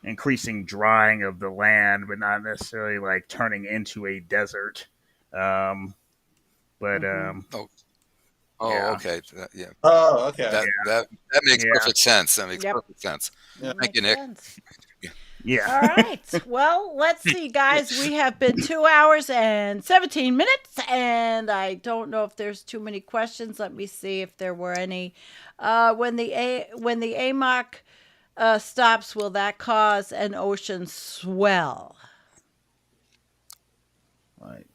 increasing drying of the land, but not necessarily like turning into a desert. Okay. Yeah. Oh, okay. That makes perfect sense. That makes perfect sense. Yeah. Thank you, Nick. Yeah. All right. Well, let's see, guys. We have been 2 hours and 17 minutes, and I don't know if there's too many questions. Let me see if there were any. When the AMOC stops, will that cause an ocean swell? Like,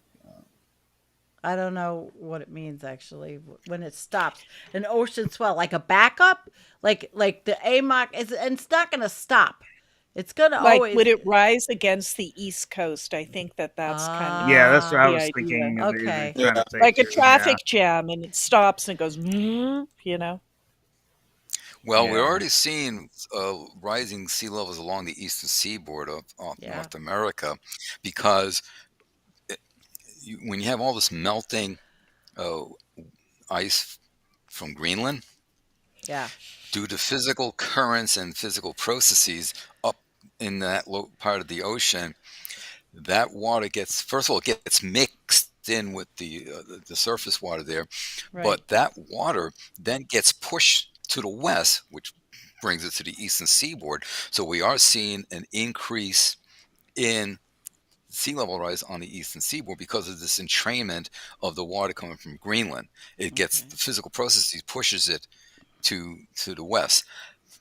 I don't know what it means actually when it stops. An ocean swell, like a backup, like the AMOC is, and it's not going to stop. It's going to Like, always. would it rise against the East Coast? I think that's kind of yeah, that's what I the was idea. thinking. They're Okay. trying to say Like a too. Yeah. traffic jam, and it stops and goes, you know? Well, we're Yeah. already seeing rising sea levels along the eastern seaboard of Yeah. North America because when you have all this melting uh, ice from Greenland, Yeah. due to physical currents and physical processes up in that low part of the ocean, that water gets, first of all, it gets mixed in with the surface water there, Right. but that water then gets pushed to the west, which brings it to the eastern seaboard. So we are seeing an increase in sea level rise on the eastern seaboard because of this entrainment of the water coming from Greenland. It gets Okay. the physical processes pushes it to the west.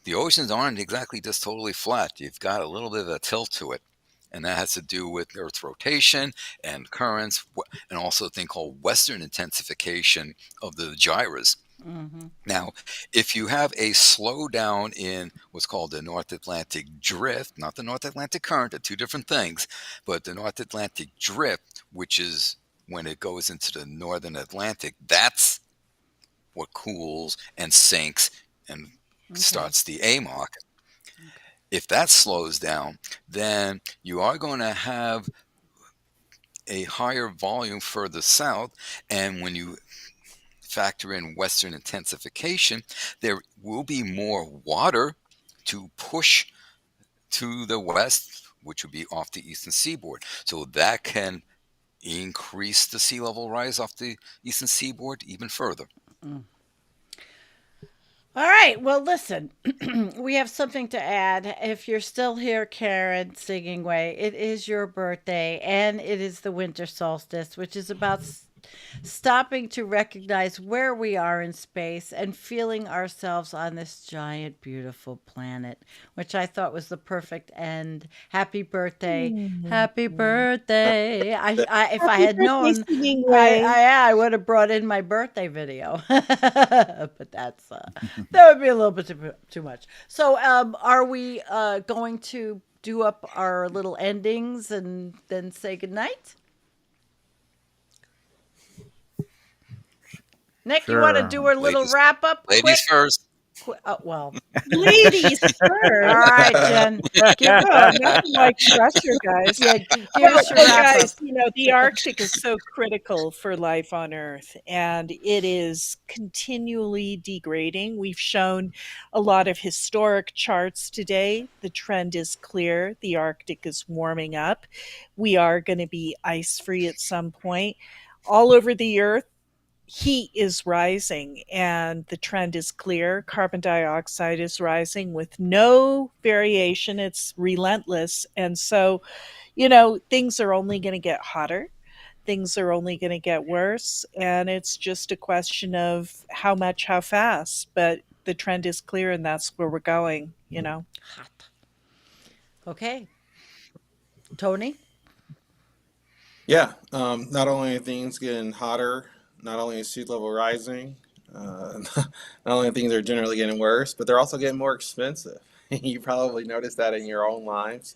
The oceans aren't exactly just totally flat. You've got a little bit of a tilt to it. And that has to do with Earth's rotation and currents, and also a thing called western intensification of the gyres. Mm-hmm. Now, if you have a slowdown in what's called the North Atlantic drift, not the North Atlantic current, they're two different things, but the North Atlantic drift, which is when it goes into the Northern Atlantic, that's what cools and sinks and Okay. starts the AMOC. If that slows down, then you are going to have a higher volume further south. And when you factor in western intensification, there will be more water to push to the west, which would be off the eastern seaboard. So that can increase the sea level rise off the eastern seaboard even further. Mm. All right. Well, listen, we have something to add. If you're still here, Karen, singing way, it is your birthday and it is the winter solstice, which is about stopping to recognize where we are in space and feeling ourselves on this giant, beautiful planet, which I thought was the perfect end. Happy birthday. Happy birthday. If I Happy had birthday, known, singing way. I would have brought in my birthday video, but that's that would be a little bit too much. So, are we going to do up our little endings and then say goodnight? Nick, you want to do Sure. our little wrap up? Ladies first. Well, Ladies first. all right, Jen. Give Nothing like pressure, guys. Yeah, give us your Well, wrap guys, up. the Arctic is so critical for life on Earth, and it is continually degrading. We've shown a lot of historic charts today. The trend is clear. The Arctic is warming up. We are going to be ice free at some point. All over the Earth, heat is rising and the trend is clear. Carbon dioxide is rising with no variation. It's relentless. And so, things are only going to get hotter. Things are only going to get worse. And it's just a question of how much, how fast. But the trend is clear and that's where we're going. Hot. Okay. Tony? Yeah, not only are things getting hotter, not only is sea level rising, not only are things are generally getting worse, but they're also getting more expensive. You probably noticed that in your own lives.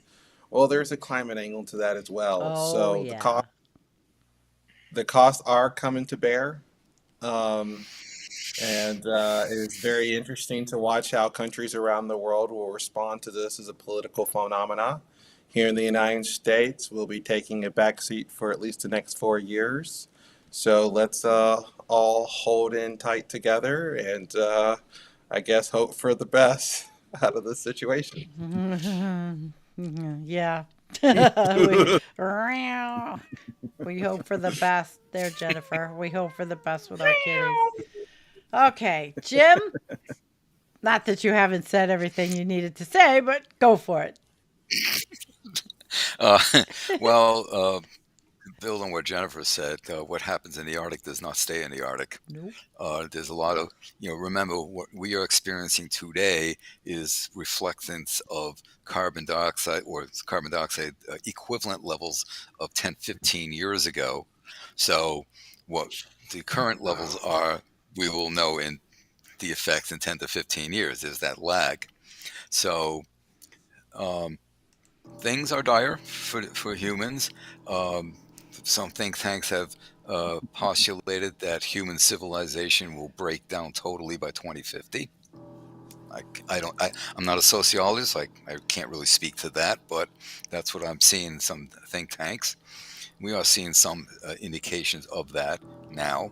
Well, there's a climate angle to that as well. Oh, So yeah. the costs are coming to bear. And it's very interesting to watch how countries around the world will respond to this as a political phenomena. Here in the United States, we'll be taking a backseat for at least the next 4 years. So let's all hold in tight together and I guess hope for the best out of this situation. Yeah. We hope for the best there, Jennifer. We hope for the best with our kitties. Okay, Jim. Not that you haven't said everything you needed to say, but go for it. Uh, well, build on what Jennifer said. What happens in the Arctic does not stay in the Arctic. Nope. There's a lot of, remember what we are experiencing today is reflectance of carbon dioxide or carbon dioxide equivalent levels of 10, 15 years ago. So what the current levels are, we will know in the effects in 10 to 15 years. There's that lag. So um, things are dire for humans. Um, some think tanks have postulated that human civilization will break down totally by 2050. I'm not a sociologist. I can't really speak to that, but that's what I'm seeing in some think tanks. We are seeing some indications of that now.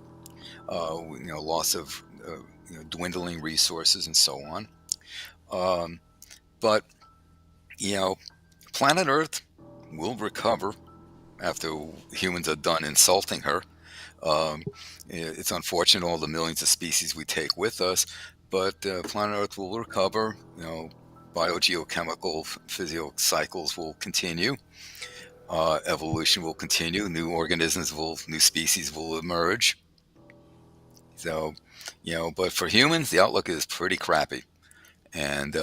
Loss of dwindling resources and so on. But you know, planet Earth will recover after humans are done insulting her. Um, it's unfortunate all the millions of species we take with us, but planet Earth will recover. Biogeochemical physio cycles will continue. Evolution will continue. New species will emerge. So, but for humans, the outlook is pretty crappy. And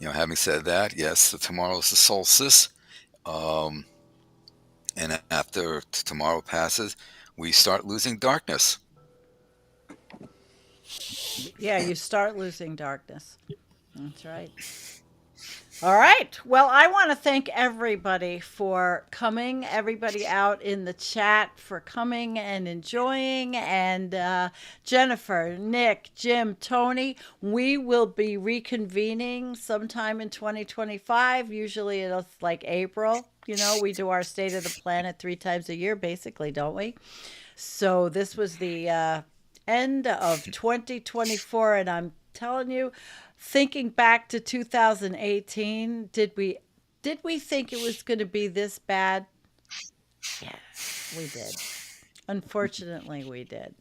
having said that, yes, tomorrow's the solstice. Um, and after tomorrow passes, we start losing darkness. Yeah, you start losing darkness. That's right. All right. Well, I want to thank everybody for coming, everybody out in the chat for coming and enjoying. And Jennifer, Nick, Jim, Tony, we will be reconvening sometime in 2025. Usually it's like April. We do our State of the Planet 3 times a year, basically, don't we? So this was the end of 2024. And I'm telling you, thinking back to 2018, did we think it was going to be this bad? Yeah, we did. Unfortunately, we did.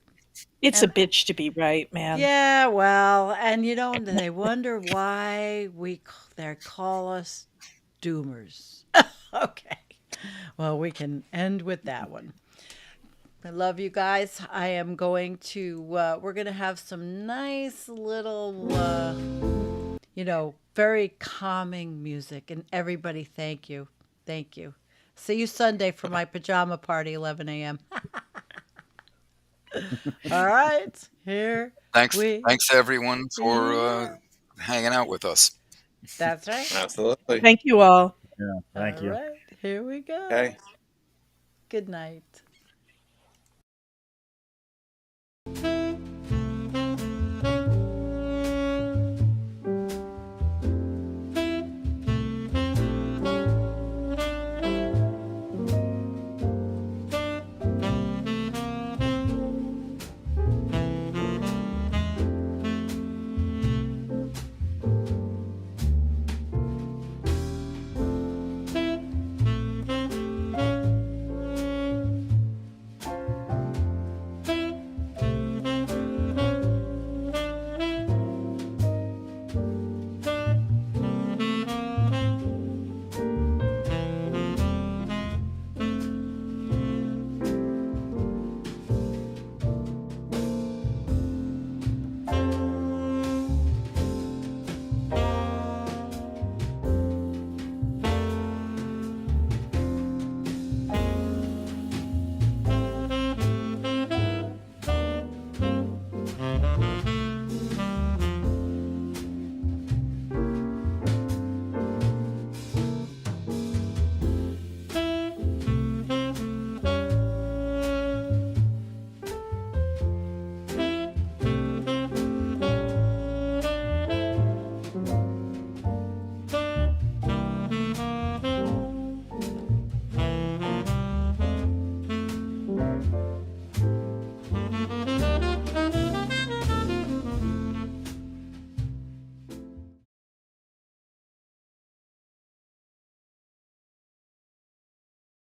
It's a bitch to be right, man. Yeah, well, and they wonder why they call us doomers. Okay. Well, we can end with that one. I love you guys. I am going to, we're going to have some nice little, very calming music. And everybody, thank you. Thank you. See you Sunday for my pajama party, 11 a.m. All right. Here Thanks we. to everyone for hanging out with us. That's right. Absolutely. Thank you all. Yeah, thank you. All right. Here we go. Okay. Good night.